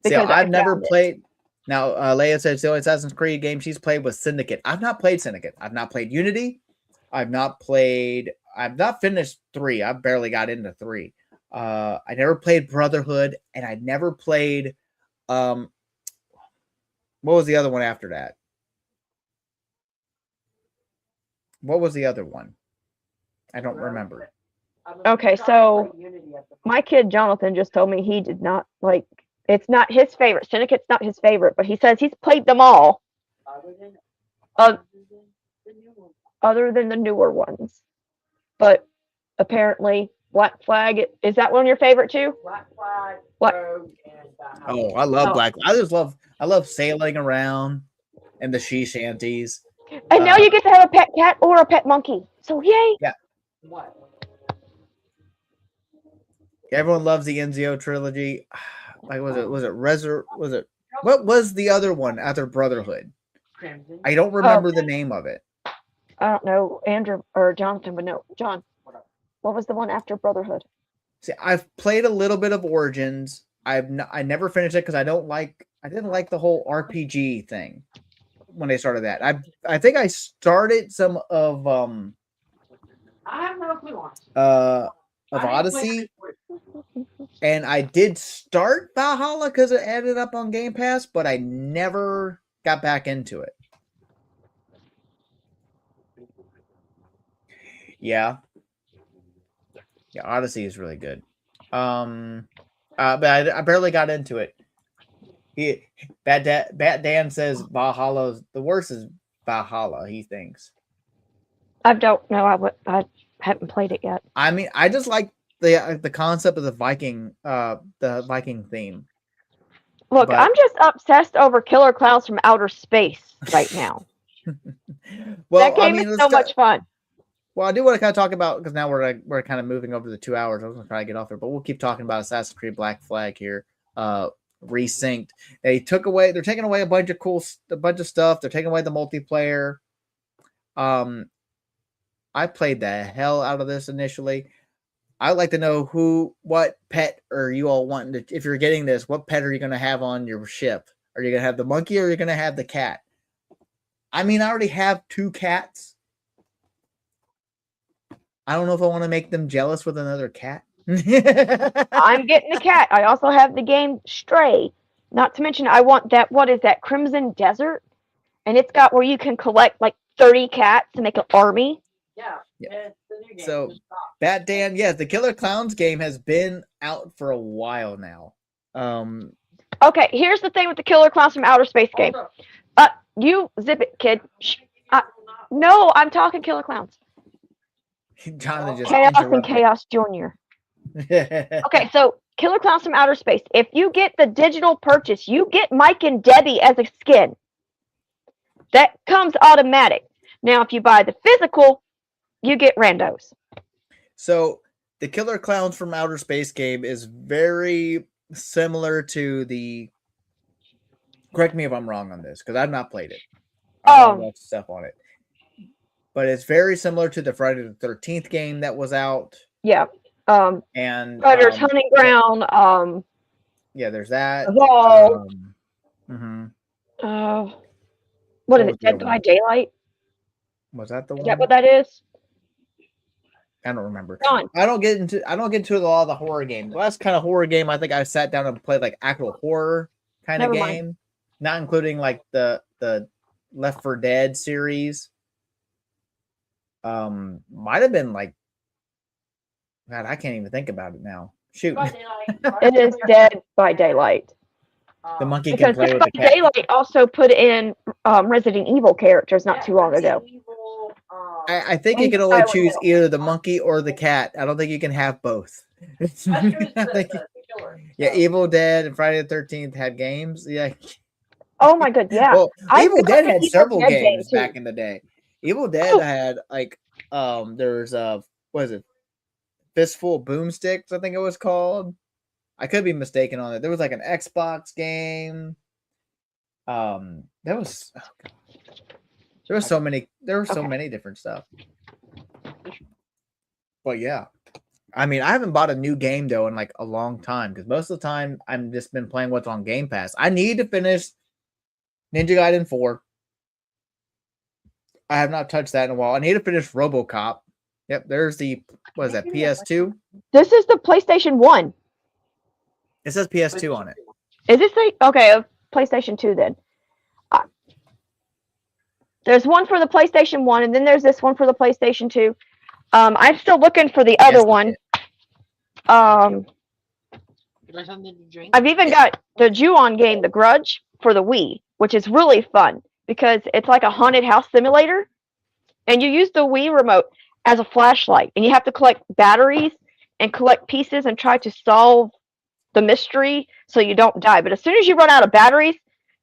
[SPEAKER 1] Because I've never played. Now, Leia says the only Assassin's Creed game she's played was Syndicate. I've not played Syndicate. I've not played Unity. I've not finished 3. I barely got into 3. I never played Brotherhood, and I never played. What was the other one after that? What was the other one? I don't remember.
[SPEAKER 2] Okay, so my kid Jonathan just told me he did not like. It's not his favorite. Syndicate's not his favorite, but he says he's played them all. Other than the newer ones. But apparently, Black Flag, is that one of your favorite too?
[SPEAKER 4] Black Flag,
[SPEAKER 2] What?
[SPEAKER 4] Rogue, and
[SPEAKER 1] Oh, I love Black Flag. I love sailing around and the sea shanties.
[SPEAKER 2] And now you get to have a pet cat or a pet monkey. So yay!
[SPEAKER 1] Yeah.
[SPEAKER 4] What?
[SPEAKER 1] Everyone loves the Enzio trilogy. Like, what was the other one after Brotherhood?
[SPEAKER 4] Crimson.
[SPEAKER 1] I don't remember the name of it.
[SPEAKER 2] I don't know. Andrew or Jonathan would know. John, what was the one after Brotherhood?
[SPEAKER 1] See, I've played a little bit of Origins. I never finished it because I didn't like the whole RPG thing when they started that. I think I started some of
[SPEAKER 4] I have no clue on
[SPEAKER 1] of Odyssey. And I did start Valhalla because it ended up on Game Pass, but I never got back into it. Yeah. Yeah, Odyssey is really good. But I barely got into it. Bat Dan says Valhalla's the worst is Valhalla, he thinks.
[SPEAKER 2] I don't know. I haven't played it yet.
[SPEAKER 1] I mean, I just like the concept of the Viking theme.
[SPEAKER 2] Look,
[SPEAKER 1] But-
[SPEAKER 2] I'm just obsessed over Killer Clowns from Outer Space right now.
[SPEAKER 1] Well,
[SPEAKER 2] That game is so much fun.
[SPEAKER 1] Well, I do want to kind of talk about, because now we're kind of moving over the 2 hours. I was going to try to get off there, but we'll keep talking about Assassin's Creed Black Flag here. Resynced. They're taking away a bunch of stuff. They're taking away the multiplayer. I played the hell out of this initially. I'd like to know what pet are you all wanting to, if you're getting this, what pet are you going to have on your ship? Are you going to have the monkey or are you going to have the cat? I mean, I already have 2 cats. I don't know if I want to make them jealous with another cat.
[SPEAKER 2] I'm getting the cat. I also have the game Stray. Not to mention, I want that, what is that, Crimson Desert? And it's got where you can collect like 30 cats to make an army.
[SPEAKER 4] Yeah.
[SPEAKER 1] Yeah.
[SPEAKER 4] It's the new game.
[SPEAKER 1] So,
[SPEAKER 4] Just stop.
[SPEAKER 1] Bat Dan, yes, the Killer Clowns game has been out for a while now.
[SPEAKER 2] Okay, here's the thing with the Killer Clowns from Outer Space game.
[SPEAKER 4] Also,
[SPEAKER 2] You zip it, kid. Shh. No, I'm talking Killer Clowns.
[SPEAKER 1] Jonathan just
[SPEAKER 2] Chaos and
[SPEAKER 1] interrupted.
[SPEAKER 2] Chaos Jr. Okay, so Killer Clowns from Outer Space. If you get the digital purchase, you get Mike and Debbie as a skin. That comes automatic. Now, if you buy the physical, you get randos.
[SPEAKER 1] So the Killer Clowns from Outer Space game is very similar to the. Correct me if I'm wrong on this, because I've not played it. I don't watch stuff on it, but it's very similar to the Friday the 13th game that was out.
[SPEAKER 2] Yeah.
[SPEAKER 1] And
[SPEAKER 2] Predator's Hunting Ground.
[SPEAKER 1] Yeah, there's that.
[SPEAKER 2] Evolve. What is
[SPEAKER 1] was
[SPEAKER 2] it?
[SPEAKER 1] the other
[SPEAKER 2] Dead by
[SPEAKER 1] one?
[SPEAKER 2] Daylight?
[SPEAKER 1] Was that the
[SPEAKER 2] Is
[SPEAKER 1] one?
[SPEAKER 2] that what that is?
[SPEAKER 1] I don't remember.
[SPEAKER 2] Gone.
[SPEAKER 1] I don't get into a lot of the horror games. The last kind of horror game I think I sat down and played like actual horror kind of
[SPEAKER 2] Never
[SPEAKER 1] game,
[SPEAKER 2] mind.
[SPEAKER 1] not including like the Left 4 Dead series. Might have been like, God, I can't even think about it now. Shoot,
[SPEAKER 4] by daylight.
[SPEAKER 2] It is Dead by Daylight.
[SPEAKER 1] the monkey can
[SPEAKER 2] Because
[SPEAKER 1] play
[SPEAKER 2] Dead
[SPEAKER 1] with
[SPEAKER 2] by
[SPEAKER 1] the cat.
[SPEAKER 2] Daylight also put in Resident Evil characters not too long ago.
[SPEAKER 4] Evil,
[SPEAKER 1] I think you
[SPEAKER 2] and
[SPEAKER 1] can only
[SPEAKER 2] Silent
[SPEAKER 1] choose
[SPEAKER 2] Hill.
[SPEAKER 1] either the monkey or the cat. I don't think you can have both. I think-
[SPEAKER 4] killer.
[SPEAKER 1] yeah,
[SPEAKER 4] So,
[SPEAKER 1] Evil Dead and Friday the 13th had games. Yeah.
[SPEAKER 2] Oh my god, yeah.
[SPEAKER 1] Well,
[SPEAKER 2] I
[SPEAKER 1] Evil
[SPEAKER 2] got
[SPEAKER 1] Dead
[SPEAKER 2] the
[SPEAKER 1] had
[SPEAKER 2] Evil
[SPEAKER 1] several
[SPEAKER 2] Dead game,
[SPEAKER 1] games
[SPEAKER 2] too.
[SPEAKER 1] back in the day. Evil Dead
[SPEAKER 2] Oh.
[SPEAKER 1] had like there's what is it? Fistful of Boomsticks, I think it was called. I could be mistaken on it. There was like an Xbox game. There was so many different stuff. But yeah. I mean, I haven't bought a new game though in like a long time because most of the time I'm just been playing what's on Game Pass. I need to finish Ninja Gaiden 4. I have not touched that in a while. I need to finish RoboCop. Yep, there's the what is that, PS2?
[SPEAKER 2] This is the PlayStation 1.
[SPEAKER 1] It says PS2 on it.
[SPEAKER 2] Is this PlayStation 2 then? There's one for the PlayStation 1, and then there's this one for the PlayStation 2. I'm still looking for the other one.
[SPEAKER 4] you want something to drink?
[SPEAKER 2] I've even got the Ju-On game, The Grudge, for the Wii, which is really fun because it's like a haunted house simulator, and you use the Wii remote as a flashlight, and you have to collect batteries and collect pieces and try to solve the mystery so you don't die. But as soon as you run out of batteries,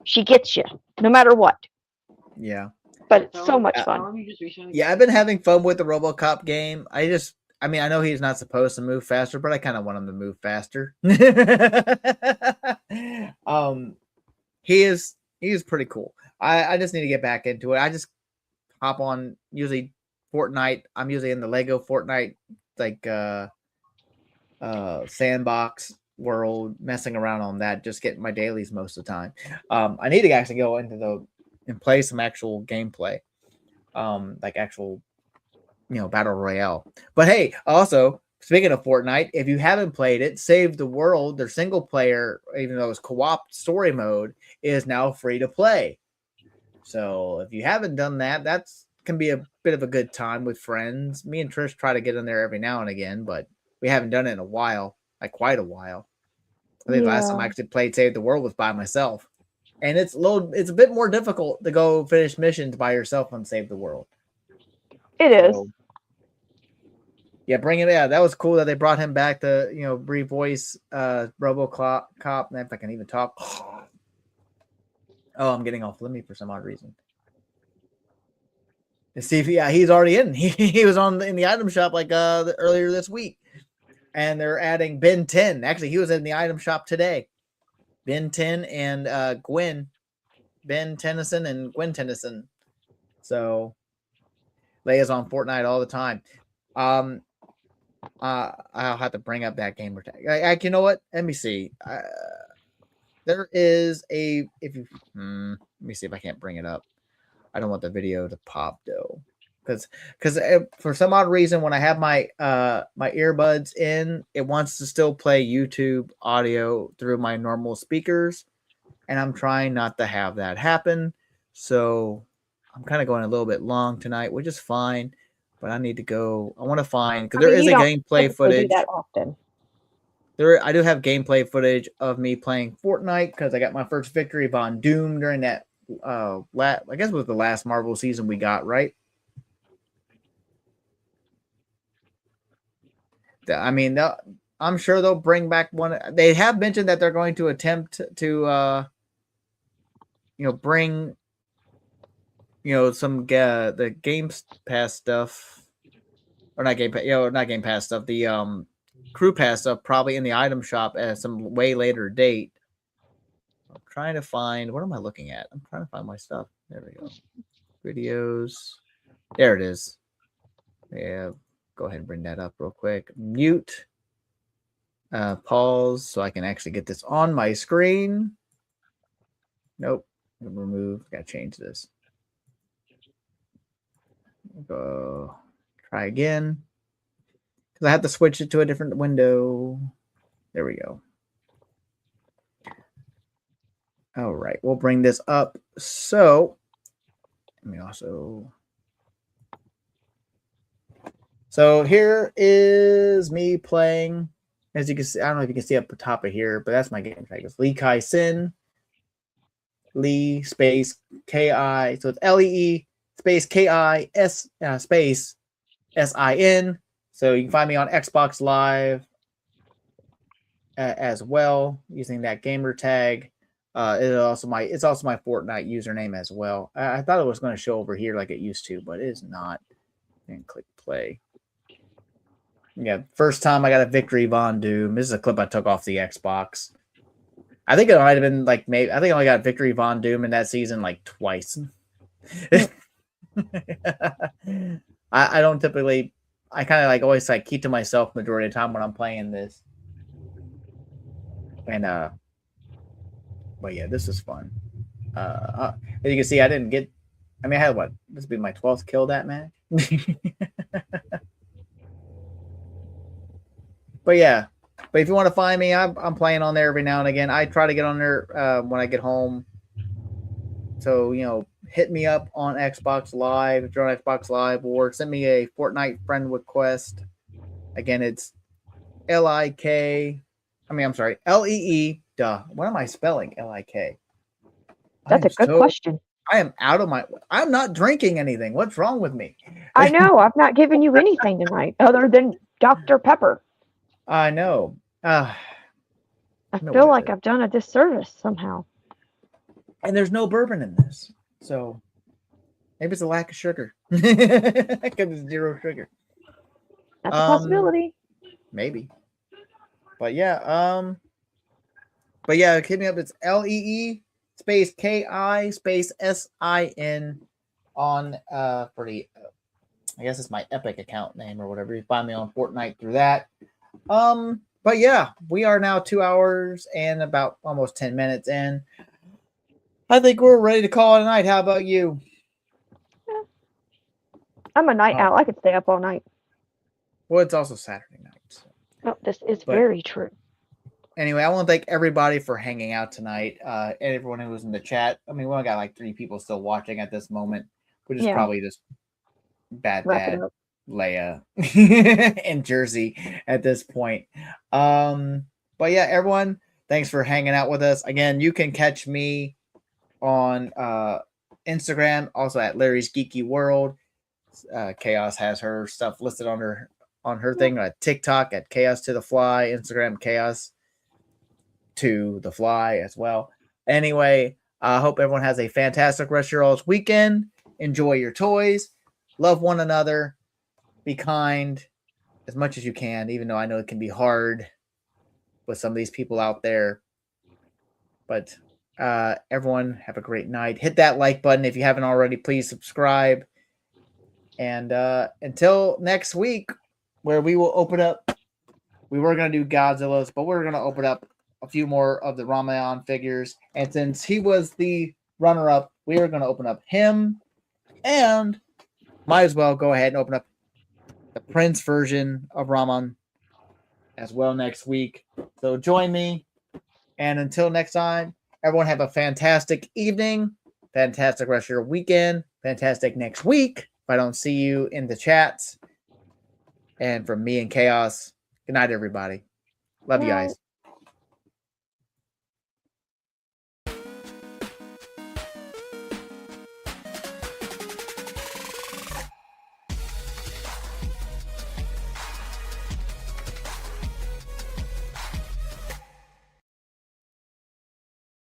[SPEAKER 2] she gets you, no matter what.
[SPEAKER 1] Yeah.
[SPEAKER 2] But it's so much fun.
[SPEAKER 1] Yeah, I've been having fun with the RoboCop game. I mean, I know he's not supposed to move faster, but I kind of want him to move faster. He is pretty cool. I just need to get back into it. I just hop on usually Fortnite. I'm usually in the Lego Fortnite like sandbox world, messing around on that, just getting my dailies most of the time. I need to actually go into and play some actual gameplay, like actual, battle royale. But hey, also speaking of Fortnite, if you haven't played it, Save the World, their single player, even though it's co-op story mode, is now free to play. So if you haven't done that, can be a bit of a good time with friends. Me and Trish try to get in there every now and again, but we haven't done it in a while, like quite a while. I think the last time I actually played Save the World was by myself. And it's a bit more difficult to go finish missions by yourself on Save the World.
[SPEAKER 2] It is.
[SPEAKER 1] Yeah, that was cool that they brought him back to, revoice RoboCop, if I can even talk. Oh, I'm getting off Limmy for some odd reason. Let's see if he's already in. He was in the item shop like earlier this week. And they're adding Ben 10. Actually, he was in the item shop today. Ben 10 and Gwen. Ben Tennyson and Gwen Tennyson. So Leia's on Fortnite all the time. I'll have to bring up that gamer tag. You know what? Let me see. There is a let me see if I can't bring it up. I don't want the video to pop though, because for some odd reason when I have my my earbuds in, it wants to still play YouTube audio through my normal speakers, and I'm trying not to have that happen. So I'm kind of going a little bit long tonight, which is fine. But I need to go. I want to find because there is a gameplay footage.
[SPEAKER 2] Do that often.
[SPEAKER 1] I do have gameplay footage of me playing Fortnite because I got my first victory Von Doom during that. I guess it was the last Marvel season we got, right? I mean, I'm sure they'll bring back one. They have mentioned that they're going to attempt to, bring, some the Game Pass stuff, or not Game Pass, not Game Pass stuff. The Crew Pass stuff probably in the item shop at some way later date. I'm trying to find. What am I looking at? I'm trying to find my stuff. There we go. Videos. There it is. Yeah. Go ahead and bring that up real quick. Mute. Pause so I can actually get this on my screen. Nope. Remove. Got to change this. Go. Try again. Because I have to switch it to a different window. There we go. All right. We'll bring this up. So, let me also... So here is me playing, as you can see, I don't know if you can see up the top of here, but that's my game tag. It's Lee Kai Sin, Lee space K-I, so it's L-E-E space K-I-S space S-I-N. So you can find me on Xbox Live as well, using that gamer tag. It's also my Fortnite username as well. I thought it was going to show over here like it used to, but it is not. And click play. Yeah, first time I got a victory Von Doom. This is a clip I took off the Xbox. I think it might have been like maybe I think I only got victory Von Doom in that season like twice. I don't typically. I kind of like always like keep to myself majority of the time when I'm playing this. And but yeah, this is fun. As you can see, I didn't get. I mean, I had what? This would be my 12th kill that match. But yeah, but if you want to find me, I'm playing on there every now and again. I try to get on there when I get home. So, hit me up on Xbox Live. If you're on Xbox Live, or send me a Fortnite friend request. Again, it's L-E-E. Duh. What am I spelling? L-I-K.
[SPEAKER 2] That's a good question.
[SPEAKER 1] I am out of my... I'm not drinking anything. What's wrong with me?
[SPEAKER 2] I know. I've not given you anything tonight other than Dr. Pepper.
[SPEAKER 1] I know.
[SPEAKER 2] I feel like I've done a disservice somehow.
[SPEAKER 1] And there's no bourbon in this. So maybe it's a lack of sugar. Because it's 0 sugar.
[SPEAKER 2] That's a possibility.
[SPEAKER 1] Maybe. But yeah, hit me up. It's L-E-E space K-I space S-I-N on for the I guess it's my Epic account name or whatever. You find me on Fortnite through that. But yeah, we are now 2 hours and about almost 10 minutes in. I think we're ready to call it a night. How about you?
[SPEAKER 2] Yeah. I'm a night owl. I could stay up all night.
[SPEAKER 1] Well, it's also Saturday night. So.
[SPEAKER 2] Oh, this is very true.
[SPEAKER 1] Anyway, I want to thank everybody for hanging out tonight. And everyone who was in the chat. I mean, we only got like 3 people still watching at this moment, which is probably just bad Leia in Jersey at this point. But yeah, everyone, thanks for hanging out with us. Again, you can catch me on Instagram, also at Larry's Geeky World. Chaos has her stuff listed on her thing. TikTok at Chaos to the Fly, Instagram Chaos to the Fly as well. Anyway, I hope everyone has a fantastic rest of your all's weekend. Enjoy your toys. Love one another. Be kind as much as you can, even though I know it can be hard with some of these people out there. But everyone have a great night. Hit that like button if you haven't already. Please subscribe. And until next week, where we will open up, we were going to do Godzilla's, but we're going to open up a few more of the Ramayan figures. And since he was the runner-up, we are going to open up him. And might as well go ahead and open up the Prince version of Raman as well next week. So join me. And until next time, everyone have a fantastic evening, fantastic rest of your weekend, fantastic next week. If I don't see you in the chats. And from me and Chaos, good night, everybody. Love you guys.